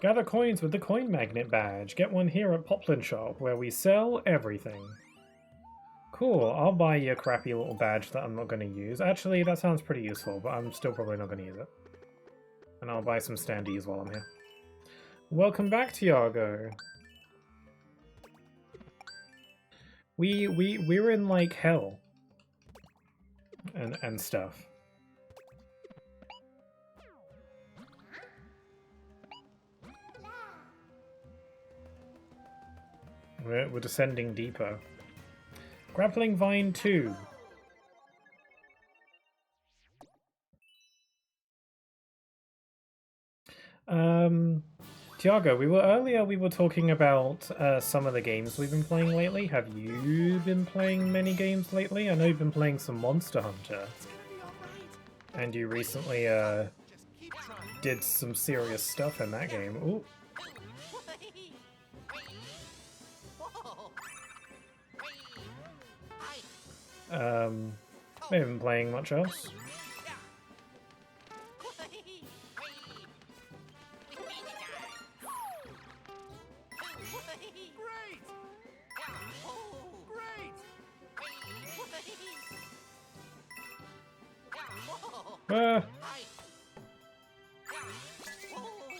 Gather coins with the coin magnet badge. Get one here at Poplin Shop, where we sell everything. Cool, I'll buy you a crappy little badge that I'm not going to use. Actually, that sounds pretty useful, but I'm still probably not going to use it. And I'll buy some standees while I'm here. Welcome back, Tiago. We're in, like, hell. And stuff. We're descending deeper. Grappling Vine 2. Tiago, we were talking about some of the games we've been playing lately. Have you been playing many games lately? I know you've been playing some Monster Hunter. And you recently did some serious stuff in that game. Ooh. I haven't been playing much else. Great!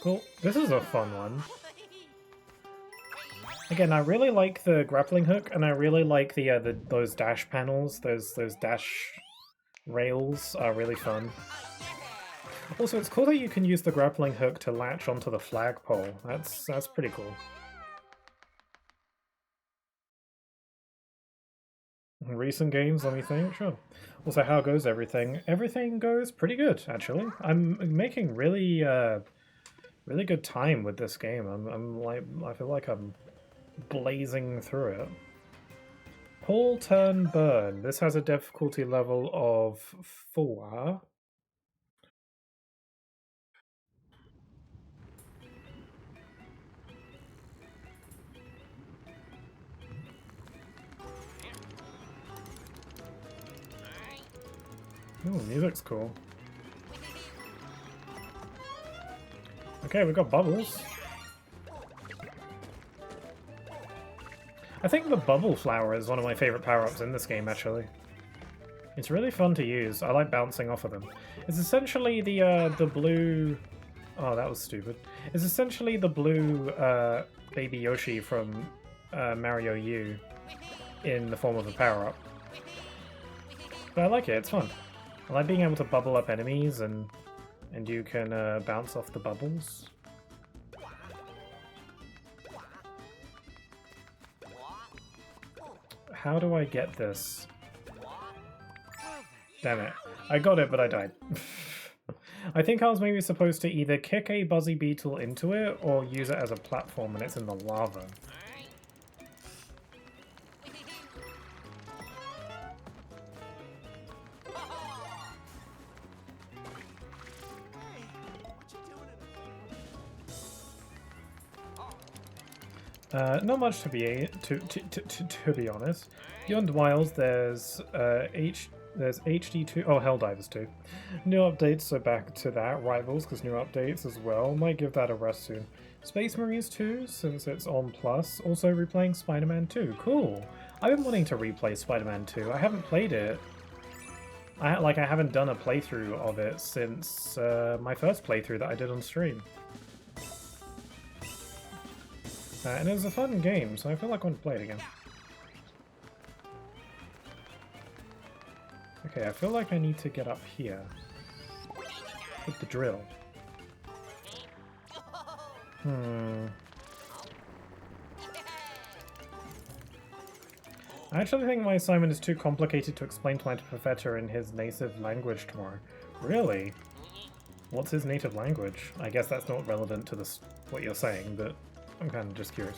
Cool. This is a fun one. Again, I really like the grappling hook, and I really like the those dash panels. Those dash rails are really fun. Also, it's cool that you can use the grappling hook to latch onto the flagpole. That's pretty cool. Recent games, let me think. Sure. Also, how goes everything? Everything goes pretty good, actually. I'm making really really good time with this game. I'm like, I feel like I'm blazing through it. Pull, turn, burn. This has a difficulty level of 4. Ooh, music's cool. Okay, we've got bubbles. I think the bubble flower is one of my favorite power-ups in this game, actually. It's really fun to use. I like bouncing off of them. It's essentially the blue... Oh, that was stupid. It's essentially the blue Baby Yoshi from Mario U in the form of a power-up. But I like it, it's fun. I like being able to bubble up enemies and you can bounce off the bubbles. How do I get this? Damn it. I got it, but I died. I think I was maybe supposed to either kick a Buzzy Beetle into it or use it as a platform and it's in the lava. Not much to be honest. Beyond Wilds, there's HD2. Oh, Helldivers 2. New updates, so back to that. Rivals, because new updates as well. Might give that a rest soon. Space Marines 2, since it's on Plus. Also replaying Spider-Man 2. Cool. I've been wanting to replay Spider-Man 2. I haven't played it. I haven't done a playthrough of it since my first playthrough that I did on stream. And it was a fun game, so I feel like I want to play it again. Okay, I feel like I need to get up here with the drill. I actually think my assignment is too complicated to explain to my professor in his native language tomorrow. Really? What's his native language? I guess that's not relevant to what you're saying, but I'm kind of just curious.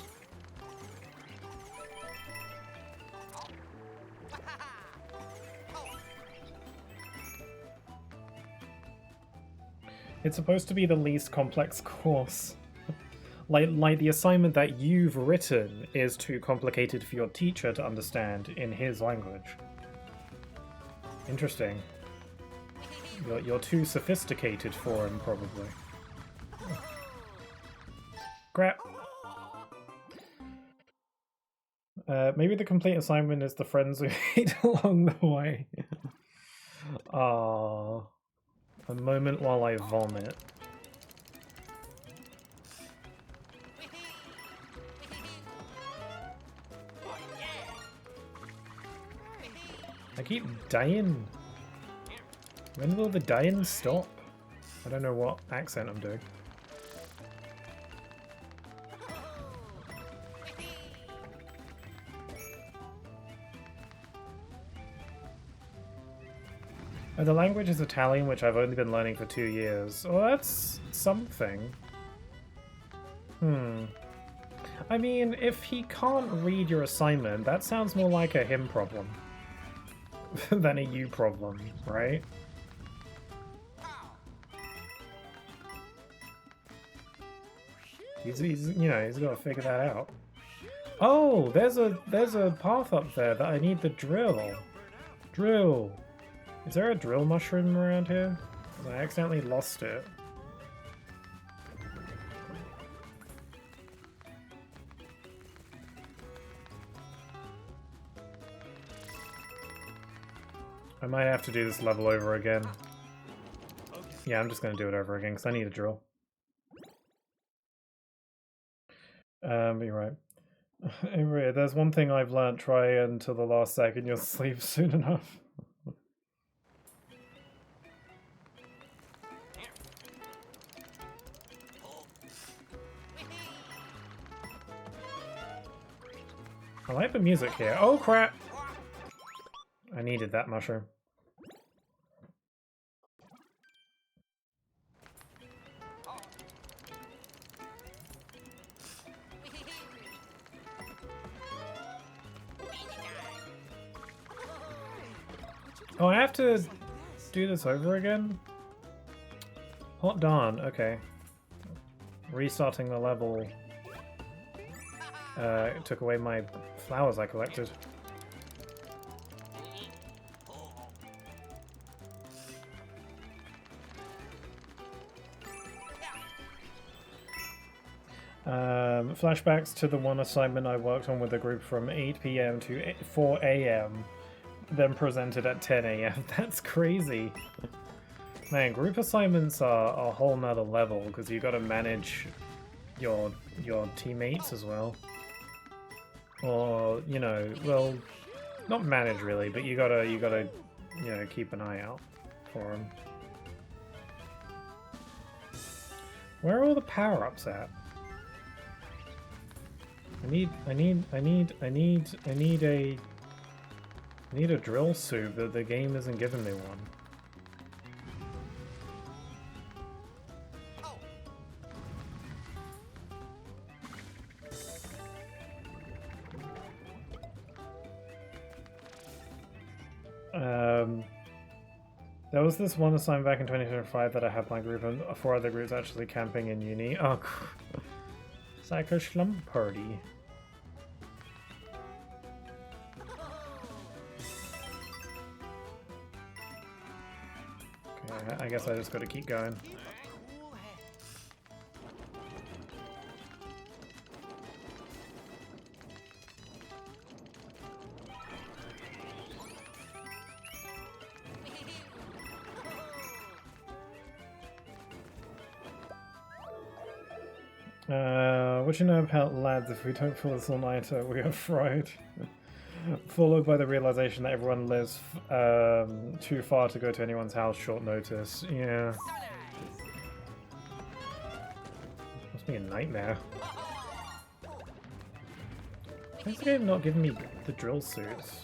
It's supposed to be the least complex course. like the assignment that you've written is too complicated for your teacher to understand in his language. Interesting. You're too sophisticated for him, probably. Crap. Maybe the complete assignment is the friends we made along the way. Ah, a moment while I vomit. I keep dying. When will the dying stop? I don't know what accent I'm doing. Oh, the language is Italian, which I've only been learning for 2 years. Well, that's something. I mean, if he can't read your assignment, that sounds more like a him problem than a you problem, right? He's you know, he's got to figure that out. Oh, there's a path up there that I need the drill. Drill. Is there a drill mushroom around here? I accidentally lost it. I might have to do this level over again. Yeah, I'm just going to do it over again because I need a drill. But you're right. Anyway, there's one thing I've learned: try until the last second, you'll sleep soon enough. I like the music here. Oh crap! I needed that mushroom. Oh, I have to do this over again? Hot darn, okay. Restarting the level took away my flowers I collected. Flashbacks to the one assignment I worked on with a group from 8 PM to 4 AM, then presented at 10 AM. That's crazy. Man, group assignments are a whole nother level because you got to manage your teammates as well. Or, you know, well, not manage really, but you gotta, you know, keep an eye out for them. Where are all the power-ups at? I need a drill suit, but the game isn't giving me one. There was this one assignment back in 2025 that I had my group and 4 other groups actually camping in uni. Oh, it's like a slump party. Okay, I guess I just gotta keep going. What you know about lads? If we don't pull this all-nighter, we are fried. Followed by the realization that everyone lives too far to go to anyone's house short notice. Yeah. Must be a nightmare. Why is the game not giving me the drill suits?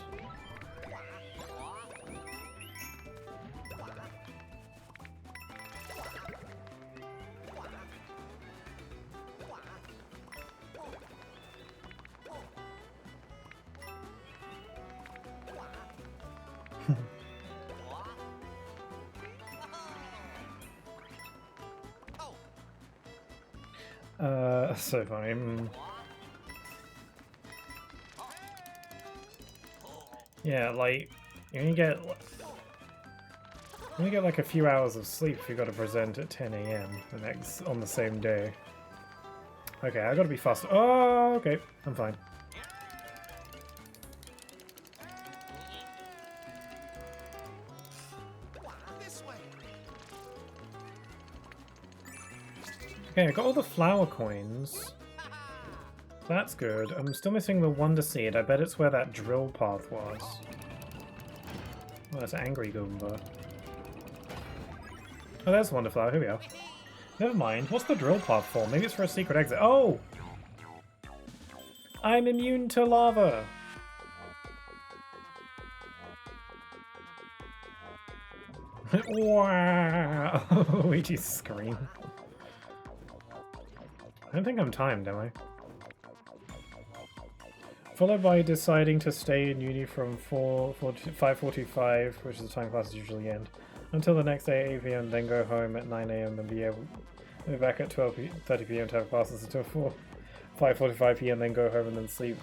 So funny. Yeah, like you only get like a few hours of sleep if you got to present at 10 AM on the same day. Okay, I gotta be fast. Oh, okay, I'm fine. Okay, I got all the flower coins. That's good. I'm still missing the Wonder Seed. I bet it's where that drill path was. Oh, that's Angry Goomba. Oh, there's Wonder Flower. Here we are. Never mind. What's the drill path for? Maybe it's for a secret exit. Oh! I'm immune to lava! Wow! Luigi's scream. I don't think I'm timed, am I? Followed by deciding to stay in uni from 5:45, which is the time classes usually end, until the next day at 8 PM, then go home at 9 AM and be back at 12:30 PM to have classes until 5:45 PM, then go home and then sleep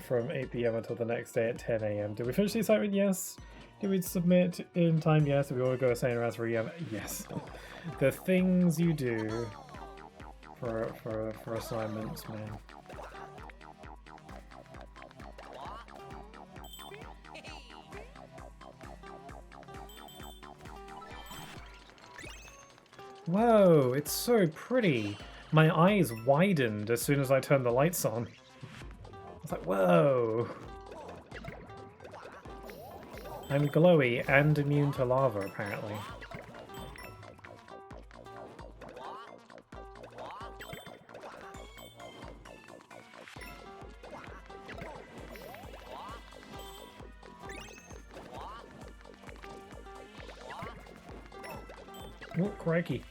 from 8 PM until the next day at 10 AM. Did we finish the assignment? Yes. Did we submit in time? Yes. Did we all go saying around 3 AM? Yes. The things you do for assignments, man. Whoa, it's so pretty. My eyes widened as soon as I turned the lights on. I was like, whoa. I'm glowy and immune to lava, apparently. Oh, crikey.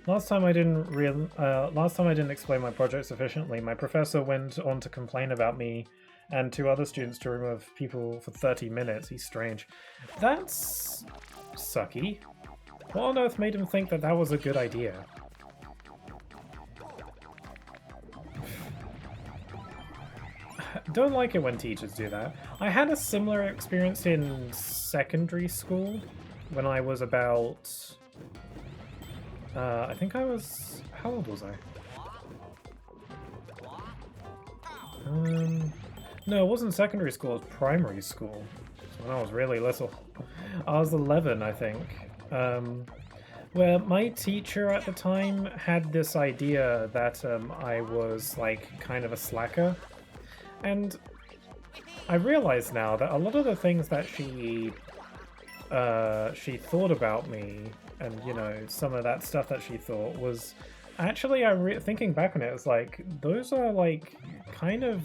Last time I didn't explain my project sufficiently. My professor went on to complain about me and 2 other students to room of people for 30 minutes. He's strange. That's sucky. What on earth made him think that that was a good idea? Don't like it when teachers do that. I had a similar experience in secondary school when I was about... I think I was... How old was I? No, it wasn't secondary school, it was primary school. So when I was really little. I was 11, I think. Where my teacher at the time had this idea that I was, like, kind of a slacker. And I realize now that a lot of the things that she thought about me, and, you know, some of that stuff that she thought was... Actually, thinking back on it, it's like, those are, like, kind of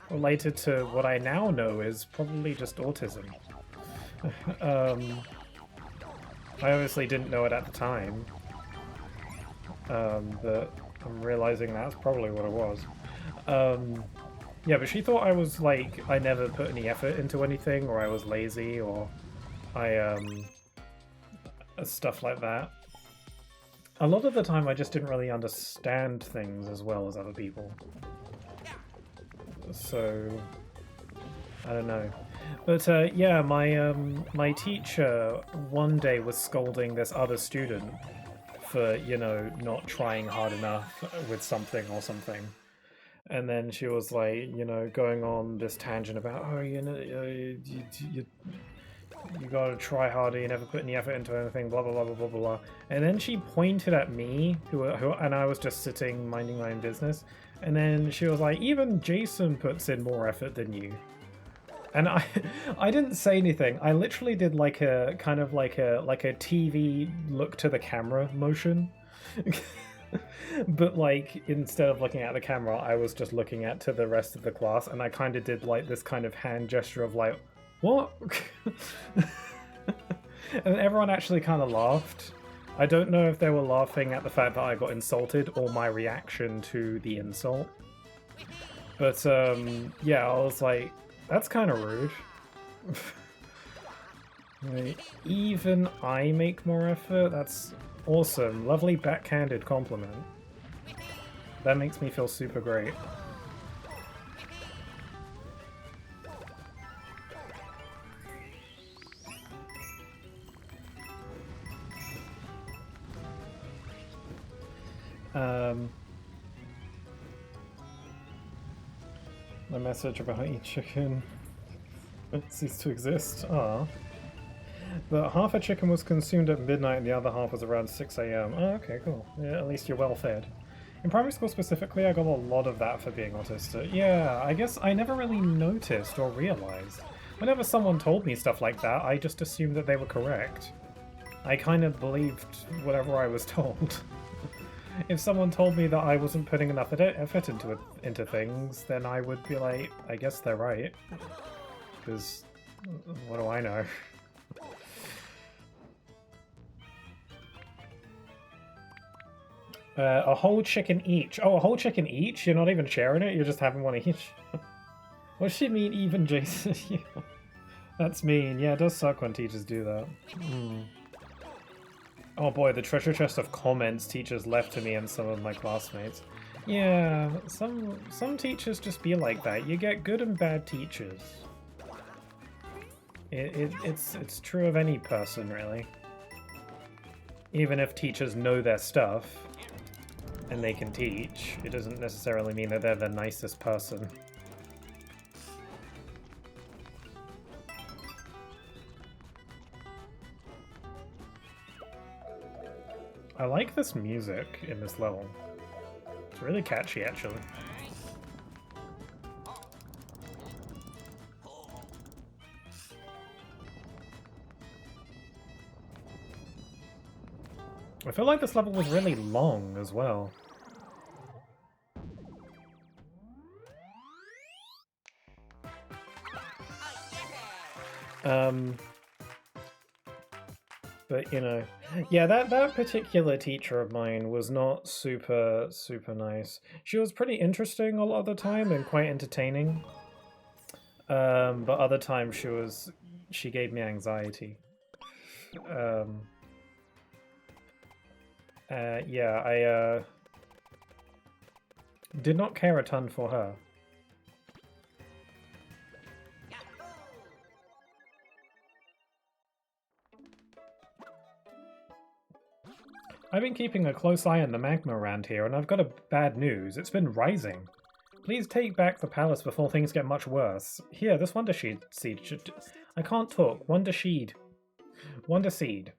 related to what I now know is probably just autism. I obviously didn't know it at the time, but I'm realizing that's probably what it was. Yeah, but she thought I was, like, I never put any effort into anything, or I was lazy, or I, stuff like that. A lot of the time I just didn't really understand things as well as other people. So, I don't know. But, yeah, my teacher one day was scolding this other student for, you know, not trying hard enough with something or something. And then she was like, you know, going on this tangent about, oh, you know, you gotta try harder, you never put any effort into anything, blah, blah, blah, blah, blah, blah. And then she pointed at me, and I was just sitting, minding my own business. And then she was like, even Jason puts in more effort than you. And I didn't say anything. I literally did like a, kind of like a TV look to the camera motion. But like, instead of looking at the camera, I was just looking at to the rest of the class, and I kind of did like this kind of hand gesture of like, what? And everyone actually kind of laughed. I don't know if they were laughing at the fact that I got insulted or my reaction to the insult. But yeah, I was like, that's kind of rude. Like, even I make more effort? That's awesome. Lovely backhanded compliment. That makes me feel super great. The message about each chicken ceased to exist. Ah. But half a chicken was consumed at midnight and the other half was around 6 AM. Oh, okay, cool. Yeah, at least you're well fed. In primary school specifically, I got a lot of that for being autistic. Yeah, I guess I never really noticed or realized. Whenever someone told me stuff like that, I just assumed that they were correct. I kind of believed whatever I was told. If someone told me that I wasn't putting enough effort into things, then I would be like, I guess they're right. Because, what do I know? A whole chicken each. Oh, a whole chicken each? You're not even sharing it? You're just having one each? What does she mean, even, Jason? Yeah. That's mean. Yeah, it does suck when teachers do that. Oh boy, the treasure chest of comments teachers left to me and some of my classmates. Yeah, some teachers just be like that. You get good and bad teachers. It's true of any person, really. Even if teachers know their stuff and they can teach, it doesn't necessarily mean that they're the nicest person. like this music in this level. It's really catchy, actually. I feel like this level was really long as well. But, you know, yeah, that particular teacher of mine was not super nice. She was pretty interesting a lot of the time and quite entertaining. But other times she gave me anxiety. Yeah, I did not care a ton for her. I've been keeping a close eye on the magma around here, and I've got a bad news. It's been rising. Please take back the palace before things get much worse. Here, this Wonder Seed should... I can't talk. Wonder Seed. Wonder Seed.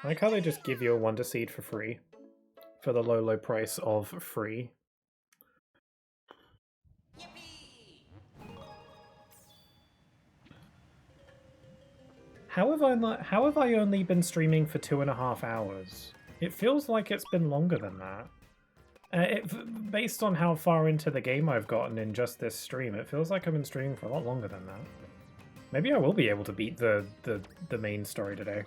I like how they just give you a Wonder Seed for free. For the low price of free. How have I only been streaming for 2.5 hours? It feels like it's been longer than that. Based on how far into the game I've gotten in just this stream, it feels like I've been streaming for a lot longer than that. Maybe I will be able to beat the main story today.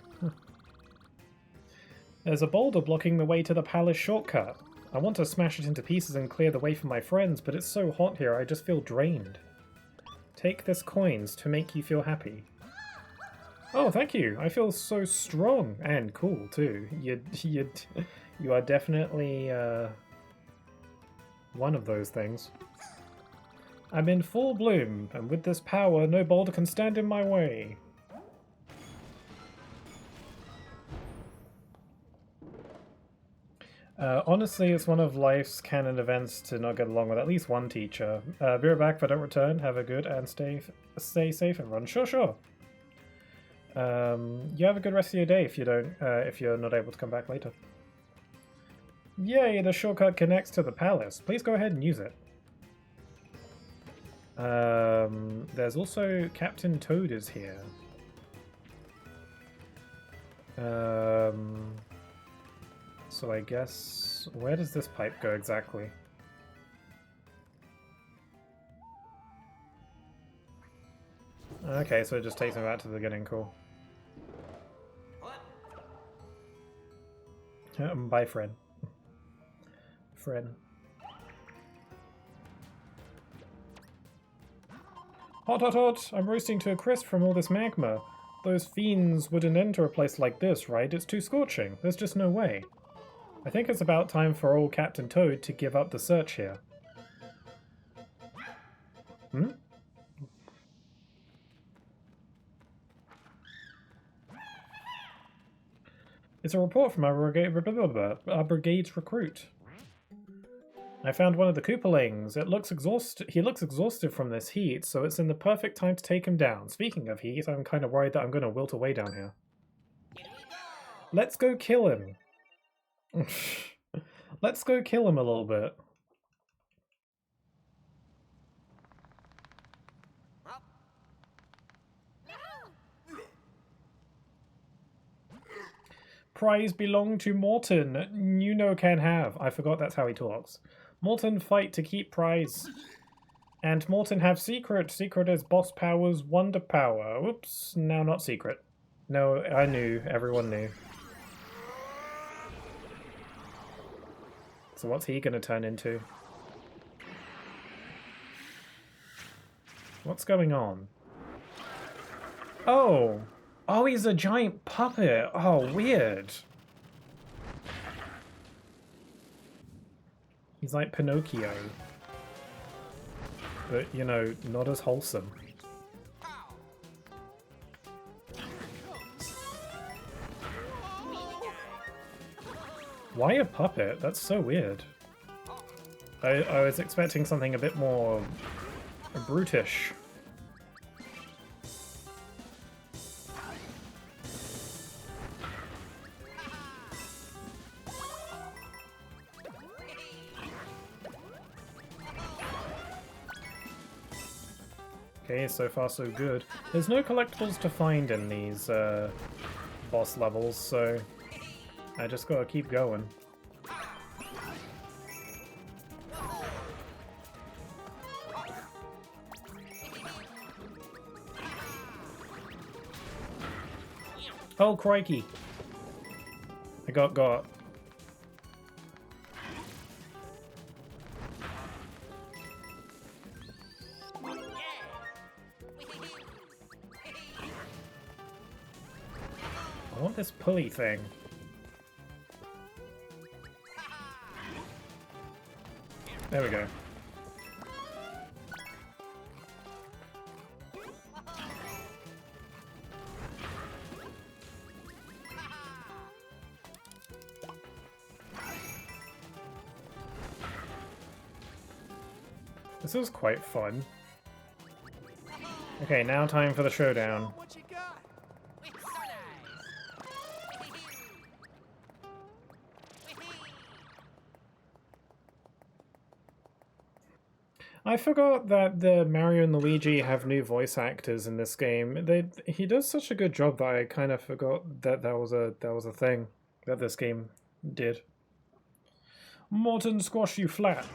There's a boulder blocking the way to the palace shortcut. I want to smash it into pieces and clear the way for my friends, but it's so hot here I just feel drained. Take this coins to make you feel happy. Oh, thank you. I feel so strong and cool too. You are definitely one of those things. I'm in full bloom, and with this power, no boulder can stand in my way. Honestly, it's one of life's canon events to not get along with at least one teacher. Be right back if I don't return. Have a good and stay safe and run. Sure. You have a good rest of your day if you're not able to come back later. Yay, the shortcut connects to the palace. Please go ahead and use it. There's also Captain Toad is here. So I guess, where does this pipe go exactly? Okay, so it just takes me back to the beginning, cool. Bye, friend. Hot! I'm roasting to a crisp from all this magma. Those fiends wouldn't enter a place like this, right? It's too scorching. There's just no way. I think it's about time for old Captain Toad to give up the search here. Hmm? It's a report from our brigade's recruit. I found one of the Koopalings. He looks exhausted from this heat, so it's in the perfect time to take him down. Speaking of heat, I'm kind of worried that I'm going to wilt away down here. Let's go kill him. Let's go kill him a little bit. Prize belong to Morton. You know can have. I forgot that's how he talks. Morton fight to keep prize. And Morton have secret. Secret is boss powers, wonder power. Oops, now not secret. No, I knew. Everyone knew. So what's he gonna turn into? What's going on? Oh! Oh, he's a giant puppet! Oh, weird! He's like Pinocchio. But, you know, not as wholesome. Why a puppet? That's so weird. I was expecting something a bit more brutish. Okay, so far so good. There's no collectibles to find in these boss levels, so I just gotta keep going. Oh, crikey! I got. I want this pulley thing. There we go. This was quite fun. Okay, now time for the showdown. What you got? I forgot that the Mario and Luigi have new voice actors in this game. He does such a good job that I kind of forgot that that was a thing that this game did. Morton, squash you flat.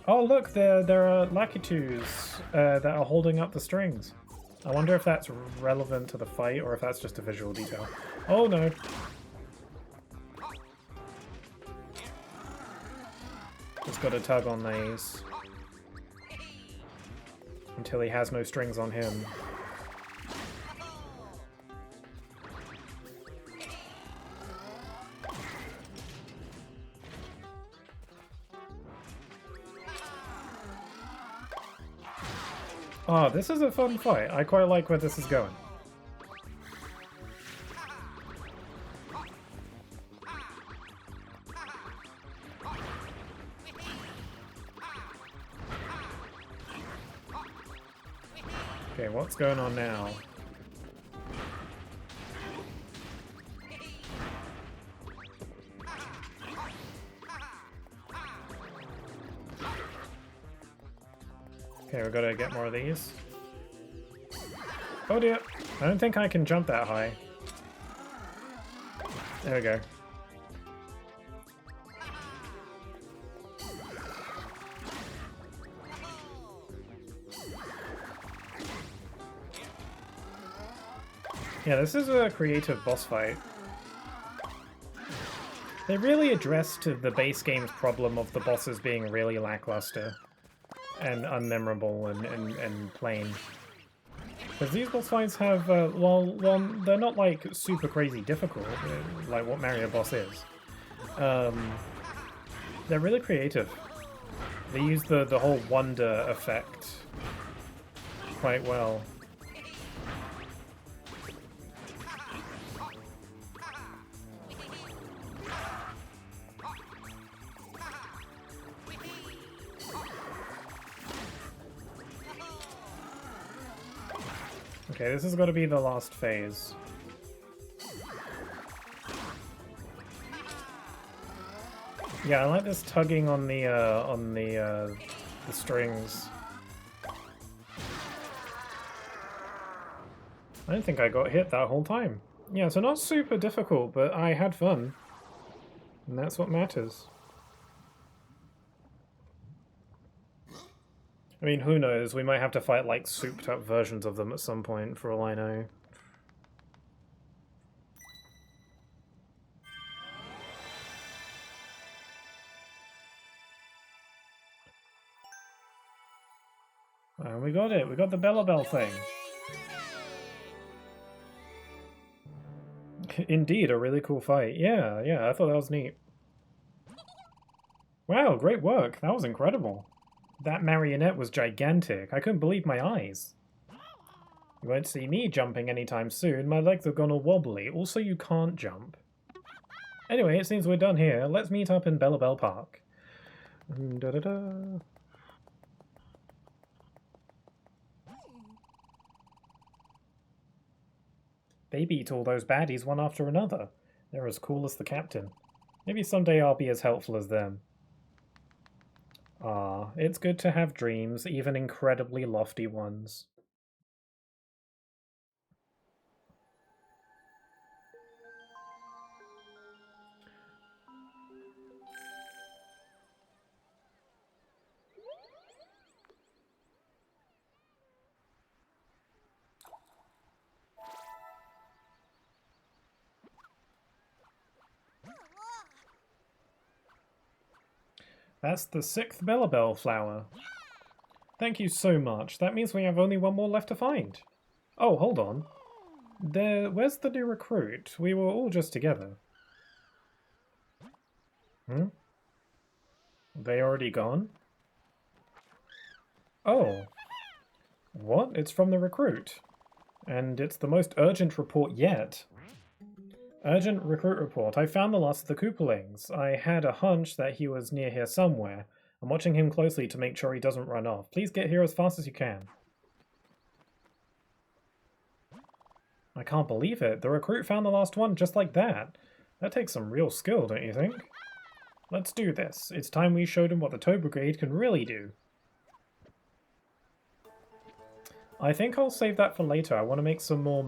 Oh look, there are Lakitus that are holding up the strings. I wonder if that's relevant to the fight or if that's just a visual detail. Oh no. Just gotta tug on these until he has no strings on him. Oh, this is a fun fight. I quite like where this is going. Okay, what's going on now? Okay, we've got to get more of these. Oh dear! I don't think I can jump that high. There we go. Yeah, this is a creative boss fight. They really addressed the base game's problem of the bosses being really lackluster and unmemorable and plain. Because these boss fights have, well, they're not like super crazy difficult, like what Mario boss is. They're really creative. They use the whole wonder effect quite well. Okay, this has got to be the last phase. Yeah, I like this tugging on the strings. I don't think I got hit that whole time. Yeah, so not super difficult, but I had fun. And that's what matters. I mean, who knows? We might have to fight, like, souped-up versions of them at some point, for all I know. And we got it! We got the Bellabel thing! Indeed, a really cool fight. Yeah, I thought that was neat. Wow, great work! That was incredible! That marionette was gigantic. I couldn't believe my eyes. You won't see me jumping anytime soon. My legs have gone all wobbly. Also, you can't jump. Anyway, it seems we're done here. Let's meet up in Bellabel Park. Da-da-da. They beat all those baddies one after another. They're as cool as the captain. Maybe someday I'll be as helpful as them. Ah, it's good to have dreams, even incredibly lofty ones. That's the 6th Bellabel flower. Thank you so much. That means we have only one more left to find. Oh, hold on. Where's the new recruit? We were all just together. Hmm? They already gone? Oh. What? It's from the recruit. And it's the most urgent report yet. Urgent recruit report. I found the last of the Koopalings. I had a hunch that he was near here somewhere. I'm watching him closely to make sure he doesn't run off. Please get here as fast as you can. I can't believe it. The recruit found the last one just like that. That takes some real skill, don't you think? Let's do this. It's time we showed him what the Tow Brigade can really do. I think I'll save that for later. I want to make some more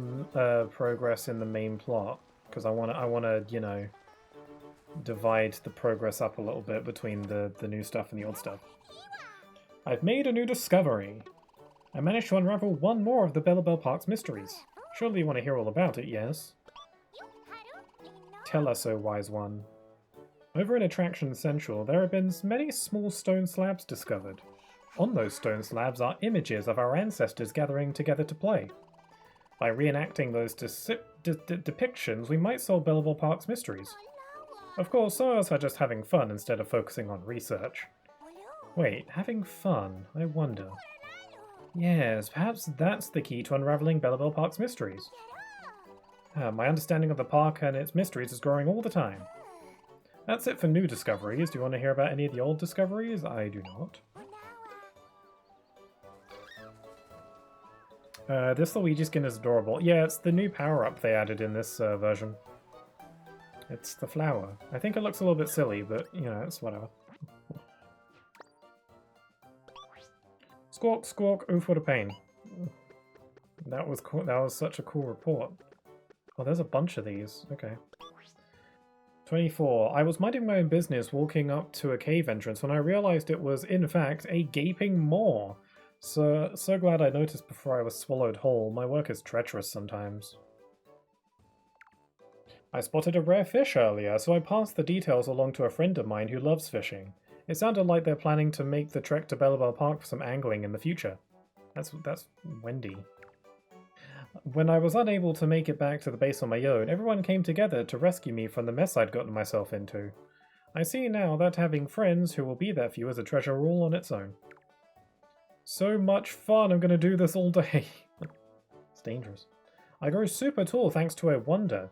progress in the main plot. Because I want to, you know, divide the progress up a little bit between the new stuff and the old stuff. I've made a new discovery. I managed to unravel one more of the Bellabel Park's mysteries. Surely you want to hear all about it, yes? Tell us, O wise one. Over in Attraction Central, there have been many small stone slabs discovered. On those stone slabs are images of our ancestors gathering together to play. By reenacting those depictions, we might solve Bellabel Park's mysteries. Of course, some of us are just having fun instead of focusing on research. Wait, having fun? I wonder. Yes, perhaps that's the key to unraveling Bellabel Park's mysteries. My understanding of the park and its mysteries is growing all the time. That's it for new discoveries. Do you want to hear about any of the old discoveries? I do not. This Luigi skin is adorable. Yeah, it's the new power-up they added in this version. It's the flower. I think it looks a little bit silly, but, you know, it's whatever. Squawk, squawk, oof, what a pain. That was cool. That was such a cool report. Oh, there's a bunch of these. Okay. 24. I was minding my own business walking up to a cave entrance when I realized it was, in fact, a gaping maw. So glad I noticed before I was swallowed whole. My work is treacherous sometimes. I spotted a rare fish earlier, so I passed the details along to a friend of mine who loves fishing. It sounded like they're planning to make the trek to Bellabel Park for some angling in the future. That's Wendy. When I was unable to make it back to the base on my own, everyone came together to rescue me from the mess I'd gotten myself into. I see now that having friends who will be there for you is a treasure all on its own. So much fun, I'm gonna do this all day. It's dangerous. I grow super tall thanks to a wonder.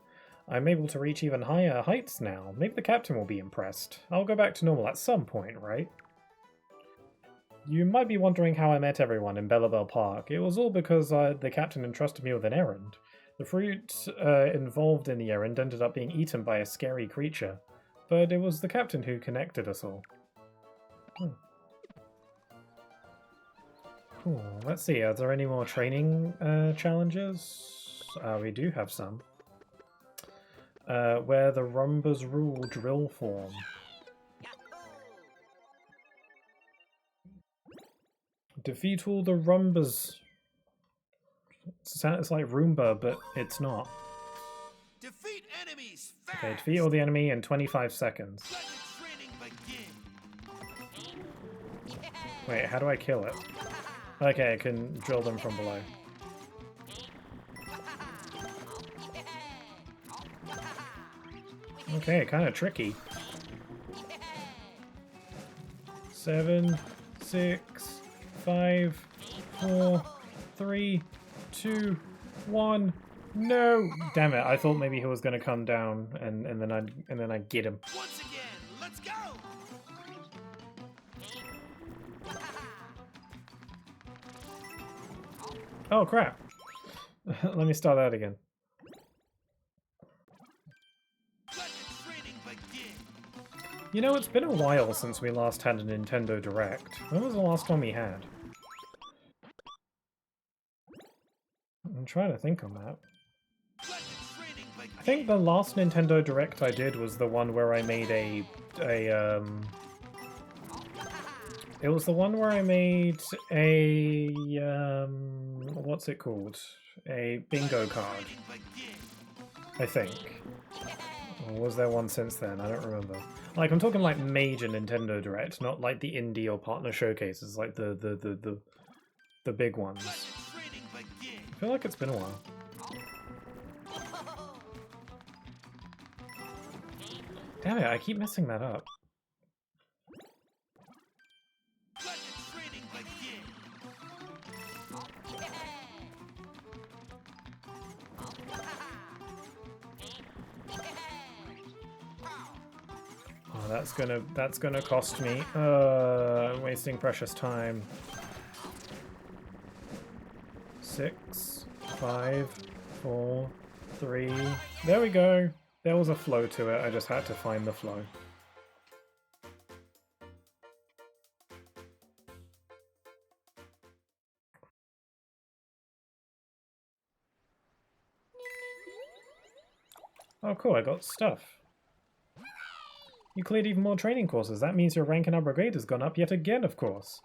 I'm able to reach even higher heights now. Maybe the captain will be impressed. I'll go back to normal at some point, right? You might be wondering how I met everyone in Bellabel Park. It was all because the captain entrusted me with an errand. The fruit involved in the errand ended up being eaten by a scary creature. But it was the captain who connected us all. Cool. Let's see, are there any more training challenges? We do have some. Where the Rumbas rule drill form. Defeat all the Rumbas. It's like Roomba, but it's not. Defeat enemies fast. Okay, defeat all the enemy in 25 seconds. Let the training begin. Wait, how do I kill it? Okay, I can drill them from below. Okay, kind of tricky. 7, 6, 5, 4, 3, 2, 1. No! Damn it! I thought maybe he was gonna come down and then I'd get him. Once again, let's go. Oh crap! Let me start that again. Let the training begin. You know, it's been a while since we last had a Nintendo Direct. When was the last one we had? I'm trying to think on that. I think the last Nintendo Direct I did was the one where I made it was the one where I made what's it called? A bingo card. I think. Or was there one since then? I don't remember. Like, I'm talking like major Nintendo Direct, not like the indie or partner showcases, like the big ones. I feel like it's been a while. Damn it, I keep messing that up. Oh, that's gonna cost me. I'm wasting precious time. 6, 5, 4, 3. There we go. There was a flow to it. I just had to find the flow. Oh, cool. I got stuff. You cleared even more training courses. That means your rank in our brigade has gone up yet again, of course.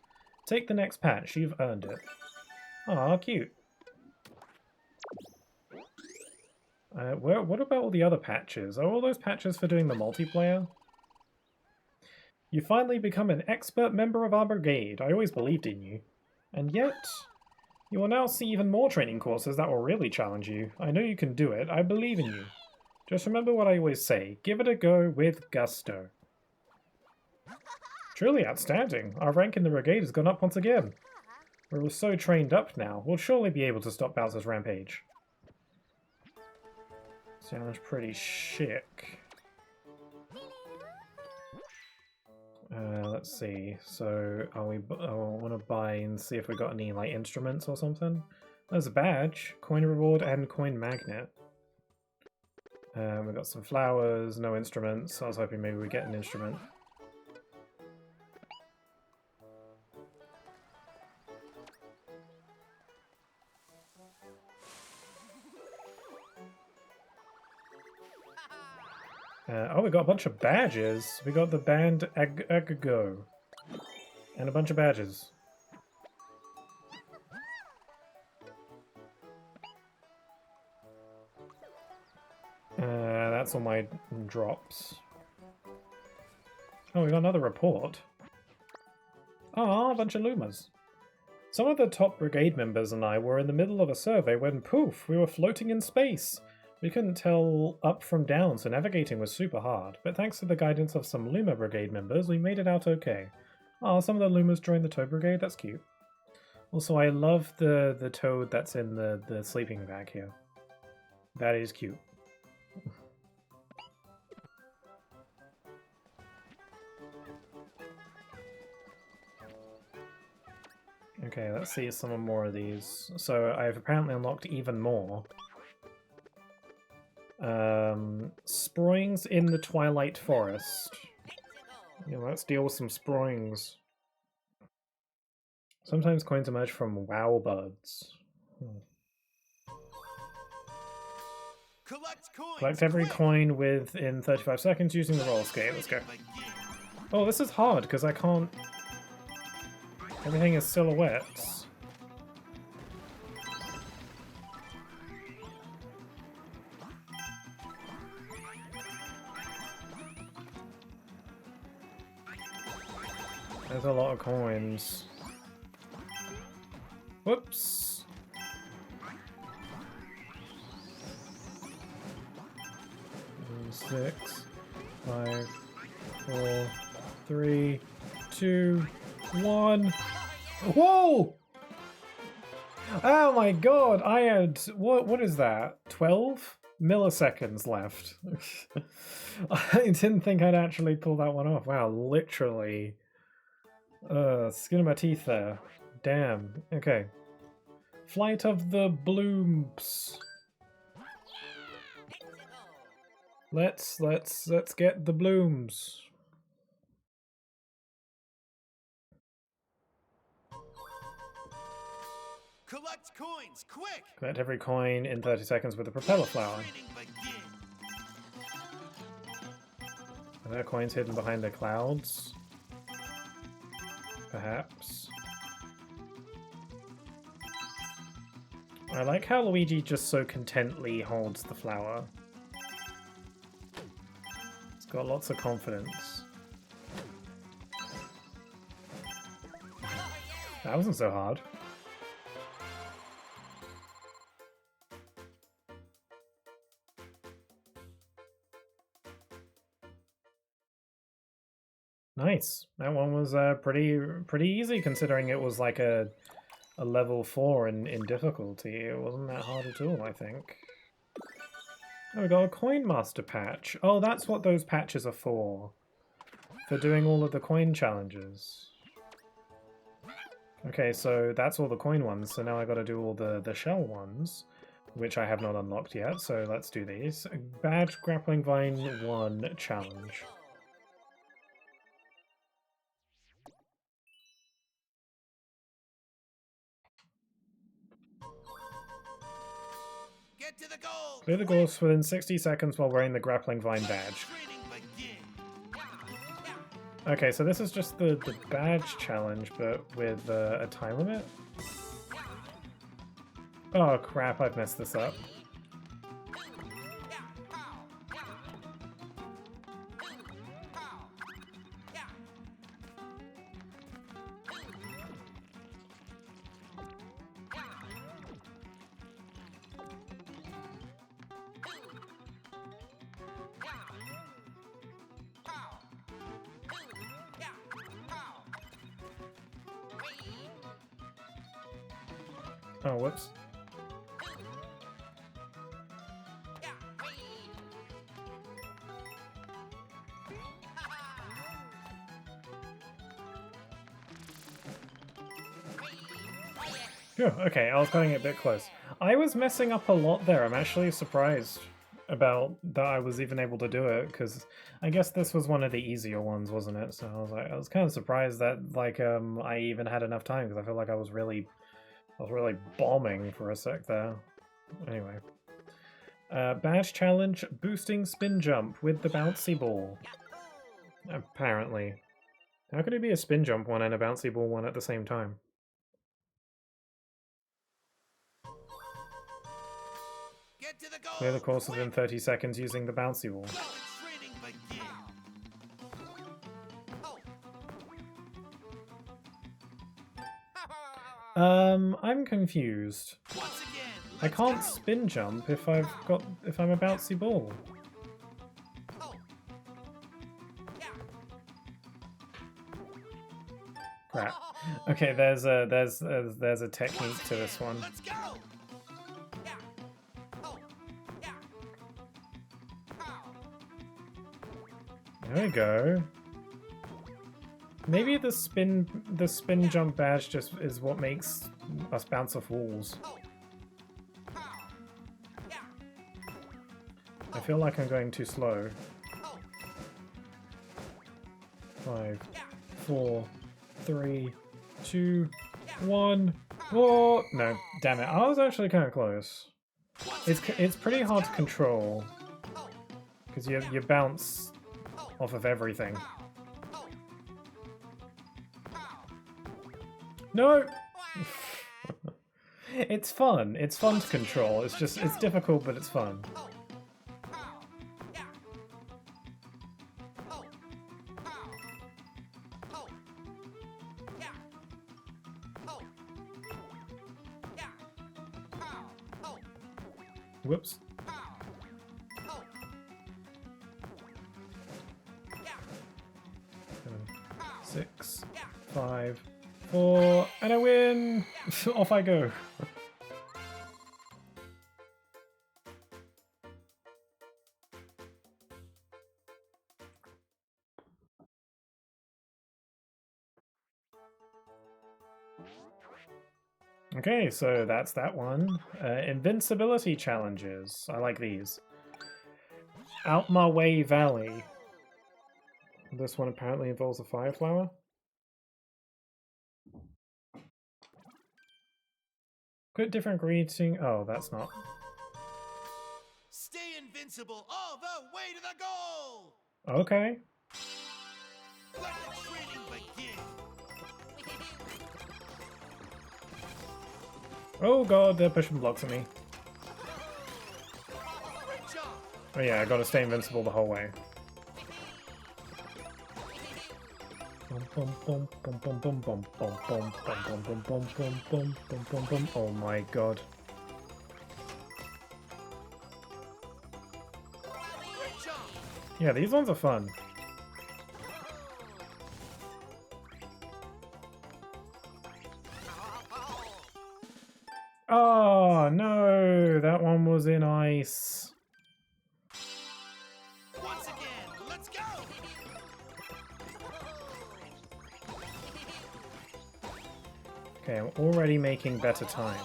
Take the next patch. You've earned it. Aw, cute. What about all the other patches? Are all those patches for doing the multiplayer? You finally become an expert member of our brigade. I always believed in you. And yet, you will now see even more training courses that will really challenge you. I know you can do it. I believe in you. Just remember what I always say. Give it a go with gusto. Truly outstanding. Our rank in the brigade has gone up once again. We're so trained up now. We'll surely be able to stop Bowser's rampage. Sounds pretty chic. Let's see. So, I want to buy and see if we got any like instruments or something. There's a badge, coin reward, and coin magnet. We got some flowers, no instruments. I was hoping maybe we'd get an instrument. Oh, we got a bunch of badges. We got the band Agago. And a bunch of badges. That's all my drops. Oh, we got another report. Ah, a bunch of Lumas. Some of the top brigade members and I were in the middle of a survey when, poof, we were floating in space. We couldn't tell up from down, so navigating was super hard, but thanks to the guidance of some Luma Brigade members, we made it out okay. Oh, some of the Lumas joined the Toad Brigade, that's cute. Also, I love the toad that's in the sleeping bag here. That is cute. Okay, let's see some more of these. So I've apparently unlocked even more. Sproings in the Twilight Forest. Yeah, let's deal with some sproings. Sometimes coins emerge from wow buds. Collect every coin within 35 seconds using the roller skate. Let's go. Oh, this is hard because I can't... Everything is silhouettes. There's a lot of coins. Whoops. Six, 5, 4, 3, 2, 1. Whoa! Oh my god, I had... What is that? 12 milliseconds left. I didn't think I'd actually pull that one off. Wow, literally. Skin of my teeth there. Damn. Okay. Flight of the Blooms. Let's get the blooms. Collect coins, quick! Collect every coin in 30 seconds with a propeller flower. Training begin. Are there coins hidden behind the clouds? Perhaps. I like how Luigi just so contently holds the flower. He's got lots of confidence. That wasn't so hard. Nice. That one was pretty easy considering it was like a level 4 in difficulty. It wasn't that hard at all, I think. Oh, we got a coin master patch. Oh, that's what those patches are for. For doing all of the coin challenges. Okay, so that's all the coin ones, so now I gotta do all the shell ones, which I have not unlocked yet, so let's do these. Badge Grappling Vine 1 challenge. Get to the goal! Clear the course within 60 seconds while wearing the Grappling Vine badge. Training begin. Okay, so this is just the badge challenge, but with a time limit? Oh crap, I've messed this up. Oh, whoops. Phew, okay, I was cutting it a bit close. I was messing up a lot there. I'm actually surprised about that I was even able to do it, because I guess this was one of the easier ones, wasn't it? So I was kind of surprised that I even had enough time, because I feel like I was really bombing for a sec there. Anyway. Badge challenge, boosting spin jump with the bouncy ball. Apparently. How could it be a spin jump one and a bouncy ball one at the same time? Get to the goal! Clear the course within 30 seconds using the bouncy ball. Training begin. I'm confused. Once again, I can't spin jump if I'm a bouncy ball. Crap. Okay, there's a technique to this one. Let's go! There we go. Maybe the spin jump badge just is what makes us bounce off walls. I feel like I'm going too slow. 5, 4, 3, 2, 1. Oh no! Damn it! I was actually kind of close. It's pretty hard to control because you bounce off of everything. No! It's fun. It's fun to control. It's difficult, but it's fun. Whoops. 6, 5, 4, and I win! Off I go. Okay, so that's that one. Invincibility challenges. I like these. Out My Way Valley. This one apparently involves a fire flower. Put different greeting. Oh, that's not. Stay invincible all the way to the goal! Okay. Let the training begin! Oh god, they're pushing blocks at me. Great job! Oh yeah, I gotta stay invincible the whole way. Oh my god. Great job! Yeah, these ones are fun. Oh no, that one was in ice. Once again, let's go! Okay, I'm already making better time.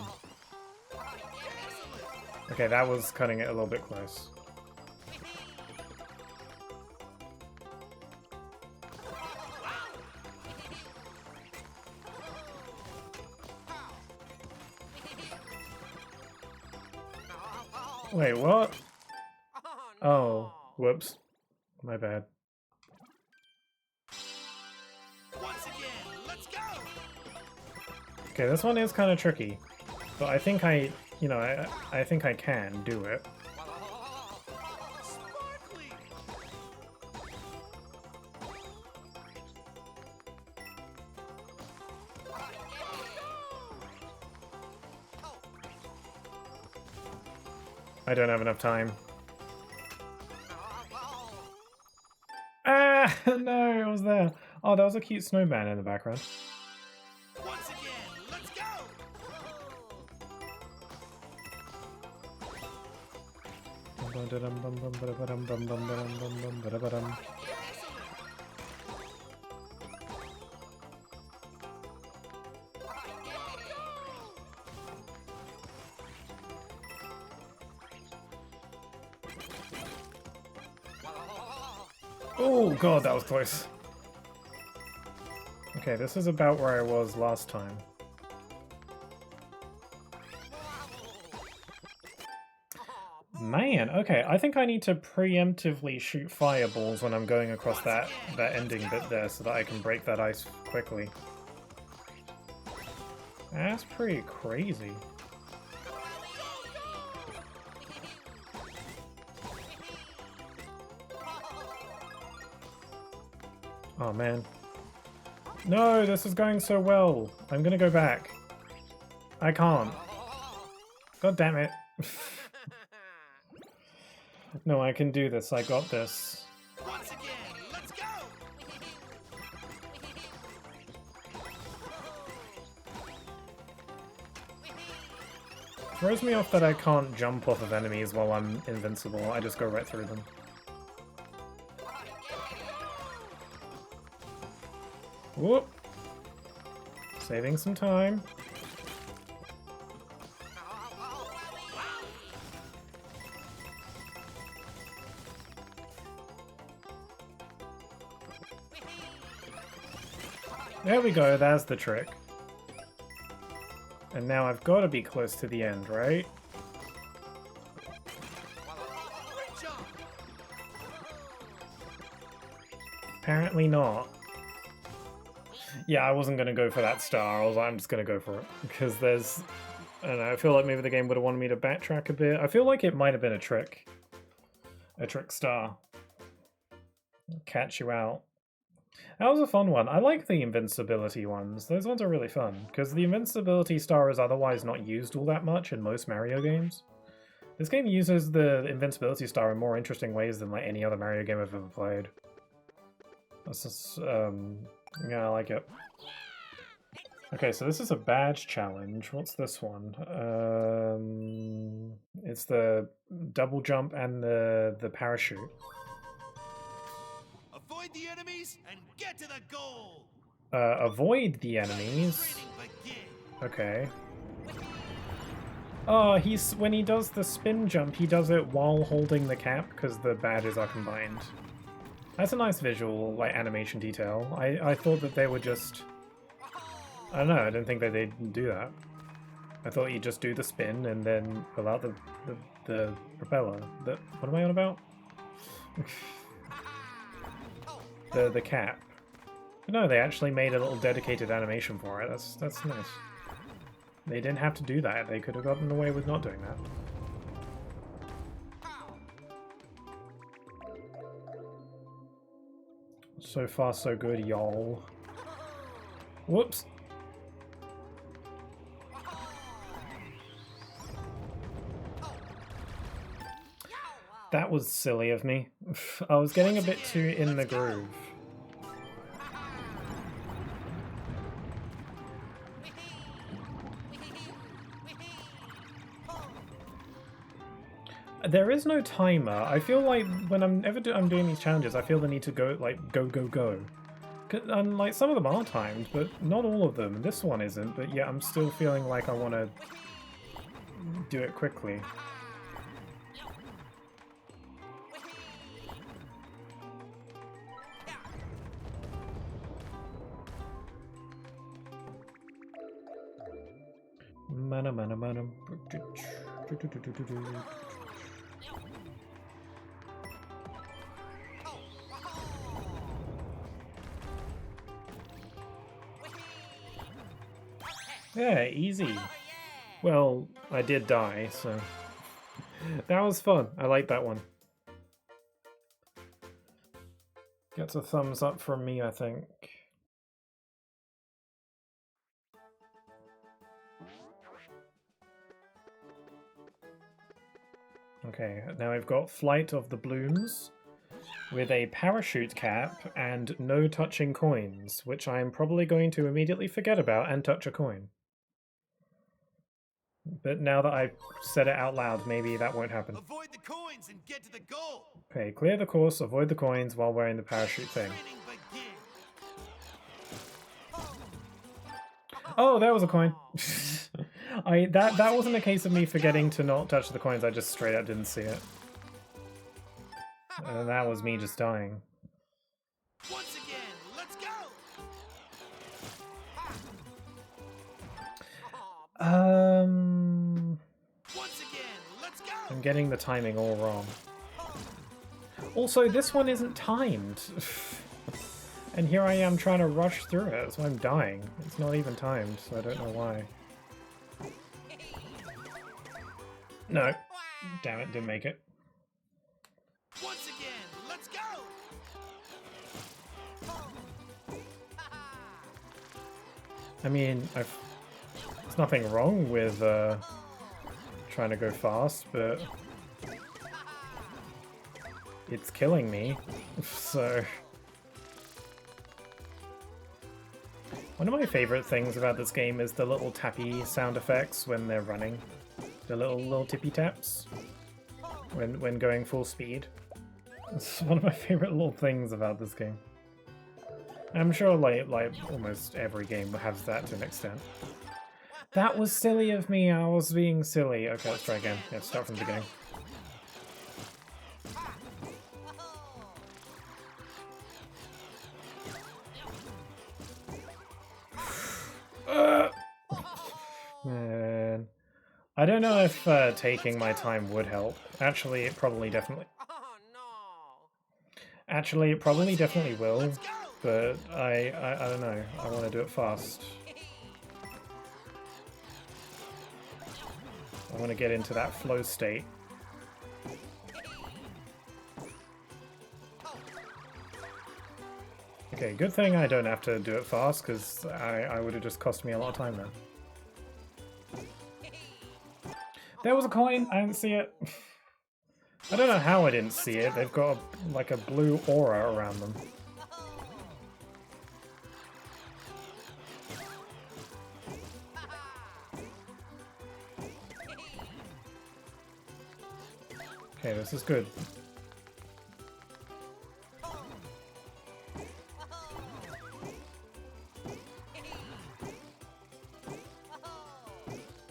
Okay, that was cutting it a little bit close. Wait, what? Oh, whoops. My bad. Once again, let's go! Okay, this one is kind of tricky, but I think I think I can do it. Sparkly! I don't have enough time. Ah, no, it was there. Oh, that was a cute snowman in the background. Once again, let's go! Oh god, that was close. Okay, this is about where I was last time. Man, okay, I think I need to preemptively shoot fireballs when I'm going across that ending bit there so that I can break that ice quickly. That's pretty crazy. Oh man. No, this is going so well. I'm gonna go back. I can't. God damn it. No, I can do this. I got this. Once again, let's go! Throws me off that I can't jump off of enemies while I'm invincible. I just go right through them. Whoop! Saving some time. There we go, that's the trick. And now I've got to be close to the end, right? Great job! Apparently not. Yeah, I wasn't going to go for that star. I was like, I'm just going to go for it. Because there's... I don't know, I feel like maybe the game would have wanted me to backtrack a bit. I feel like it might have been a trick. A trick star. Catch you out. That was a fun one. I like the invincibility ones. Those ones are really fun. Because the invincibility star is otherwise not used all that much in most Mario games. This game uses the invincibility star in more interesting ways than like any other Mario game I've ever played. That's just, yeah, I like it. Okay, so this is a badge challenge. What's this one? It's the double jump and the parachute. Avoid the enemies and get to the goal! Avoid the enemies. Training begin! Okay. Oh, when he does the spin jump, he does it while holding the cap because the badges are combined. That's a nice visual, like, animation detail. I thought that they were just... I don't know, I didn't think that they'd do that. I thought you'd just do the spin and then pull out the propeller. What am I on about? the cap. But no, they actually made a little dedicated animation for it. That's nice. They didn't have to do that. They could have gotten away with not doing that. So far, so good, y'all. Whoops. That was silly of me. I was getting a bit too in the groove. There is no timer. I feel like when I'm doing these challenges, I feel the need to go, like, go, go, go. And, like, some of them are timed, but not all of them. This one isn't, but yeah, I'm still feeling like I want to do it quickly. Mana, mana, mana. Yeah, easy. Well, I did die, so... That was fun. I like that one. Gets a thumbs up from me, I think. Okay, now I've got Flight of the Blooms with a parachute cap and no touching coins, which I am probably going to immediately forget about and touch a coin. But now that I've said it out loud, maybe that won't happen. Avoid the coins and get to the goal. Okay, clear the course, avoid the coins while wearing the parachute thing. Oh, there was a coin. That wasn't a case of me forgetting to not touch the coins, I just straight up didn't see it. And that was me just dying. Once again, let's go. Once again, let's go. I'm getting the timing all wrong. Also, this one isn't timed. And here I am trying to rush through it, so I'm dying. It's not even timed, so I don't know why. No. Damn it, didn't make it. Once again, let's go. I mean, there's nothing wrong with trying to go fast, but it's killing me, so... One of my favorite things about this game is the little tappy sound effects when they're running. The little tippy taps when going full speed. It's one of my favorite little things about this game. I'm sure like almost every game has that to an extent. That was silly of me, I was being silly. Okay, let's try again. Yeah, start from the beginning. Man. I don't know if taking my time would help. Actually, it probably definitely... Actually, it probably definitely will, but I don't know. I want to do it fast. I want to get into that flow state. Okay, good thing I don't have to do it fast, because I would have just cost me a lot of time then. There was a coin! I didn't see it. I don't know how I didn't see it. They've got like a blue aura around them. Okay, this is good.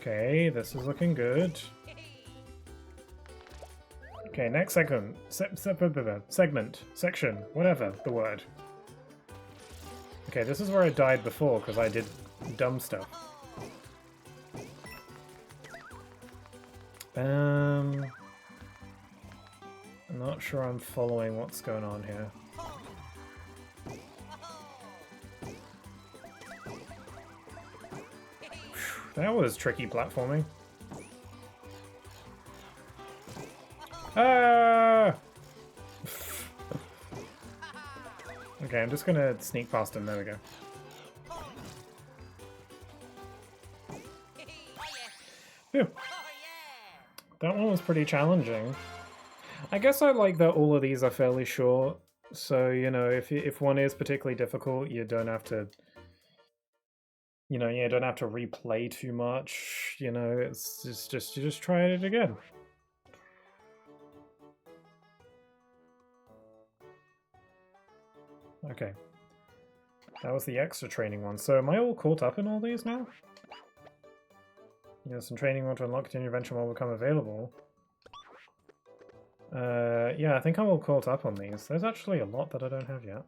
Okay, this is looking good. Okay, next segment. Section. Whatever the word. Okay, this is where I died before because I did dumb stuff. I'm not sure I'm following what's going on here. That was tricky platforming. Ah! Okay, I'm just gonna sneak past him. There we go. Phew. That one was pretty challenging. I guess I like that all of these are fairly short, so, you know, if one is particularly difficult, you don't have to... You know, you don't have to replay too much, you know, it's just you just try it again. Okay. That was the extra training one. So am I all caught up in all these now? Yeah, some training want to unlock continued adventure will become available. Yeah, I think I'm all caught up on these. There's actually a lot that I don't have yet.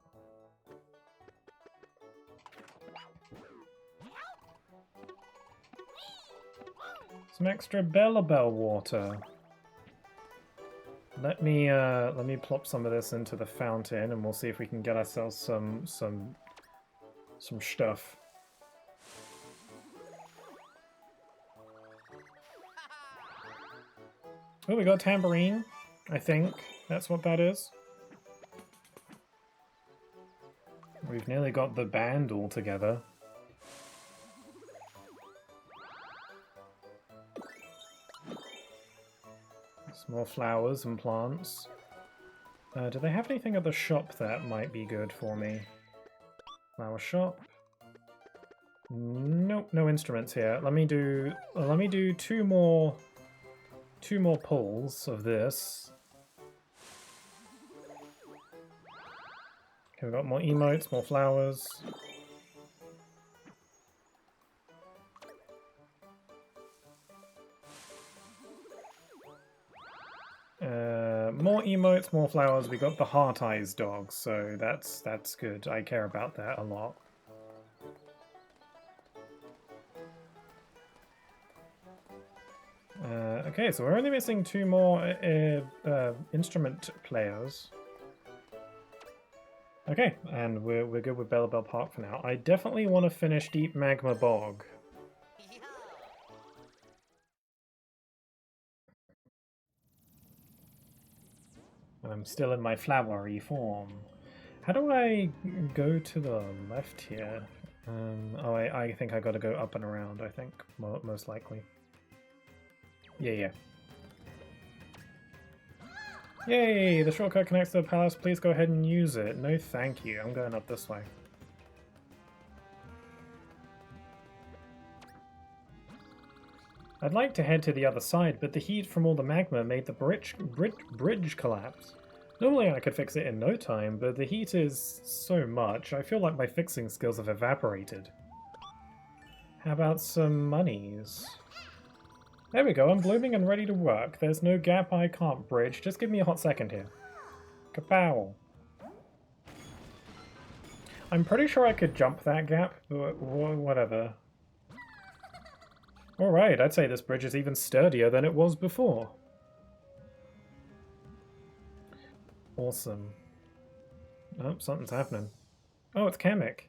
Some extra Bellabel water. Let me plop some of this into the fountain, and we'll see if we can get ourselves some stuff. Oh, we got a tambourine. I think that's what that is. We've nearly got the band all together. Some more flowers and plants. Do they have anything at the shop that might be good for me? Flower shop. Nope, no instruments here. Let me do two more pulls of this. Okay, we've got more emotes, more flowers. More emotes, more flowers. We got the heart eyes dog, so that's good. I care about that a lot. Okay, so we're only missing two more instrument players. Okay, and we're good with Bellabel Park for now. I definitely want to finish Deep Magma Bog. I'm still in my flowery form. How do I go to the left here? Oh, I think I gotta go up and around, I think, most likely. Yeah. Yay! The shortcut connects to the palace. Please go ahead and use it. No thank you. I'm going up this way. I'd like to head to the other side, but the heat from all the magma made the bridge collapse. Normally I could fix it in no time, but the heat is so much, I feel like my fixing skills have evaporated. How about some monies? There we go, I'm blooming and ready to work. There's no gap I can't bridge. Just give me a hot second here. Kapow. I'm pretty sure I could jump that gap, but whatever. Alright, I'd say this bridge is even sturdier than it was before. Awesome. Oh, something's happening. Oh, it's Kamek.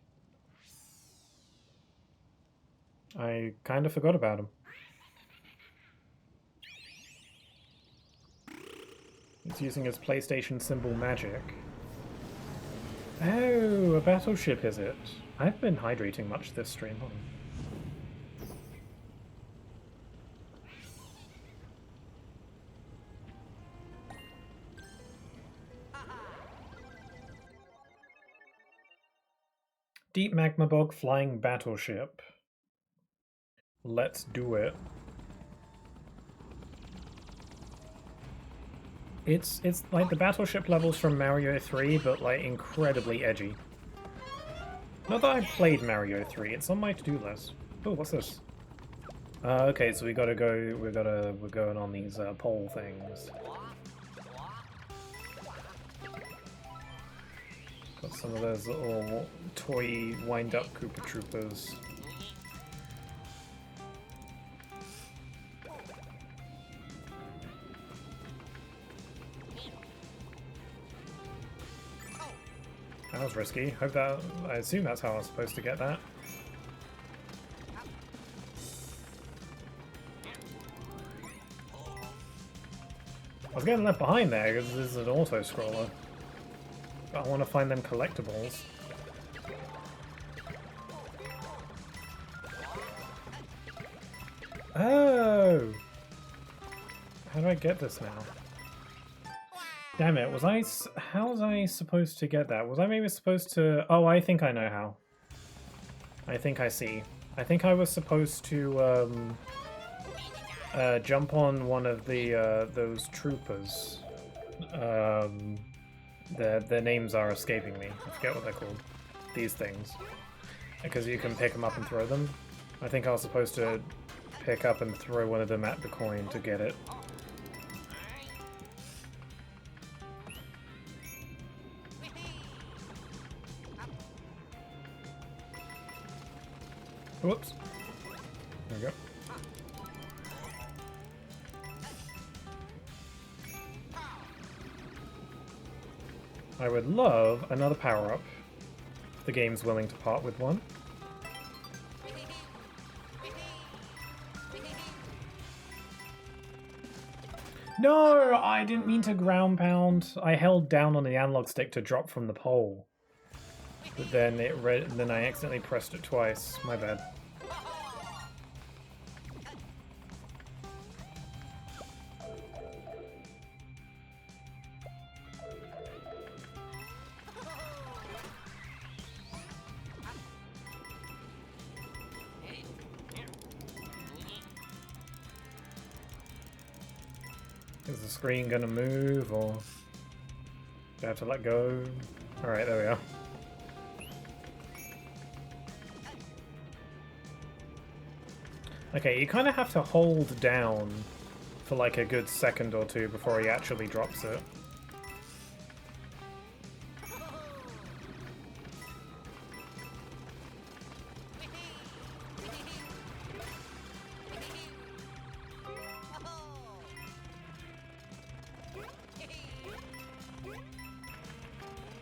I kind of forgot about him. He's using his PlayStation symbol magic. Oh, a battleship is it? I've been hydrating much this stream. Hold on. Deep Magma Bog flying battleship. Let's do it. It's like the battleship levels from Mario 3, but like incredibly edgy. Not that I've played Mario 3, it's on my to-do list. Oh, what's this? Okay, so we gotta go. We're going on these pole things. Got some of those little toy wind-up Koopa Troopers. That was risky. Hope that. I assume that's how I was supposed to get that. I was getting left behind there because this is an auto-scroller. But I want to find them collectibles. Oh! How do I get this now? Damn it, how was I supposed to get that? Was I maybe supposed to... Oh, I think I know how. I think I see. I think I was supposed to, jump on one of the, those troopers. Their names are escaping me. I forget what they're called. These things. Because you can pick them up and throw them. I think I was supposed to pick up and throw one of them at the coin to get it. Whoops. There we go. I would love another power-up. If the game's willing to part with one. No! I didn't mean to ground pound. I held down on the analog stick to drop from the pole. But then then I accidentally pressed it twice. My bad. Is the screen gonna move, or do I have to let go? Alright, there we are. Okay, you kind of have to hold down for like a good second or two before he actually drops it.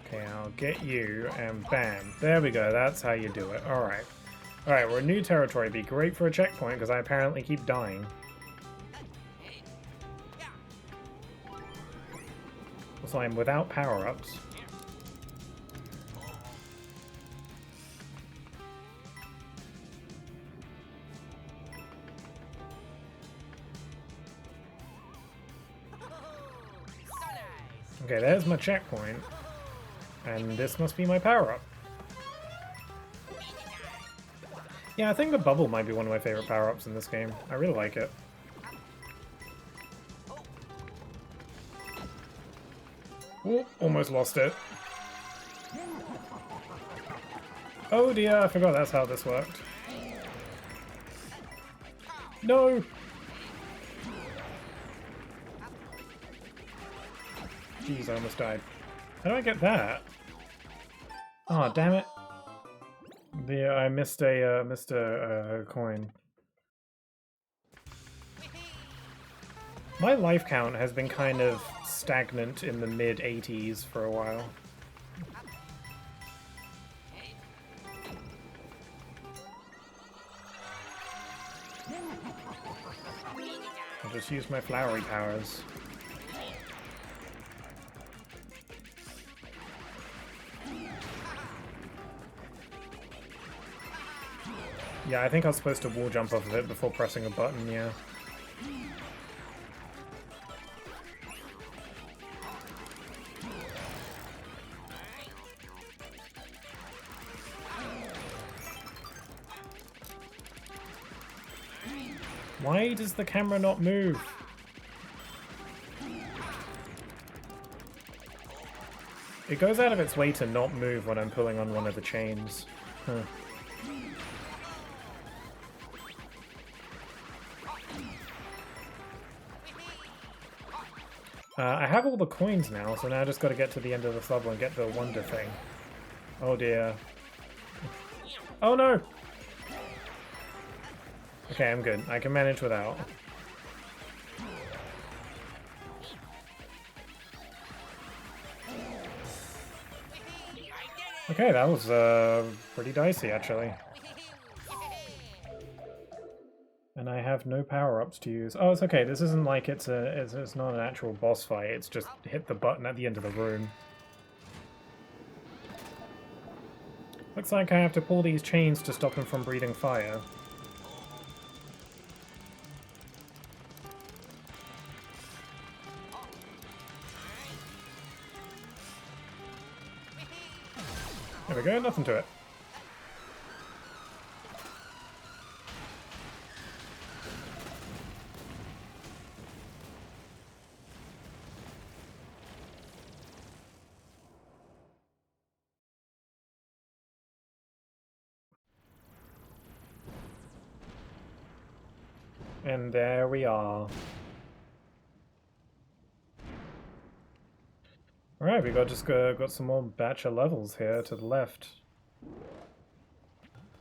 Okay, I'll get you, and bam. There we go, that's how you do it. Alright. Alright, we're in new territory. It'd be great for a checkpoint, because I apparently keep dying. So I'm without power-ups. Okay, there's my checkpoint. And this must be my power-up. Yeah, I think the bubble might be one of my favorite power-ups in this game. I really like it. Ooh, almost lost it. Oh dear, I forgot that's how this worked. No! Jeez, I almost died. How do I get that? Oh, damn it. I missed a coin. My life count has been kind of stagnant in the mid-80s for a while. I'll just use my flowery powers. Yeah, I think I was supposed to wall jump off of it before pressing a button, yeah. Why does the camera not move? It goes out of its way to not move when I'm pulling on one of the chains. Huh. I have all the coins now, so now I just got to get to the end of this level and get the wonder thing. Oh dear. Oh no! Okay, I'm good. I can manage without. Okay, that was pretty dicey actually. And I have no power-ups to use. Oh, it's okay. This isn't like it's not an actual boss fight. It's just hit the button at the end of the room. Looks like I have to pull these chains to stop him from breathing fire. There we go, nothing to it. And there we are. Alright, we got some more batch of levels here to the left.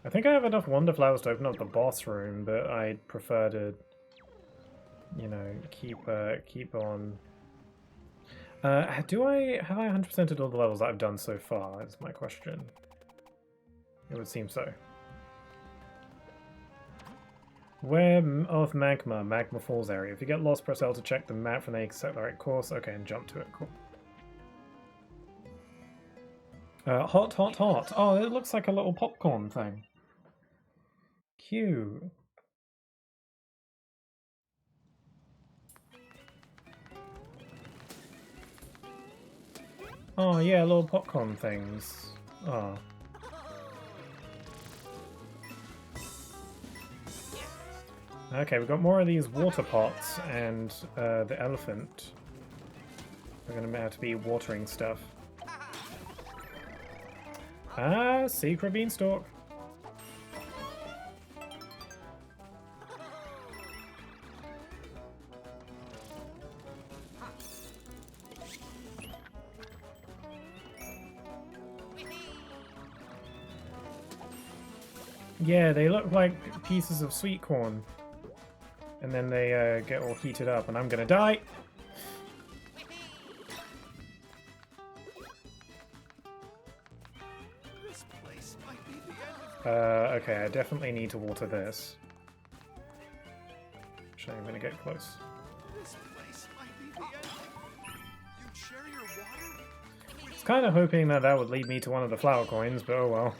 I think I have enough Wonder Flowers to open up the boss room, but I'd prefer to, you know, keep on. Have I 100%ed all the levels that I've done so far? Is my question. It would seem so. Where of Magma Falls area. If you get lost, press L to check the map from the accelerate course. Okay, and jump to it. Cool. Hot. Oh, it looks like a little popcorn thing. Cute. Oh yeah, little popcorn things. Oh. Okay, we've got more of these water pots and the elephant. We're gonna have to be watering stuff. Ah, secret beanstalk. Yeah, they look like pieces of sweet corn. And then they get all heated up, and I'm gonna die! Okay, I definitely need to water this. Actually, I'm gonna get close. I was kind of hoping that that would lead me to one of the flower coins, but oh well.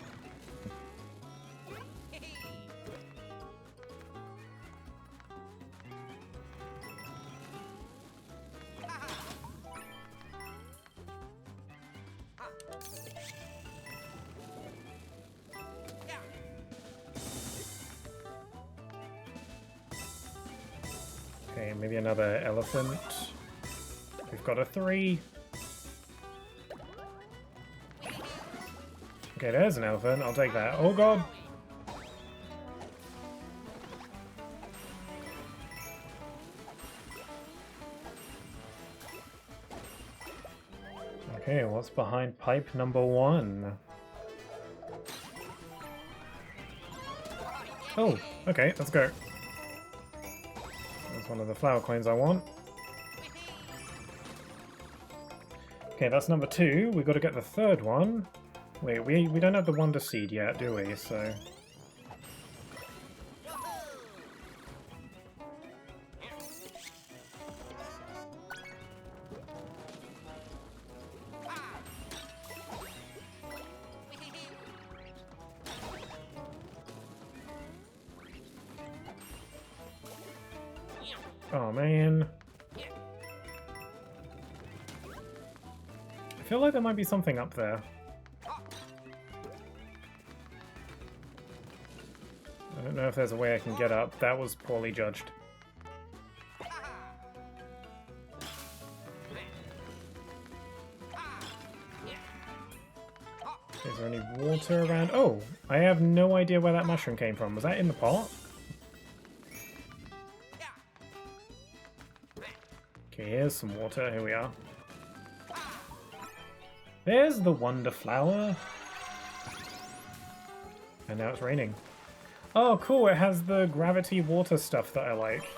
Okay, maybe another elephant. We've got a 3. Okay, there's an elephant. I'll take that. Oh god! Okay, what's behind pipe number 1? Oh, okay, let's go. That's one of the flower coins I want. Okay, that's number 2. We've got to get the 3rd one. Wait, we don't have the Wonder Seed yet, do we? So... Oh man. I feel like there might be something up there. I don't know if there's a way I can get up. That was poorly judged. Is there any water around? Oh! I have no idea where that mushroom came from. Was that in the pot? Okay, here's some water. Here we are. There's the Wonder Flower. And now it's raining. Oh, cool. It has the gravity water stuff that I like.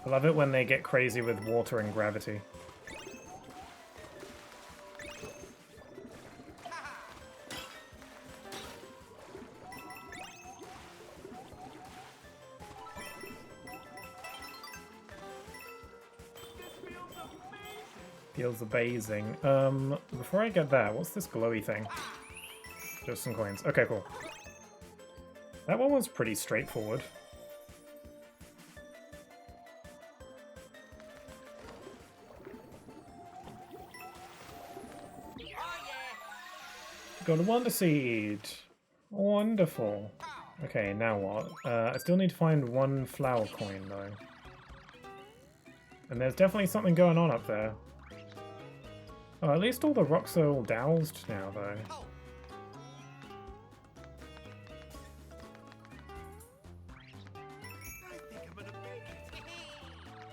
I love it when they get crazy with water and gravity. Feels amazing. Before I get that, what's this glowy thing? Just some coins. Okay, cool. That one was pretty straightforward. Got a Wonder Seed! Wonderful. Okay, now what? I still need to find one flower coin, though. And there's definitely something going on up there. Oh, at least all the rocks are all doused now, though.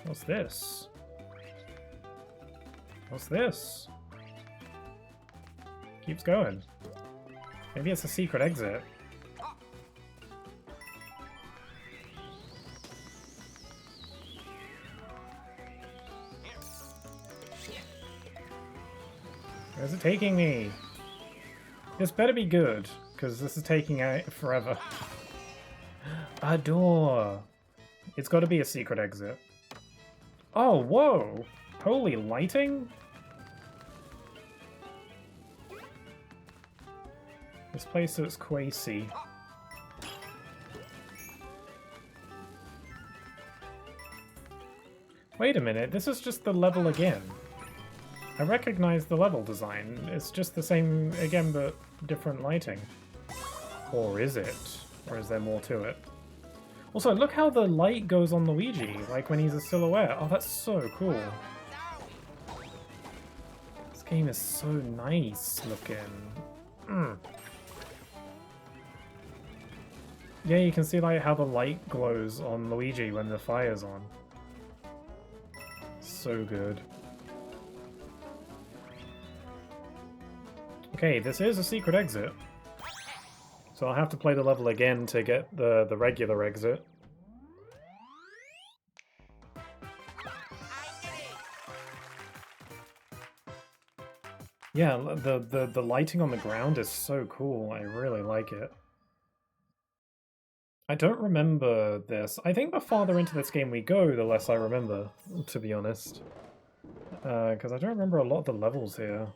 What's this? What's this? Keeps going. Maybe it's a secret exit. Where's it taking me? This better be good, because this is taking out forever. A door! It's got to be a secret exit. Oh, whoa! Holy lighting? This place looks quasi. Wait a minute, this is just the level again. I recognize the level design. It's just the same again, but different lighting. Or is it? Or is there more to it? Also, look how the light goes on Luigi, like when he's a silhouette. Oh, that's so cool. This game is so nice looking. Yeah, you can see like how the light glows on Luigi when the fire's on. So good. Okay, this is a secret exit. So I'll have to play the level again to get the regular exit. Yeah, the lighting on the ground is so cool. I really like it. I don't remember this. I think the farther into this game we go, the less I remember, to be honest. Because I don't remember a lot of the levels here.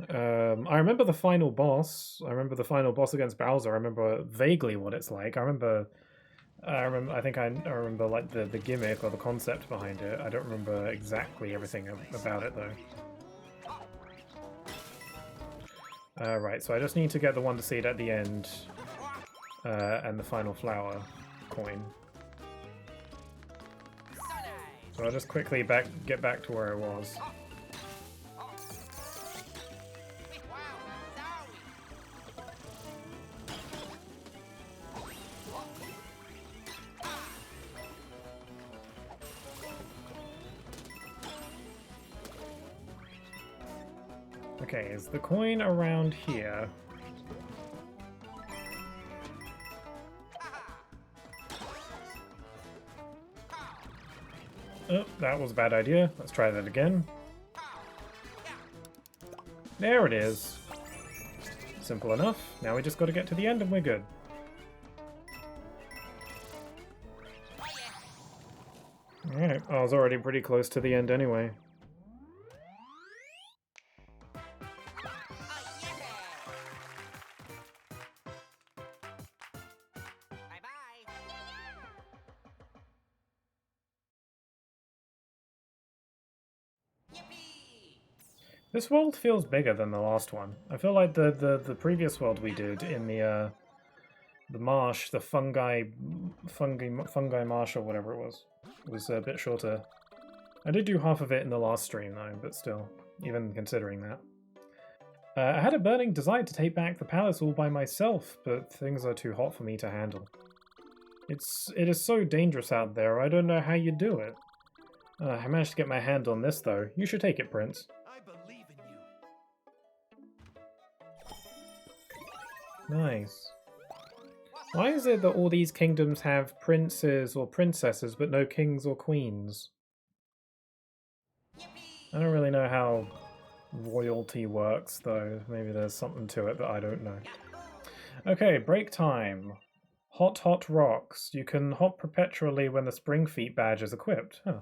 I remember the final boss. I remember the final boss against Bowser. I remember vaguely what it's like. I remember like the gimmick or the concept behind it. I don't remember exactly everything about it though. Right, so I just need to get the Wonder Seed at the end, and the final flower coin. So I'll just quickly get back to where I was. Okay, is the coin around here? Oh, that was a bad idea. Let's try that again. There it is. Simple enough. Now we just got to get to the end and we're good. Alright, I was already pretty close to the end anyway. This world feels bigger than the last one. I feel like the previous world we did in the marsh, the fungi marsh or whatever it was a bit shorter. I did do half of it in the last stream though, but still, even considering that. I had a burning desire to take back the palace all by myself, but things are too hot for me to handle. It is so dangerous out there, I don't know how you do it. I managed to get my hand on this though. You should take it, Prince. I believe in you. Nice. Why is it that all these kingdoms have princes or princesses but no kings or queens? I don't really know how royalty works though. Maybe there's something to it that I don't know. Okay, break time. Hot Hot Rocks. You can hop perpetually when the Spring Feet badge is equipped. Huh.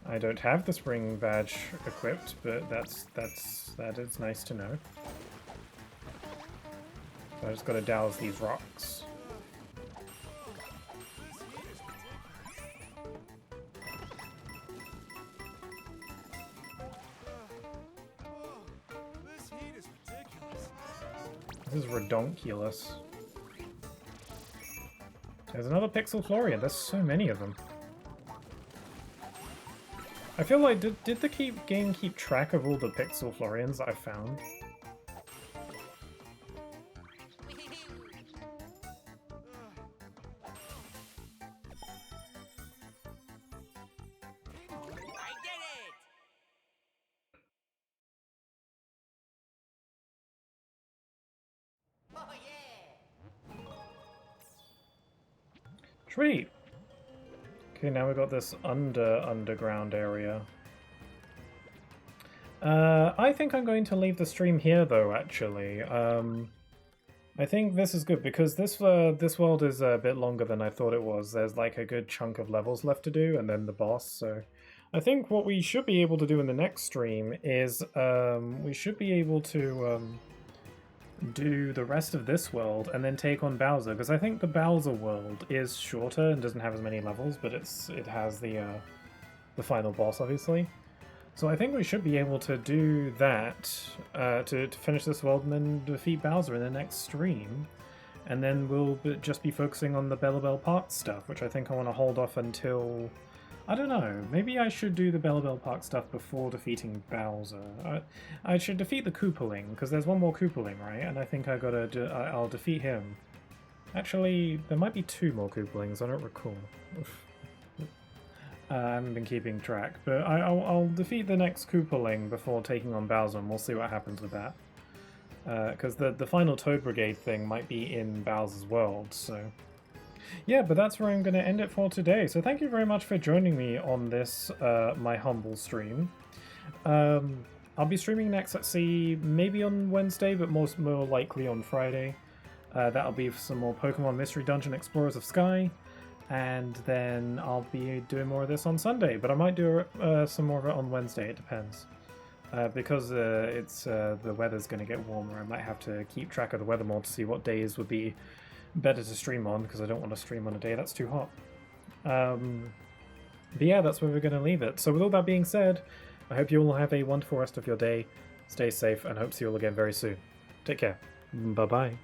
I don't have the Spring badge equipped, but that is nice to know. So I just gotta douse these rocks. This heat is ridiculous. This is redonkulous. There's another Pixel Florian. There's so many of them. I feel like, did the game keep track of all the Pixel Florians that I found? Sweet! Okay, now we've got this underground area. I think I'm going to leave the stream here though, actually. I think this is good because this world is a bit longer than I thought it was. There's like a good chunk of levels left to do and then the boss, so... I think what we should be able to do in the next stream is we should be able to do the rest of this world and then take on Bowser, because I think the Bowser world is shorter and doesn't have as many levels, but it has the final boss, obviously. So I think we should be able to do that to finish this world and then defeat Bowser in the next stream. And then we'll just be focusing on the Bellabel Park stuff, which I think I want to hold off until... I don't know, maybe I should do the Bellabel Park stuff before defeating Bowser. I should defeat the Koopaling, because there's one more Koopaling, right? And I think I'll defeat him. Actually, there might be two more Koopalings, I don't recall. I haven't been keeping track, but I'll defeat the next Koopaling before taking on Bowser, and we'll see what happens with that. Because the final Toad Brigade thing might be in Bowser's world, so... Yeah, but that's where I'm going to end it for today. So thank you very much for joining me on this, my humble stream. I'll be streaming next, let's see, maybe on Wednesday, but more likely on Friday. That'll be some more Pokemon Mystery Dungeon Explorers of Sky. And then I'll be doing more of this on Sunday, but I might do some more of it on Wednesday, it depends. Because the weather's going to get warmer, I might have to keep track of the weather more to see what days would be better to stream on, because I don't want to stream on a day that's too hot. But yeah, that's where we're going to leave it. So with all that being said, I hope you all have a wonderful rest of your day, stay safe, and hope to see you all again very soon. Take care. Bye-bye.